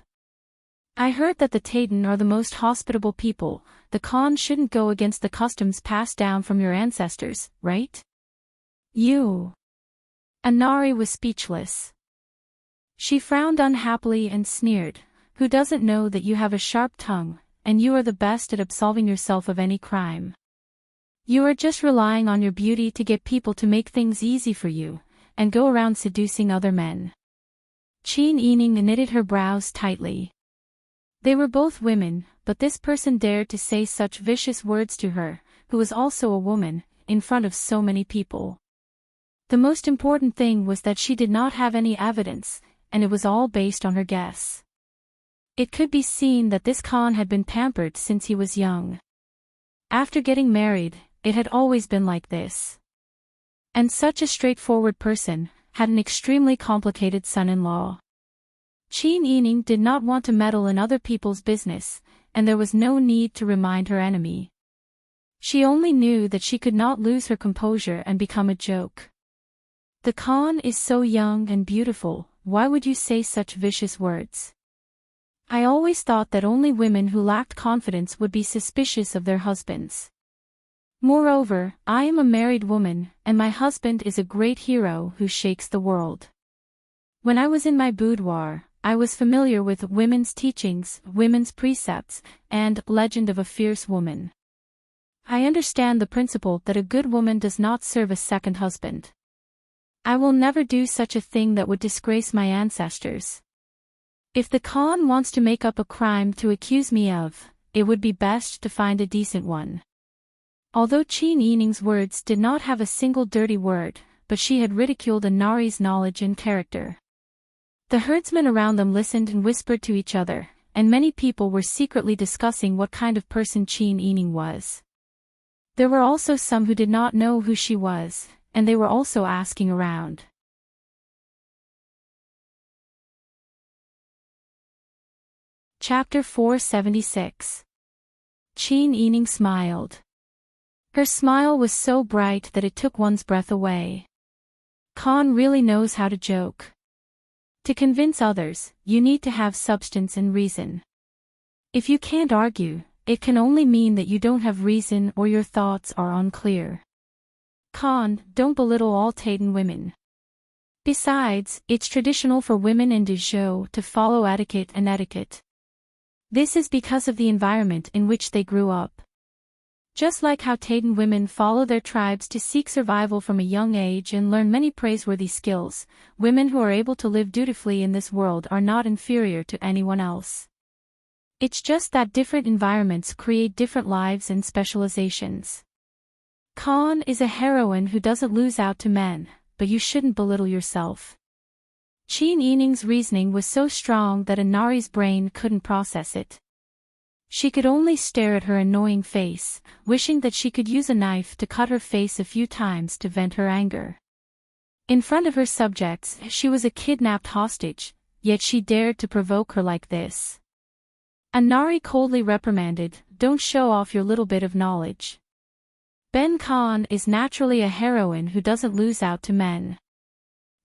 I heard that the Tayton are the most hospitable people. The Khan shouldn't go against the customs passed down from your ancestors, right?" "You." Anari was speechless. She frowned unhappily and sneered, "Who doesn't know that you have a sharp tongue, and you are the best at absolving yourself of any crime? You are just relying on your beauty to get people to make things easy for you, and go around seducing other men." Chin Ening knitted her brows tightly. They were both women, but this person dared to say such vicious words to her, who was also a woman, in front of so many people. The most important thing was that she did not have any evidence, and it was all based on her guess. It could be seen that this Khan had been pampered since he was young. After getting married, it had always been like this. And such a straightforward person had an extremely complicated son-in-law. Chin Ening did not want to meddle in other people's business, and there was no need to remind her enemy. She only knew that she could not lose her composure and become a joke. "The Khan is so young and beautiful, why would you say such vicious words? I always thought that only women who lacked confidence would be suspicious of their husbands. Moreover, I am a married woman, and my husband is a great hero who shakes the world. When I was in my boudoir, I was familiar with women's teachings, women's precepts, and legend of a fierce woman. I understand the principle that a good woman does not serve a second husband. I will never do such a thing that would disgrace my ancestors. If the Khan wants to make up a crime to accuse me of, it would be best to find a decent one." Although Chin Ening's words did not have a single dirty word, but she had ridiculed Anari's knowledge and character. The herdsmen around them listened and whispered to each other, and many people were secretly discussing what kind of person Chin Ening was. There were also some who did not know who she was, and they were also asking around. Chapter 476. Chin Ening smiled. Her smile was so bright that it took one's breath away. Khan really knows how to joke. To convince others, you need to have substance and reason. If you can't argue, it can only mean that you don't have reason or your thoughts are unclear. Khan, don't belittle all Tayton women. Besides, it's traditional for women in Dezhou to follow etiquette and etiquette. This is because of the environment in which they grew up. Just like how Taitan women follow their tribes to seek survival from a young age and learn many praiseworthy skills, women who are able to live dutifully in this world are not inferior to anyone else. It's just that different environments create different lives and specializations. Khan is a heroine who doesn't lose out to men, but you shouldn't belittle yourself. Qin Yining's reasoning was so strong that Inari's brain couldn't process it. She could only stare at her annoying face, wishing that she could use a knife to cut her face a few times to vent her anger. In front of her subjects, she was a kidnapped hostage, yet she dared to provoke her like this. Inari coldly reprimanded, "Don't show off your little bit of knowledge. Ben Khan is naturally a heroine who doesn't lose out to men.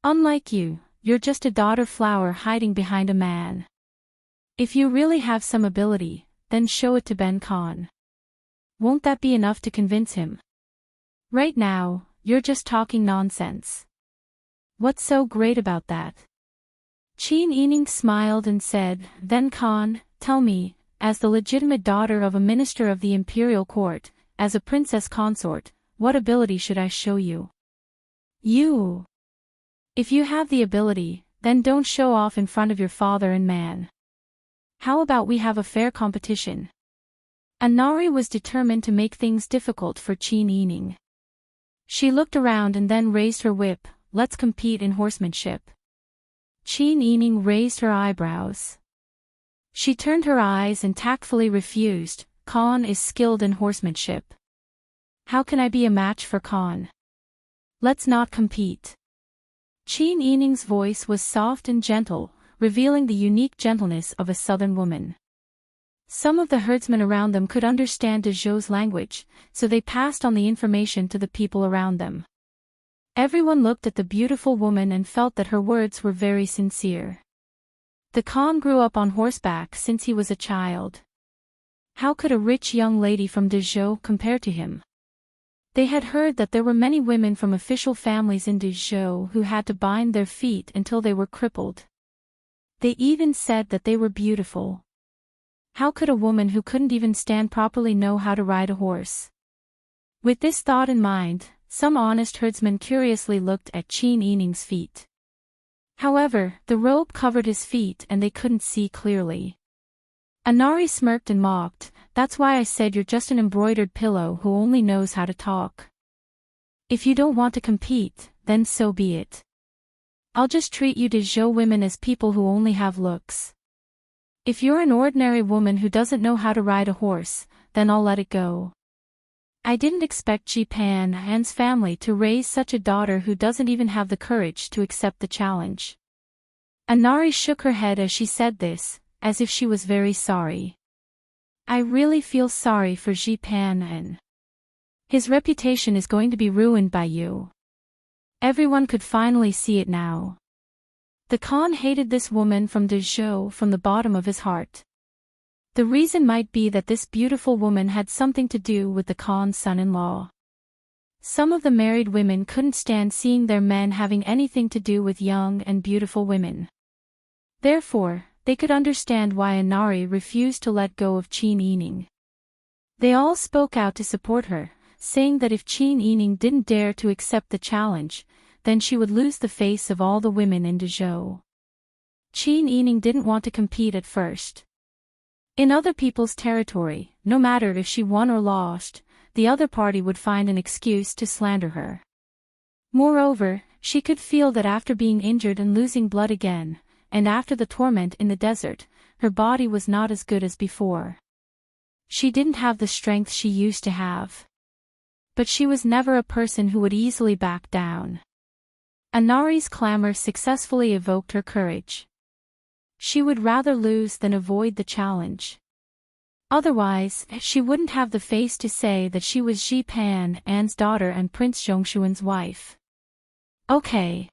Unlike you, you're just a daughter flower hiding behind a man. If you really have some ability, then show it to Ben Khan. Won't that be enough to convince him? Right now, you're just talking nonsense. What's so great about that?" Qin Yining smiled and said, "Then Khan, tell me, as the legitimate daughter of a minister of the imperial court, as a princess consort, what ability should I show you?" "You. If you have the ability, then don't show off in front of your father and man. How about we have a fair competition?" Inari was determined to make things difficult for Qin Yining. She looked around and then raised her whip, "Let's compete in horsemanship." Qin Yining raised her eyebrows. She turned her eyes and tactfully refused. "Khan is skilled in horsemanship. How can I be a match for Khan? Let's not compete." Qin Yining's voice was soft and gentle, revealing the unique gentleness of a southern woman. Some of the herdsmen around them could understand de Zhou's language, so they passed on the information to the people around them. Everyone looked at the beautiful woman and felt that her words were very sincere. The Khan grew up on horseback since he was a child. How could a rich young lady from de Zhou compare to him? They had heard that there were many women from official families in de Zhou who had to bind their feet until they were crippled. They even said that they were beautiful. How could a woman who couldn't even stand properly know how to ride a horse? With this thought in mind, some honest herdsmen curiously looked at Qin Yining's feet. However, the robe covered his feet and they couldn't see clearly. Inari smirked and mocked, "That's why I said you're just an embroidered pillow who only knows how to talk. If you don't want to compete, then so be it. I'll just treat you de Zhou women as people who only have looks. If you're an ordinary woman who doesn't know how to ride a horse, then I'll let it go. I didn't expect Ji Pan An's family to raise such a daughter who doesn't even have the courage to accept the challenge." Inari shook her head as she said this, as if she was very sorry. "I really feel sorry for Ji Pan An. His reputation is going to be ruined by you." Everyone could finally see it now. The Khan hated this woman from de Zhou from the bottom of his heart. The reason might be that this beautiful woman had something to do with the Khan's son-in-law. Some of the married women couldn't stand seeing their men having anything to do with young and beautiful women. Therefore, they could understand why Inari refused to let go of Qin Yining. They all spoke out to support her, saying that if Qin Yining didn't dare to accept the challenge, then she would lose the face of all the women in de Zhou. Qin Yining didn't want to compete at first. In other people's territory, no matter if she won or lost, the other party would find an excuse to slander her. Moreover, she could feel that after being injured and losing blood again, and after the torment in the desert, her body was not as good as before. She didn't have the strength she used to have. But she was never a person who would easily back down. Inari's clamor successfully evoked her courage. She would rather lose than avoid the challenge. Otherwise, she wouldn't have the face to say that she was Ji Pan An's daughter and Prince Zhongshuan's wife. Okay.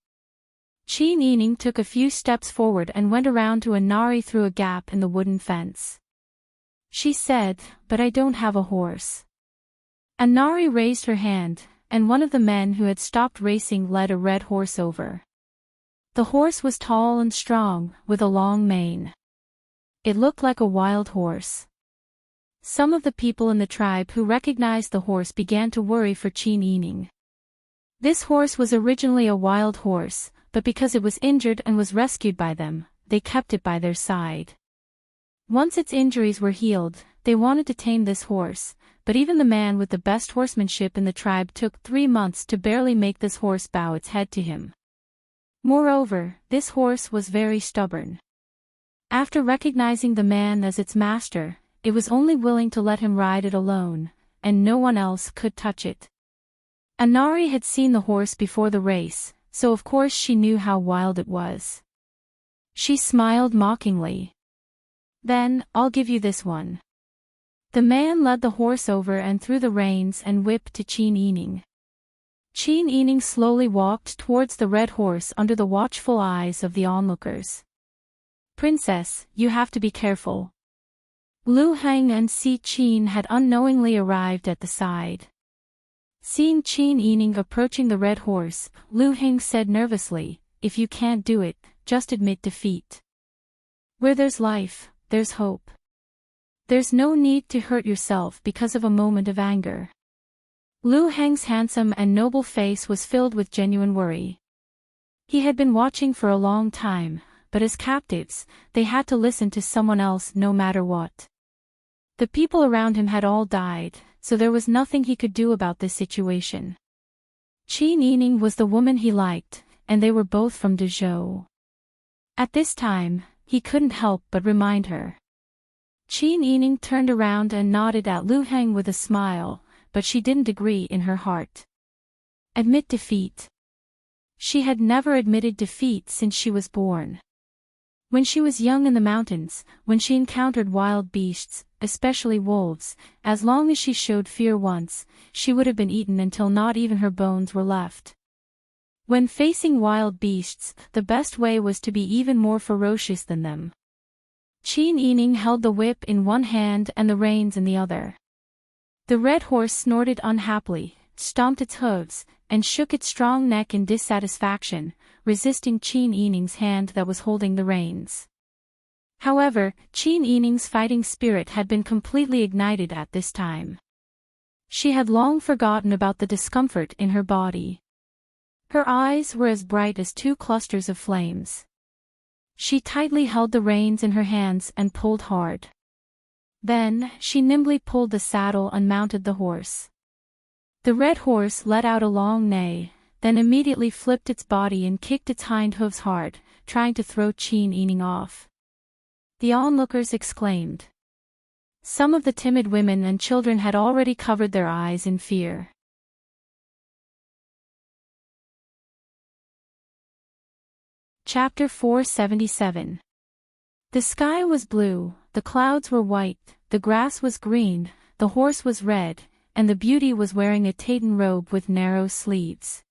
Qin Yining took a few steps forward and went around to Inari through a gap in the wooden fence. She said, "But I don't have a horse." Inari raised her hand, and one of the men who had stopped racing led a red horse over. The horse was tall and strong, with a long mane. It looked like a wild horse. Some of the people in the tribe who recognized the horse began to worry for Qin Yining. This horse was originally a wild horse, but because it was injured and was rescued by them, they kept it by their side. Once its injuries were healed, they wanted to tame this horse, but even the man with the best horsemanship in the tribe took 3 months to barely make this horse bow its head to him. Moreover, this horse was very stubborn. After recognizing the man as its master, it was only willing to let him ride it alone, and no one else could touch it. Anari had seen the horse before the race, so of course she knew how wild it was. She smiled mockingly. "Then, I'll give you this one." The man led the horse over and threw the reins and whip to Qin Yining. Qin Yining slowly walked towards the red horse under the watchful eyes of the onlookers. "Princess, you have to be careful." Lu Heng and Si Qin had unknowingly arrived at the side. Seeing Qin Yining approaching the red horse, Lu Heng said nervously, "If you can't do it, just admit defeat. Where there's life, there's hope. There's no need to hurt yourself because of a moment of anger." Lu Heng's handsome and noble face was filled with genuine worry. He had been watching for a long time, but as captives, they had to listen to someone else no matter what. The people around him had all died, so there was nothing he could do about this situation. Qin Yining was the woman he liked, and they were both from Dezhou. At this time, he couldn't help but remind her. Qin Yining turned around and nodded at Lu Heng with a smile, but she didn't agree in her heart. Admit defeat. She had never admitted defeat since she was born. When she was young in the mountains, when she encountered wild beasts, especially wolves, as long as she showed fear once, she would have been eaten until not even her bones were left. When facing wild beasts, the best way was to be even more ferocious than them. Qin Yining held the whip in one hand and the reins in the other. The red horse snorted unhappily, stomped its hooves, and shook its strong neck in dissatisfaction, resisting Qin Yining's hand that was holding the reins. However, Qin Yining's fighting spirit had been completely ignited at this time. She had long forgotten about the discomfort in her body. Her eyes were as bright as 2 clusters of flames. She tightly held the reins in her hands and pulled hard. Then, she nimbly pulled the saddle and mounted the horse. The red horse let out a long neigh, then immediately flipped its body and kicked its hind hooves hard, trying to throw Qin Yining off. The onlookers exclaimed. Some of the timid women and children had already covered their eyes in fear. Chapter 477. The sky was blue, the clouds were white, the grass was green, the horse was red, and the beauty was wearing a tartan robe with narrow sleeves.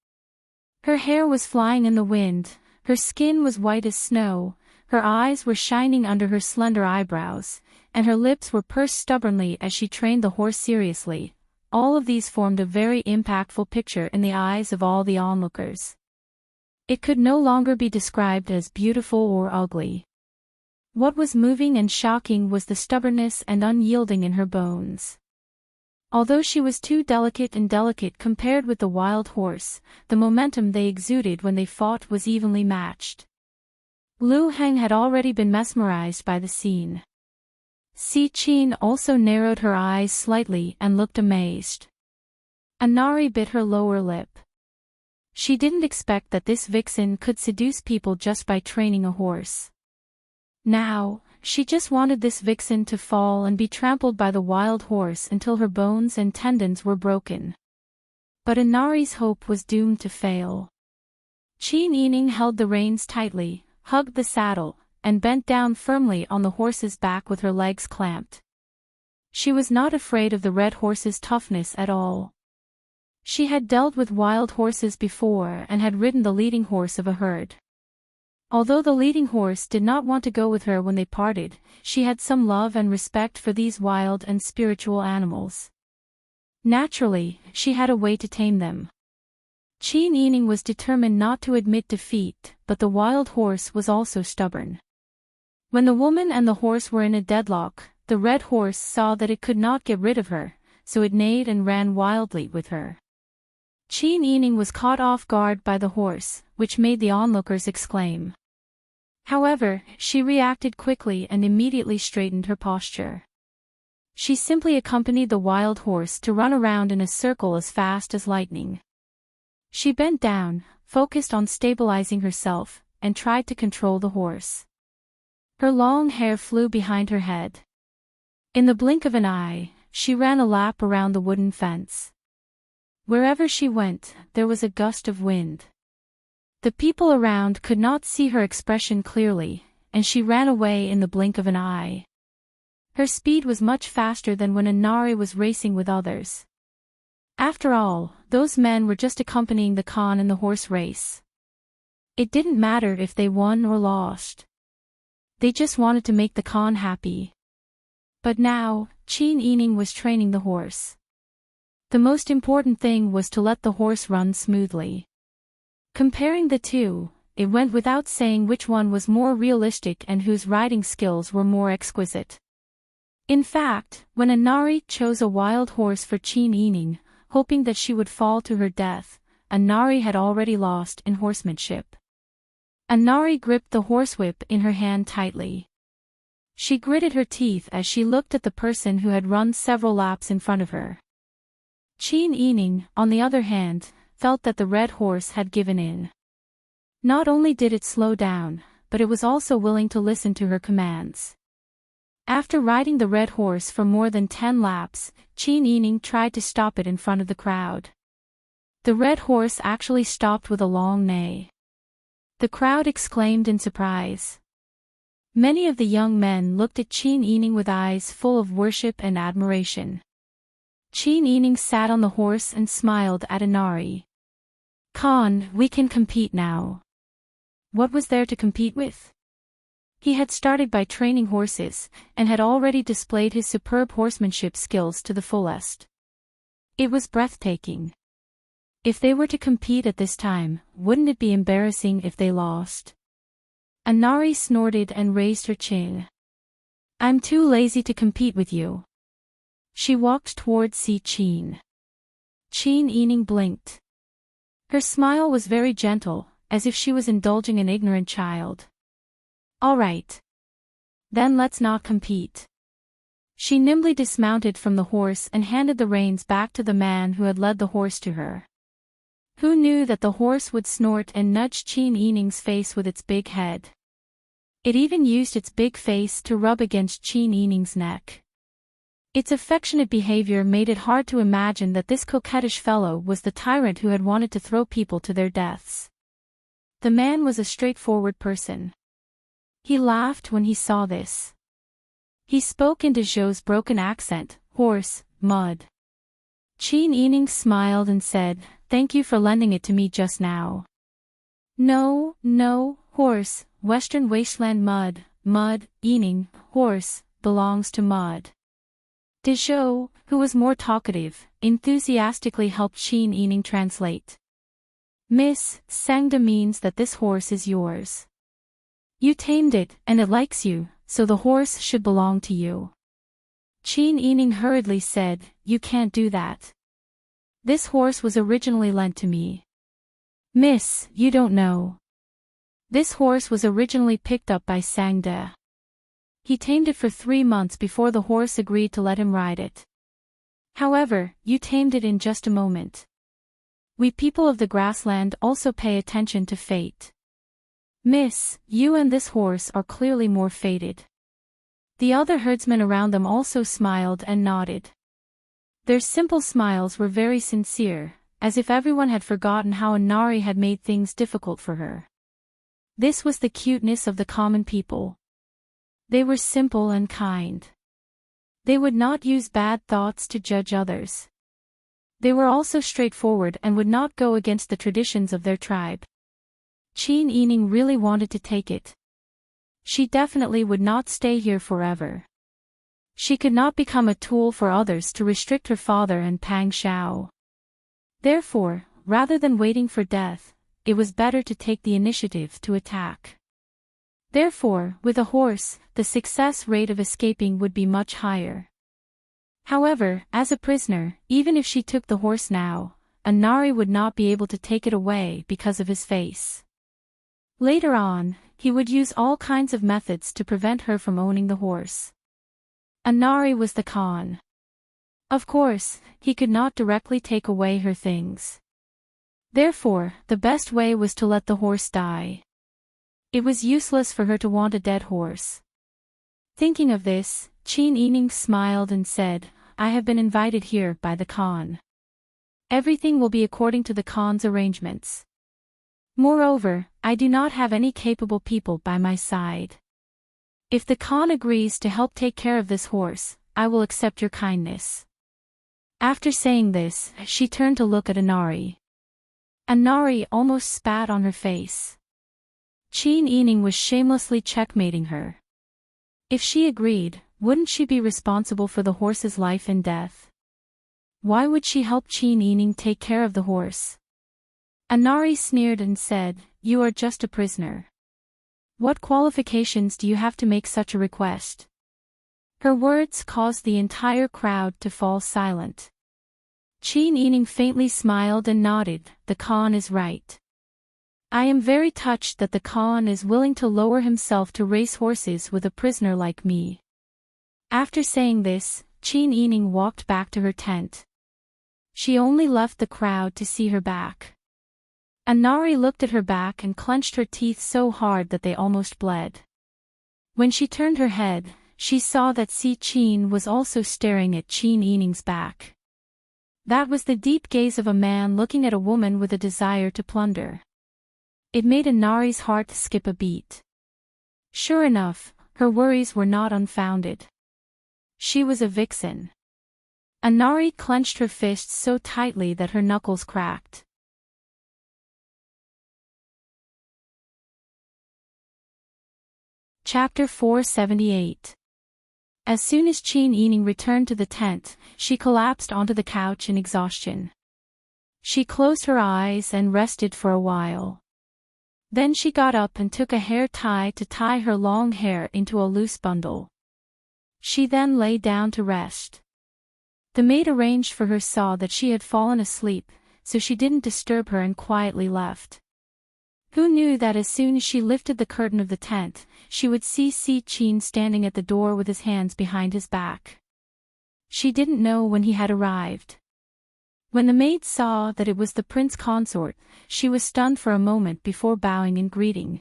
Her hair was flying in the wind, her skin was white as snow, her eyes were shining under her slender eyebrows, and her lips were pursed stubbornly as she trained the horse seriously. All of these formed a very impactful picture in the eyes of all the onlookers. It could no longer be described as beautiful or ugly. What was moving and shocking was the stubbornness and unyielding in her bones. Although she was too delicate and delicate compared with the wild horse, the momentum they exuded when they fought was evenly matched. Lu Heng had already been mesmerized by the scene. Si Qin also narrowed her eyes slightly and looked amazed. Anari bit her lower lip. She didn't expect that this vixen could seduce people just by training a horse. Now, she just wanted this vixen to fall and be trampled by the wild horse until her bones and tendons were broken. But Anari's hope was doomed to fail. Qin Yining held the reins tightly, hugged the saddle, and bent down firmly on the horse's back with her legs clamped. She was not afraid of the red horse's toughness at all. She had dealt with wild horses before and had ridden the leading horse of a herd. Although the leading horse did not want to go with her when they parted, she had some love and respect for these wild and spiritual animals. Naturally, she had a way to tame them. Qin Yining was determined not to admit defeat, but the wild horse was also stubborn. When the woman and the horse were in a deadlock, the red horse saw that it could not get rid of her, so it neighed and ran wildly with her. Qin Yining was caught off guard by the horse, which made the onlookers exclaim. However, she reacted quickly and immediately straightened her posture. She simply accompanied the wild horse to run around in a circle as fast as lightning. She bent down, focused on stabilizing herself, and tried to control the horse. Her long hair flew behind her head. In the blink of an eye, she ran a lap around the wooden fence. Wherever she went, there was a gust of wind. The people around could not see her expression clearly, and she ran away in the blink of an eye. Her speed was much faster than when Inari was racing with others. After all, those men were just accompanying the Khan in the horse race. It didn't matter if they won or lost. They just wanted to make the Khan happy. But now, Qin Yining was training the horse. The most important thing was to let the horse run smoothly. Comparing the two, it went without saying which one was more realistic and whose riding skills were more exquisite. In fact, when Inari chose a wild horse for Qin Yining, hoping that she would fall to her death, Inari had already lost in horsemanship. Inari gripped the horsewhip in her hand tightly. She gritted her teeth as she looked at the person who had run several laps in front of her. Qin Yining, on the other hand, felt that the red horse had given in. Not only did it slow down, but it was also willing to listen to her commands. After riding the red horse for more than 10 laps, Qin Yining tried to stop it in front of the crowd. The red horse actually stopped with a long neigh. The crowd exclaimed in surprise. Many of the young men looked at Qin Yining with eyes full of worship and admiration. Qin Yining sat on the horse and smiled at Inari. "Khan, we can compete now." What was there to compete with? He had started by training horses, and had already displayed his superb horsemanship skills to the fullest. It was breathtaking. If they were to compete at this time, wouldn't it be embarrassing if they lost? Inari snorted and raised her chin. "I'm too lazy to compete with you." She walked toward Qin. Qin Yining blinked. Her smile was very gentle, as if she was indulging an ignorant child. "All right. Then let's not compete." She nimbly dismounted from the horse and handed the reins back to the man who had led the horse to her. Who knew that the horse would snort and nudge Qin Yining's face with its big head? It even used its big face to rub against Qin Yining's neck. Its affectionate behavior made it hard to imagine that this coquettish fellow was the tyrant who had wanted to throw people to their deaths. The man was a straightforward person. He laughed when he saw this. He spoke in Dezhou's broken accent, "Horse, mud." Qin Yining smiled and said, "Thank you for lending it to me just now." No, horse, Western Wasteland mud, Yining, horse, belongs to mud." Dezhou, who was more talkative, enthusiastically helped Qin Yining translate. "Miss, Sangda means that this horse is yours. You tamed it, and it likes you, so the horse should belong to you." Qin Yining hurriedly said, "You can't do that. This horse was originally lent to me." "Miss, you don't know. This horse was originally picked up by Sangda. He tamed it for 3 months before the horse agreed to let him ride it. However, you tamed it in just a moment. We people of the grassland also pay attention to fate. Miss, you and this horse are clearly more fated." The other herdsmen around them also smiled and nodded. Their simple smiles were very sincere, as if everyone had forgotten how Inari had made things difficult for her. This was the cuteness of the common people. They were simple and kind. They would not use bad thoughts to judge others. They were also straightforward and would not go against the traditions of their tribe. Qin Yining really wanted to take it. She definitely would not stay here forever. She could not become a tool for others to restrict her father and Pang Xiao. Therefore, rather than waiting for death, it was better to take the initiative to attack. Therefore, with a horse, the success rate of escaping would be much higher. However, as a prisoner, even if she took the horse now, Anari would not be able to take it away because of his face. Later on, he would use all kinds of methods to prevent her from owning the horse. Anari was the con. Of course, he could not directly take away her things. Therefore, the best way was to let the horse die. It was useless for her to want a dead horse. Thinking of this, Chin Yining smiled and said, I have been invited here by the Khan. Everything will be according to the Khan's arrangements. Moreover, I do not have any capable people by my side. If the Khan agrees to help take care of this horse, I will accept your kindness. After saying this, she turned to look at Anari. Anari almost spat on her face. Chin Yining was shamelessly checkmating her. If she agreed, wouldn't she be responsible for the horse's life and death? Why would she help Chin Yining take care of the horse? Anari sneered and said, You are just a prisoner. What qualifications do you have to make such a request? Her words caused the entire crowd to fall silent. Chin Yining faintly smiled and nodded, the Khan is right. I am very touched that the Khan is willing to lower himself to race horses with a prisoner like me. After saying this, Chin Yining walked back to her tent. She only left the crowd to see her back. Anari looked at her back and clenched her teeth so hard that they almost bled. When she turned her head, she saw that Si Chin was also staring at Chin Yining's back. That was the deep gaze of a man looking at a woman with a desire to plunder. It made Anari's heart skip a beat. Sure enough, her worries were not unfounded. She was a vixen. Anari clenched her fists so tightly that her knuckles cracked. Chapter 478. As soon as Chin Yining returned to the tent, she collapsed onto the couch in exhaustion. She closed her eyes and rested for a while. Then she got up and took a hair tie to tie her long hair into a loose bundle. She then lay down to rest. The maid arranged for her saw that she had fallen asleep, so she didn't disturb her and quietly left. Who knew that as soon as she lifted the curtain of the tent, she would see Si Chin standing at the door with his hands behind his back. She didn't know when he had arrived. When the maid saw that it was the prince consort, she was stunned for a moment before bowing in greeting.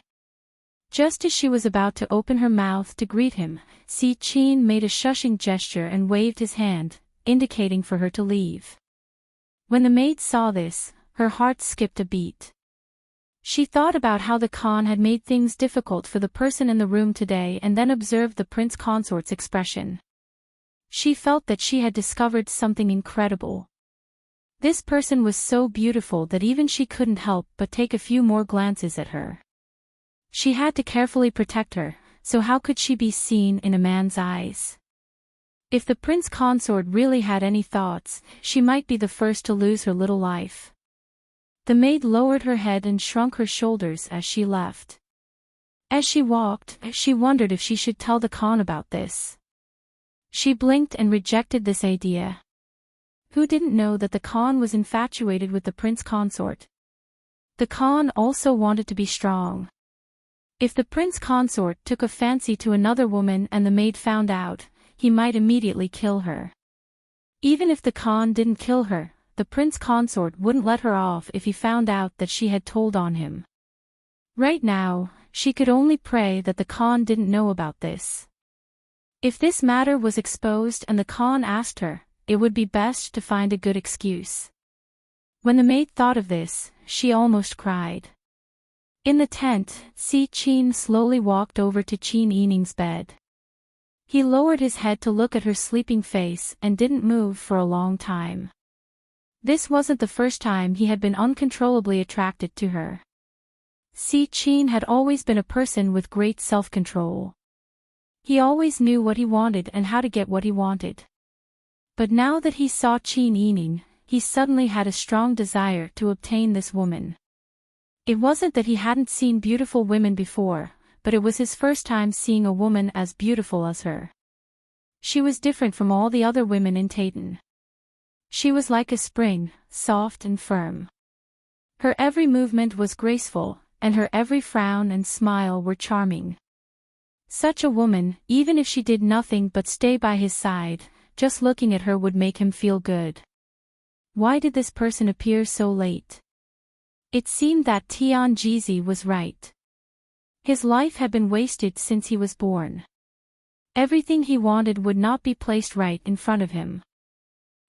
Just as she was about to open her mouth to greet him, Si Chin made a shushing gesture and waved his hand, indicating for her to leave. When the maid saw this, her heart skipped a beat. She thought about how the Khan had made things difficult for the person in the room today and then observed the prince consort's expression. She felt that she had discovered something incredible. This person was so beautiful that even she couldn't help but take a few more glances at her. She had to carefully protect her, so how could she be seen in a man's eyes? If the prince consort really had any thoughts, she might be the first to lose her little life. The maid lowered her head and shrunk her shoulders as she left. As she walked, she wondered if she should tell the Khan about this. She blinked and rejected this idea. Who didn't know that the Khan was infatuated with the prince consort? The Khan also wanted to be strong. If the prince consort took a fancy to another woman and the maid found out, he might immediately kill her. Even if the Khan didn't kill her, the prince consort wouldn't let her off if he found out that she had told on him. Right now, she could only pray that the Khan didn't know about this. If this matter was exposed and the Khan asked her, it would be best to find a good excuse. When the maid thought of this, she almost cried. In the tent, Si Chin slowly walked over to Chin Yining's bed. He lowered his head to look at her sleeping face and didn't move for a long time. This wasn't the first time he had been uncontrollably attracted to her. Si Chin had always been a person with great self-control. He always knew what he wanted and how to get what he wanted. But now that he saw Chin Yining, he suddenly had a strong desire to obtain this woman. It wasn't that he hadn't seen beautiful women before, but it was his first time seeing a woman as beautiful as her. She was different from all the other women in Tayton. She was like a spring, soft and firm. Her every movement was graceful, and her every frown and smile were charming. Such a woman, even if she did nothing but stay by his side, just looking at her would make him feel good. Why did this person appear so late? It seemed that Tian Jizi was right. His life had been wasted since he was born. Everything he wanted would not be placed right in front of him.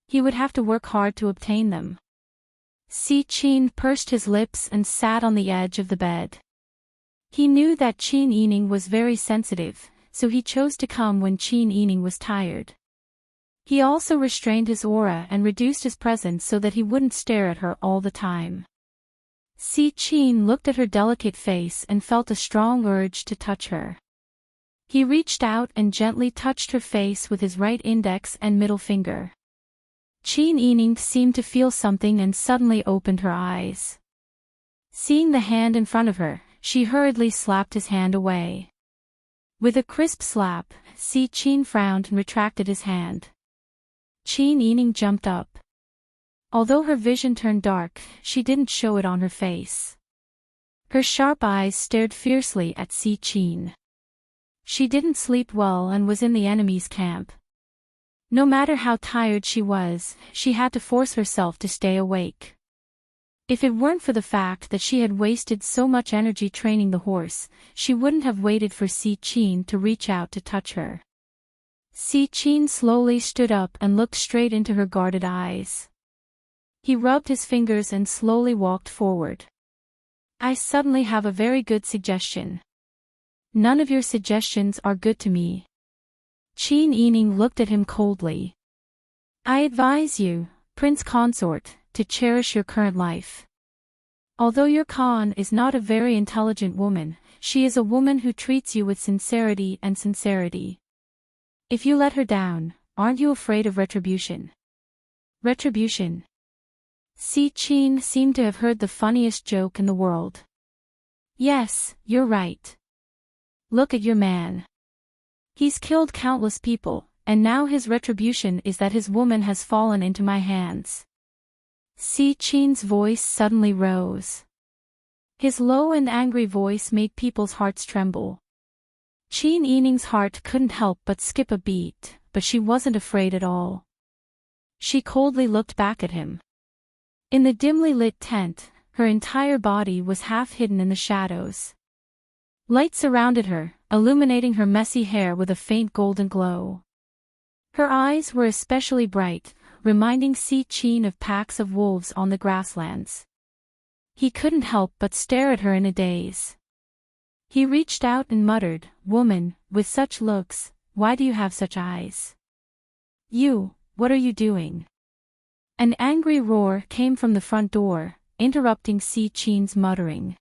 He would have to work hard to obtain them. Si Qin pursed his lips and sat on the edge of the bed. He knew that Qin Yining was very sensitive, so he chose to come when Qin Yining was tired. He also restrained his aura and reduced his presence so that he wouldn't stare at her all the time. Si Qin looked at her delicate face and felt a strong urge to touch her. He reached out and gently touched her face with his right index and middle finger. Qin Yining seemed to feel something and suddenly opened her eyes. Seeing the hand in front of her, she hurriedly slapped his hand away. With a crisp slap, Si Qin frowned and retracted his hand. Qin Yining jumped up. Although her vision turned dark, she didn't show it on her face. Her sharp eyes stared fiercely at Si Qin. She didn't sleep well and was in the enemy's camp. No matter how tired she was, she had to force herself to stay awake. If it weren't for the fact that she had wasted so much energy training the horse, she wouldn't have waited for Si Qin to reach out to touch her. Si Qin slowly stood up and looked straight into her guarded eyes. He rubbed his fingers and slowly walked forward. I suddenly have a very good suggestion. None of your suggestions are good to me. Qin Yining looked at him coldly. I advise you, Prince Consort, to cherish your current life. Although your Khan is not a very intelligent woman, she is a woman who treats you with sincerity. If you let her down, aren't you afraid of retribution? Retribution? Si Qin seemed to have heard the funniest joke in the world. Yes, you're right. Look at your man. He's killed countless people, and now his retribution is that his woman has fallen into my hands. Si Qin's voice suddenly rose. His low and angry voice made people's hearts tremble. Qin Yining's heart couldn't help but skip a beat, but she wasn't afraid at all. She coldly looked back at him. In the dimly lit tent, her entire body was half hidden in the shadows. Light surrounded her, illuminating her messy hair with a faint golden glow. Her eyes were especially bright, reminding Si Qin of packs of wolves on the grasslands. He couldn't help but stare at her in a daze. He reached out and muttered, "Woman, with such looks, why do you have such eyes? You, what are you doing?" An angry roar came from the front door, interrupting Si Qin's muttering.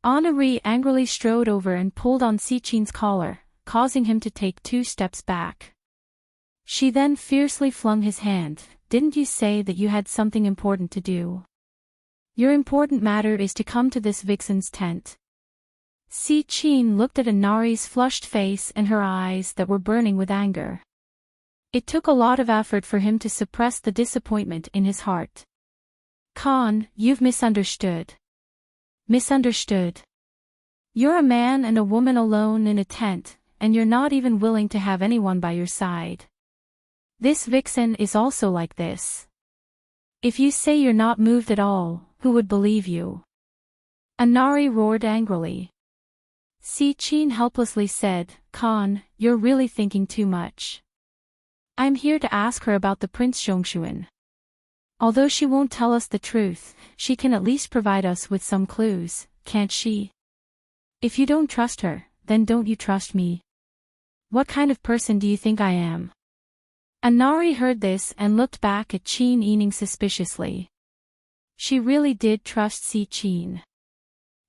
Henri angrily strode over and pulled on Si Qin's collar, causing him to take 2 steps back. She then fiercely flung his hand. "Didn't you say that you had something important to do? Your important matter is to come to this vixen's tent." Si Qin looked at Anari's flushed face and her eyes that were burning with anger. It took a lot of effort for him to suppress the disappointment in his heart. "Khan, you've misunderstood. Misunderstood. You're a man and a woman alone in a tent, and you're not even willing to have anyone by your side. This vixen is also like this. If you say you're not moved at all, who would believe you?" Anari roared angrily. Si Qin helplessly said, "Khan, you're really thinking too much. I'm here to ask her about the Prince Zhongshuan. Although she won't tell us the truth, she can at least provide us with some clues, can't she? If you don't trust her, then don't you trust me? What kind of person do you think I am?" Anari heard this and looked back at Qin Yining suspiciously. She really did trust Si Qin.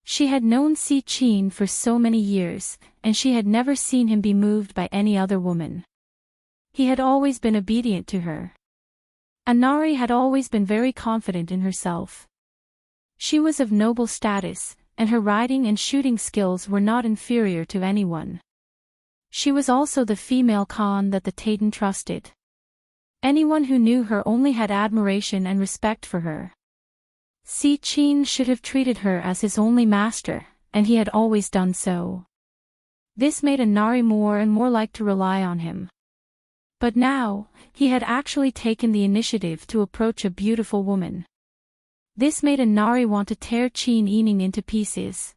She had known Si Qin for so many years, and she had never seen him be moved by any other woman. He had always been obedient to her. Anari had always been very confident in herself. She was of noble status, and her riding and shooting skills were not inferior to anyone. She was also the female Khan that the Taden trusted. Anyone who knew her only had admiration and respect for her. Si Qin should have treated her as his only master, and he had always done so. This made a Nari more and more like to rely on him. But now, he had actually taken the initiative to approach a beautiful woman. This made a Nari want to tear Qin Yining into pieces.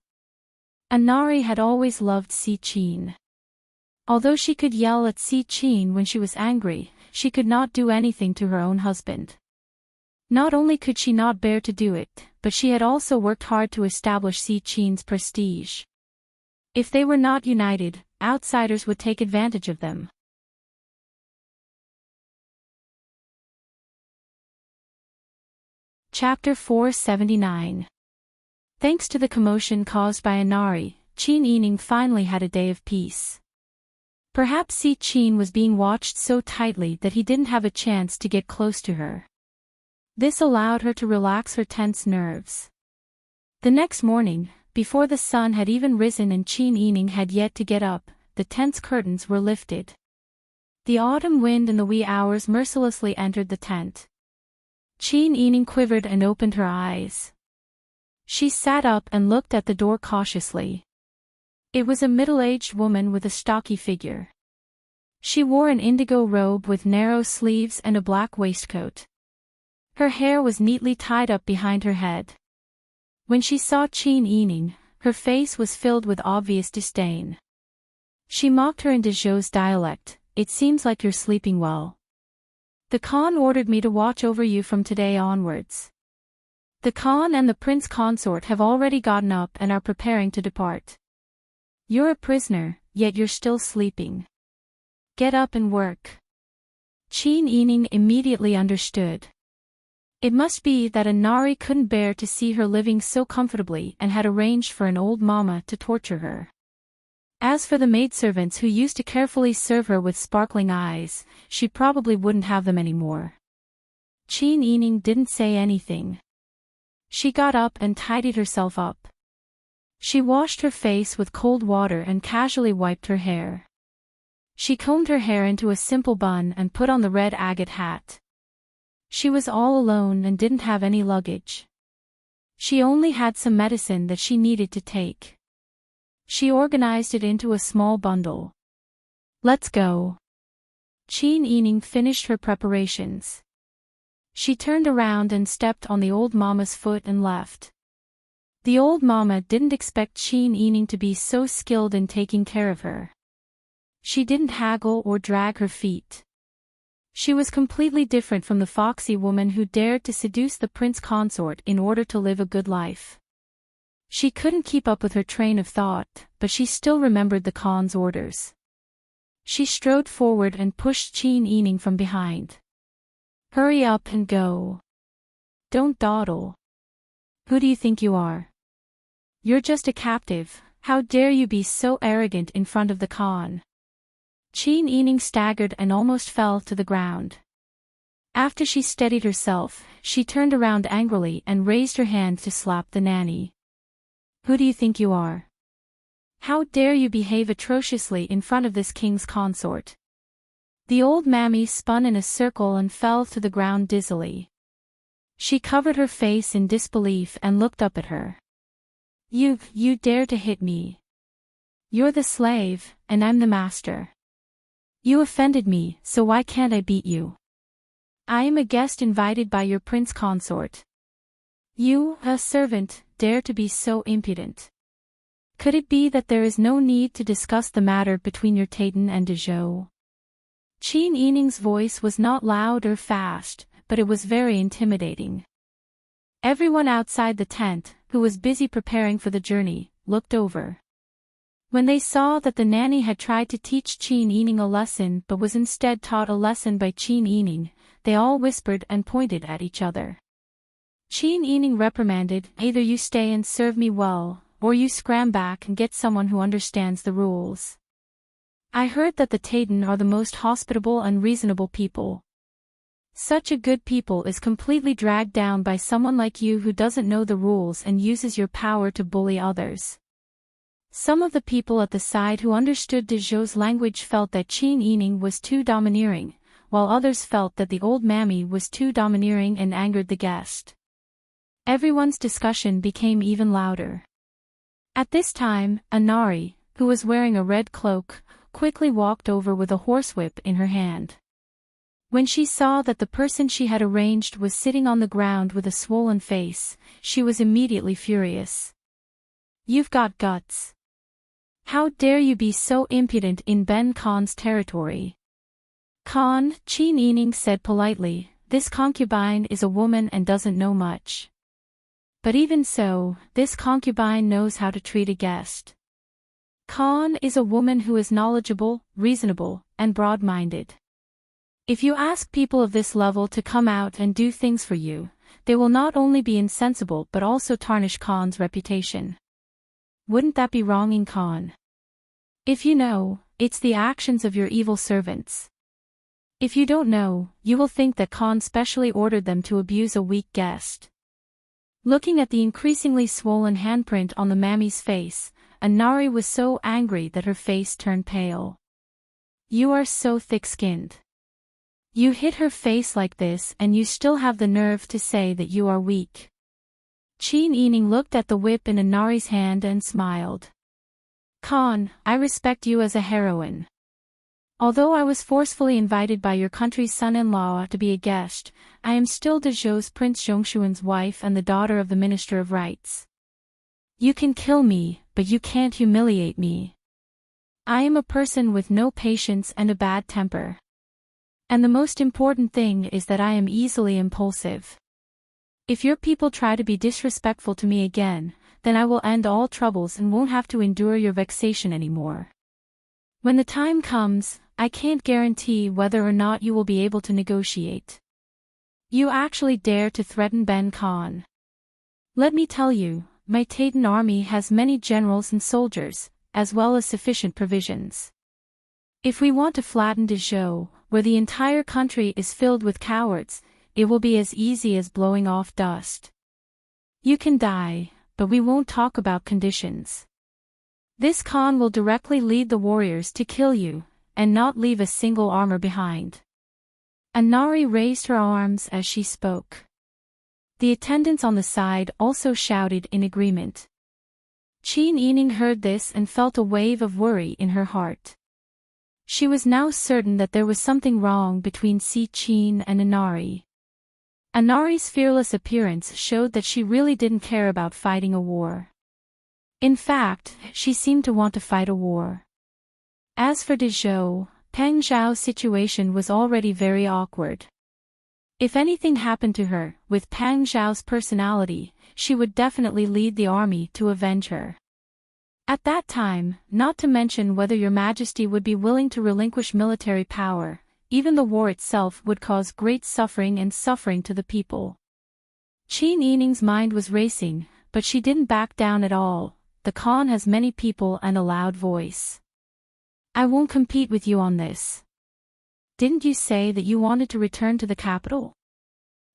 A Nari had always loved Si Qin. Although she could yell at Si Qin when she was angry, she could not do anything to her own husband. Not only could she not bear to do it, but she had also worked hard to establish Si Qin's prestige. If they were not united, outsiders would take advantage of them. Chapter 479. Thanks to the commotion caused by Inari, Qin Yining finally had a day of peace. Perhaps Si Qin was being watched so tightly that he didn't have a chance to get close to her. This allowed her to relax her tense nerves. The next morning, before the sun had even risen and Qin Yining had yet to get up, the tense curtains were lifted. The autumn wind in the wee hours mercilessly entered the tent. Qin Yining quivered and opened her eyes. She sat up and looked at the door cautiously. It was a middle-aged woman with a stocky figure. She wore an indigo robe with narrow sleeves and a black waistcoat. Her hair was neatly tied up behind her head. When she saw Qin Yining, her face was filled with obvious disdain. She mocked her in Dezhou's dialect. "It seems like you're sleeping well. The Khan ordered me to watch over you from today onwards. The Khan and the Prince Consort have already gotten up and are preparing to depart. You're a prisoner, yet you're still sleeping. Get up and work." Qin Yining immediately understood. It must be that Inari couldn't bear to see her living so comfortably and had arranged for an old mama to torture her. As for the maidservants who used to carefully serve her with sparkling eyes, she probably wouldn't have them anymore. Qin Yining didn't say anything. She got up and tidied herself up. She washed her face with cold water and casually wiped her hair. She combed her hair into a simple bun and put on the red agate hat. She was all alone and didn't have any luggage. She only had some medicine that she needed to take. She organized it into a small bundle. "Let's go." Qin Yining finished her preparations. She turned around and stepped on the old mama's foot and left. The old mama didn't expect Qin Yining to be so skilled in taking care of her. She didn't haggle or drag her feet. She was completely different from the foxy woman who dared to seduce the prince consort in order to live a good life. She couldn't keep up with her train of thought, but she still remembered the Khan's orders. She strode forward and pushed Qin Yining from behind. "Hurry up and go. Don't dawdle. Who do you think you are? You're just a captive. How dare you be so arrogant in front of the Khan?" Qin Yining staggered and almost fell to the ground. After she steadied herself, she turned around angrily and raised her hand to slap the nanny. "Who do you think you are? How dare you behave atrociously in front of this king's consort?" The old mammy spun in a circle and fell to the ground dizzily. She covered her face in disbelief and looked up at her. You dare to hit me? You're the slave, and I'm the master. You offended me, so why can't I beat you? I am a guest invited by your prince consort. You, a servant, dare to be so impudent. Could it be that there is no need to discuss the matter between your Taden and Dezhou?" Qin Yining's voice was not loud or fast, but it was very intimidating. Everyone outside the tent, who was busy preparing for the journey, looked over. When they saw that the nanny had tried to teach Qin Yining a lesson but was instead taught a lesson by Qin Yining, they all whispered and pointed at each other. Qin Yining reprimanded, "Either you stay and serve me well, or you scram back and get someone who understands the rules. I heard that the Taden are the most hospitable and reasonable people. Such a good people is completely dragged down by someone like you who doesn't know the rules and uses your power to bully others. Some of the people at the side who understood Dezhou's language felt that Qin Yining was too domineering, while others felt that the old mammy was too domineering and angered the guest. Everyone's discussion became even louder. At this time, Anari, who was wearing a red cloak, quickly walked over with a horsewhip in her hand. When she saw that the person she had arranged was sitting on the ground with a swollen face, she was immediately furious. "You've got guts. How dare you be so impudent in Ben Khan's territory?" "Khan," Qin Yining said politely, "this concubine is a woman and doesn't know much. But even so, this concubine knows how to treat a guest. Khan is a woman who is knowledgeable, reasonable, and broad-minded. If you ask people of this level to come out and do things for you, they will not only be insensible but also tarnish Khan's reputation. Wouldn't that be wronging Khan? If you know, it's the actions of your evil servants. If you don't know, you will think that Khan specially ordered them to abuse a weak guest." Looking at the increasingly swollen handprint on the mammy's face, Anari was so angry that her face turned pale. "You are so thick-skinned. You hit her face like this and you still have the nerve to say that you are weak." Qin Yining looked at the whip in Anari's hand and smiled. "Khan, I respect you as a heroine. Although I was forcefully invited by your country's son-in-law to be a guest, I am still Dezhou's Prince Zhongshuan's wife and the daughter of the Minister of Rights. You can kill me, but you can't humiliate me. I am a person with no patience and a bad temper. And the most important thing is that I am easily impulsive. If your people try to be disrespectful to me again, then I will end all troubles and won't have to endure your vexation anymore. When the time comes, I can't guarantee whether or not you will be able to negotiate. You actually dare to threaten Ben Khan. Let me tell you, my Titan army has many generals and soldiers, as well as sufficient provisions. If we want to flatten Dezhou, where the entire country is filled with cowards, it will be as easy as blowing off dust. You can die, but we won't talk about conditions. This Khan will directly lead the warriors to kill you, and not leave a single armor behind." Anari raised her arms as she spoke. The attendants on the side also shouted in agreement. Qin Yining heard this and felt a wave of worry in her heart. She was now certain that there was something wrong between Si Qin and Anari. Anari's fearless appearance showed that she really didn't care about fighting a war. In fact, she seemed to want to fight a war. As for Dezhou, Peng Zhao's situation was already very awkward. If anything happened to her, with Peng Zhao's personality, she would definitely lead the army to avenge her. At that time, not to mention whether your majesty would be willing to relinquish military power, even the war itself would cause great suffering to the people. Qin Yining's mind was racing, but she didn't back down at all. The Khan has many people and a loud voice. "I won't compete with you on this. Didn't you say that you wanted to return to the capital?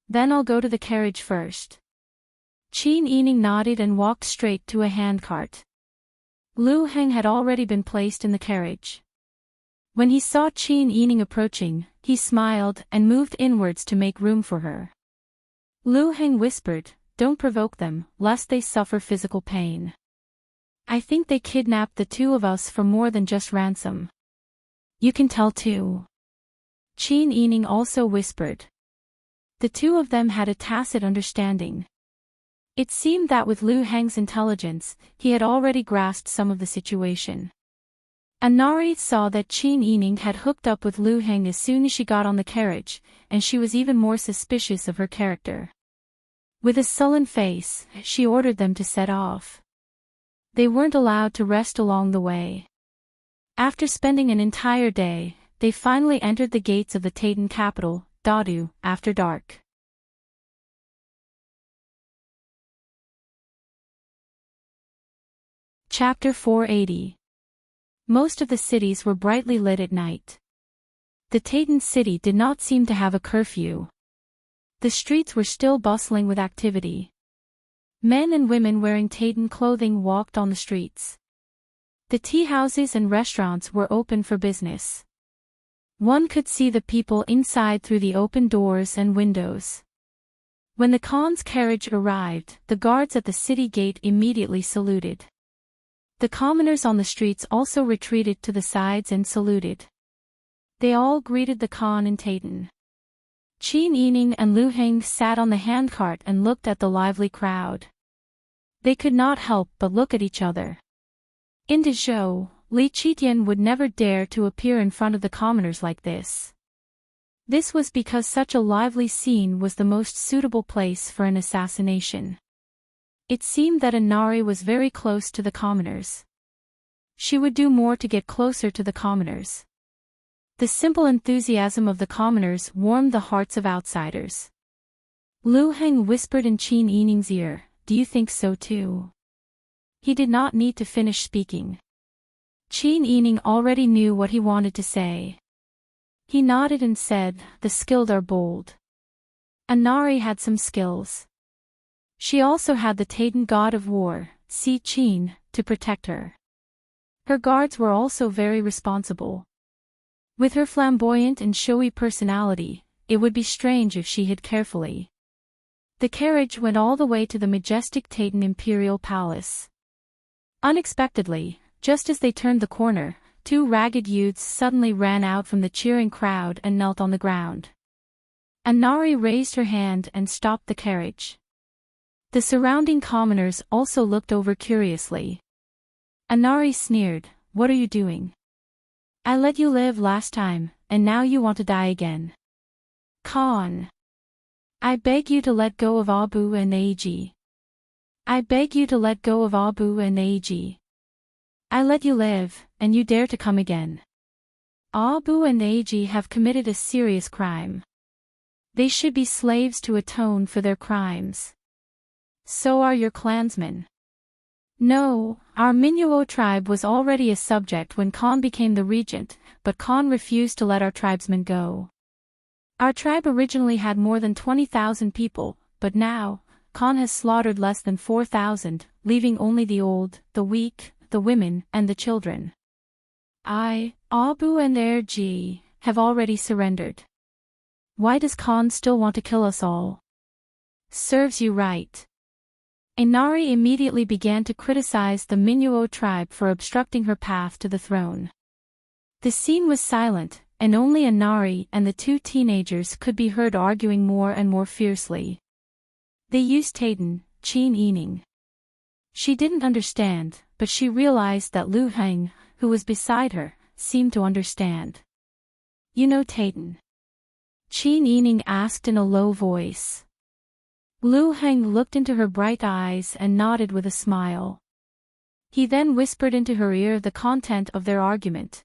Then I'll go to the carriage first." Qin Yining nodded and walked straight to a handcart. Lu Heng had already been placed in the carriage. When he saw Qin Yining approaching, he smiled and moved inwards to make room for her. Lu Heng whispered, "Don't provoke them, lest they suffer physical pain. I think they kidnapped the two of us for more than just ransom." "You can tell too." Qin Yining also whispered. The two of them had a tacit understanding. It seemed that with Lu Heng's intelligence, he had already grasped some of the situation. Anari saw that Qin Yining had hooked up with Lu Heng as soon as she got on the carriage, and she was even more suspicious of her character. With a sullen face, she ordered them to set off. They weren't allowed to rest along the way. After spending an entire day, they finally entered the gates of the Titan capital, Dadu, after dark. Chapter 480. Most of the cities were brightly lit at night. The Titan city did not seem to have a curfew. The streets were still bustling with activity. Men and women wearing Titan clothing walked on the streets. The tea houses and restaurants were open for business. One could see the people inside through the open doors and windows. When the Khan's carriage arrived, the guards at the city gate immediately saluted. The commoners on the streets also retreated to the sides and saluted. They all greeted the Khan in Titan. Qin Yining and Lu Heng sat on the handcart and looked at the lively crowd. They could not help but look at each other. In Dezhou, Li Qitian would never dare to appear in front of the commoners like this. This was because such a lively scene was the most suitable place for an assassination. It seemed that Inari was very close to the commoners. She would do more to get closer to the commoners. The simple enthusiasm of the commoners warmed the hearts of outsiders. Lu Heng whispered in Qin Yining's ear, "Do you think so too?" He did not need to finish speaking. Qin Yining already knew what he wanted to say. He nodded and said, "The skilled are bold." Inari had some skills. She also had the Titan god of war, Si Qin, to protect her. Her guards were also very responsible. With her flamboyant and showy personality, it would be strange if she hid carefully. The carriage went all the way to the majestic Titan Imperial Palace. Unexpectedly, just as they turned the corner, two ragged youths suddenly ran out from the cheering crowd and knelt on the ground. Inari raised her hand and stopped the carriage. The surrounding commoners also looked over curiously. Inari sneered, "What are you doing? I let you live last time, and now you want to die again. Khan. I beg you to let go of Abu and Aji. I beg you to let go of Abu and Aji. I let you live, and you dare to come again. Abu and Aji have committed a serious crime. They should be slaves to atone for their crimes. So are your clansmen. No, our Minuo tribe was already a subject when Khan became the regent, but Khan refused to let our tribesmen go. Our tribe originally had more than 20,000 people, but now, Khan has slaughtered less than 4,000, leaving only the old, the weak, the women, and the children. I, Abu and Erji, have already surrendered. Why does Khan still want to kill us all? Serves you right." Inari immediately began to criticize the Minuo tribe for obstructing her path to the throne. The scene was silent, and only Inari and the two teenagers could be heard arguing more and more fiercely. They used Titan, Qin Yining. She didn't understand, but she realized that Lu Heng, who was beside her, seemed to understand. "You know Titan?" Qin Yining asked in a low voice. Lu Heng looked into her bright eyes and nodded with a smile. He then whispered into her ear the content of their argument.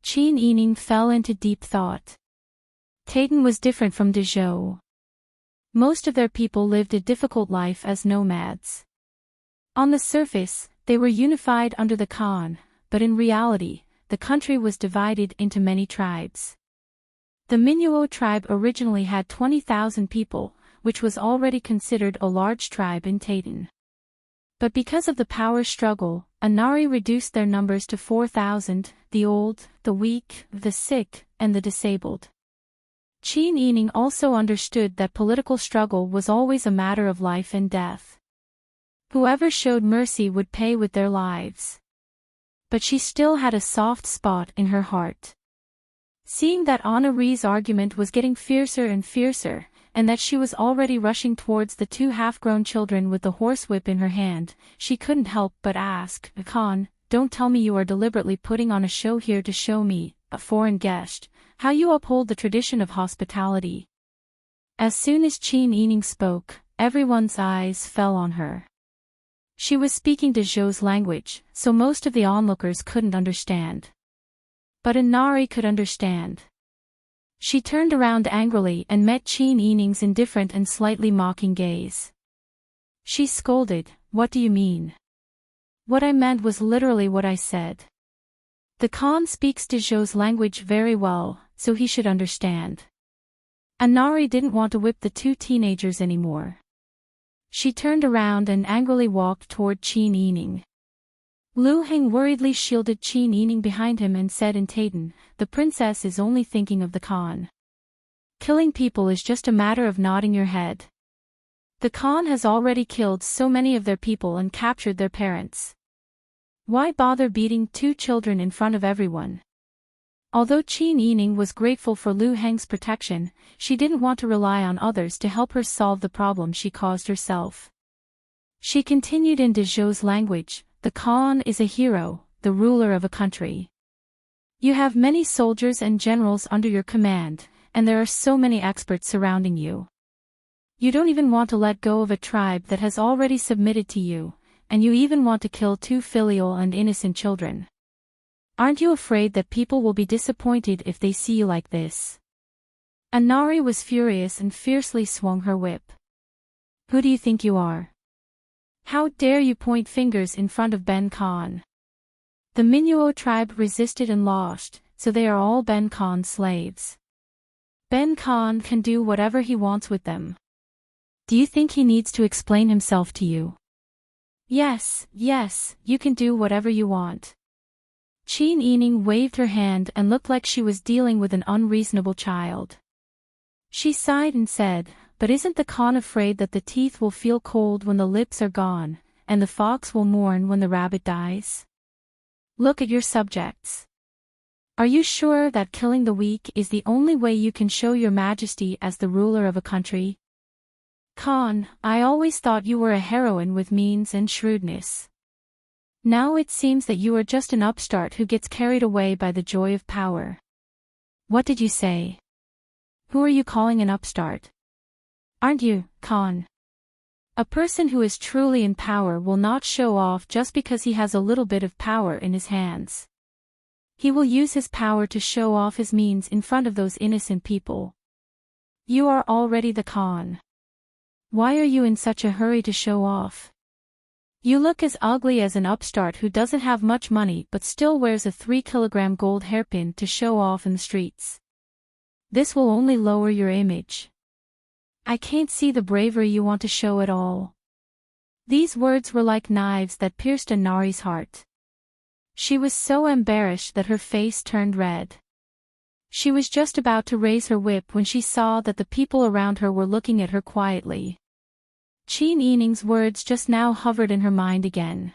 Qin Yining fell into deep thought. Titan was different from Dezhou. Most of their people lived a difficult life as nomads. On the surface, they were unified under the Khan, but in reality, the country was divided into many tribes. The Minuo tribe originally had 20,000 people, which was already considered a large tribe in Titan. But because of the power struggle, Inari reduced their numbers to 4,000, the old, the weak, the sick, and the disabled. Qin Yining also understood that political struggle was always a matter of life and death. Whoever showed mercy would pay with their lives. But she still had a soft spot in her heart. Seeing that Inari's argument was getting fiercer and fiercer, and that she was already rushing towards the two half-grown children with the horsewhip in her hand, she couldn't help but ask, "Khan, don't tell me you are deliberately putting on a show here to show me, a foreign guest, how you uphold the tradition of hospitality." As soon as Qin Yining spoke, everyone's eyes fell on her. She was speaking Dezhou's language, so most of the onlookers couldn't understand. But Inari could understand. She turned around angrily and met Qin Yining's indifferent and slightly mocking gaze. She scolded, "What do you mean?" "What I meant was literally what I said. The Khan speaks Dezhou's language very well, so he should understand. Anari didn't want to whip the two teenagers anymore. She turned around and angrily walked toward Qin Yining. Lu Heng worriedly shielded Qin Yining behind him and said in Taitan, "The princess is only thinking of the Khan. Killing people is just a matter of nodding your head. The Khan has already killed so many of their people and captured their parents. Why bother beating two children in front of everyone?" Although Qin Yining was grateful for Lu Heng's protection, she didn't want to rely on others to help her solve the problem she caused herself. She continued in Dezhou's language, "The Khan is a hero, the ruler of a country. You have many soldiers and generals under your command, and there are so many experts surrounding you. You don't even want to let go of a tribe that has already submitted to you, and you even want to kill two filial and innocent children. Aren't you afraid that people will be disappointed if they see you like this?" Anari was furious and fiercely swung her whip. "Who do you think you are? How dare you point fingers in front of Ben Khan?" The Minuo tribe resisted and lost, so they are all Ben Khan's slaves. Ben Khan can do whatever he wants with them. Do you think he needs to explain himself to you? Yes, you can do whatever you want. Qin Yining waved her hand and looked like she was dealing with an unreasonable child. She sighed and said, "But isn't the Khan afraid that the teeth will feel cold when the lips are gone, and the fox will mourn when the rabbit dies? Look at your subjects. Are you sure that killing the weak is the only way you can show your majesty as the ruler of a country? Khan, I always thought you were a heroine with means and shrewdness. Now it seems that you are just an upstart who gets carried away by the joy of power." "What did you say? Who are you calling an upstart? Aren't you, Khan? A person who is truly in power will not show off just because he has a little bit of power in his hands. He will use his power to show off his means in front of those innocent people. You are already the Khan. Why are you in such a hurry to show off? You look as ugly as an upstart who doesn't have much money but still wears a 3-kilogram gold hairpin to show off in the streets. This will only lower your image. I can't see the bravery you want to show at all." These words were like knives that pierced Anari's heart. She was so embarrassed that her face turned red. She was just about to raise her whip when she saw that the people around her were looking at her quietly. Qin Yining's words just now hovered in her mind again.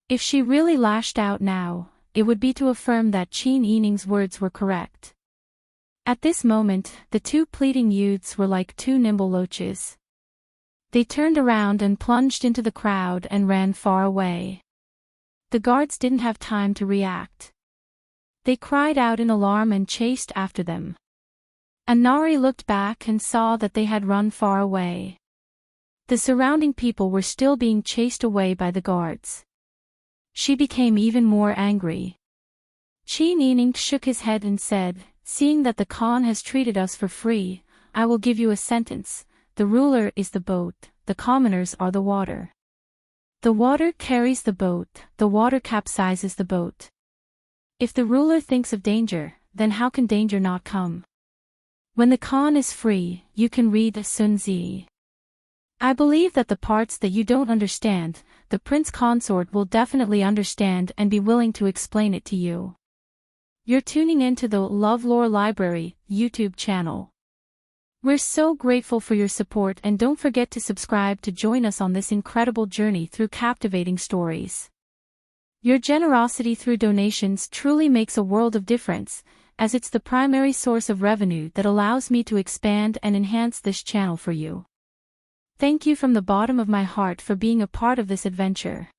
If she really lashed out now, it would be to affirm that Qin Yining's words were correct. At this moment, the two pleading youths were like two nimble loaches. They turned around and plunged into the crowd and ran far away. The guards didn't have time to react. They cried out in alarm and chased after them. Anari looked back and saw that they had run far away. The surrounding people were still being chased away by the guards. She became even more angry. Qin Yining shook his head and said, "Seeing that the Khan has treated us for free, I will give you a sentence. The ruler is the boat, the commoners are the water. The water carries the boat, the water capsizes the boat. If the ruler thinks of danger, then how can danger not come? When the Khan is free, you can read Sun Tzu. I believe that the parts that you don't understand, the prince consort will definitely understand and be willing to explain it to you." You're tuning into the LoveLore Library YouTube channel. We're so grateful for your support, and don't forget to subscribe to join us on this incredible journey through captivating stories. Your generosity through donations truly makes a world of difference, as it's the primary source of revenue that allows me to expand and enhance this channel for you. Thank you from the bottom of my heart for being a part of this adventure.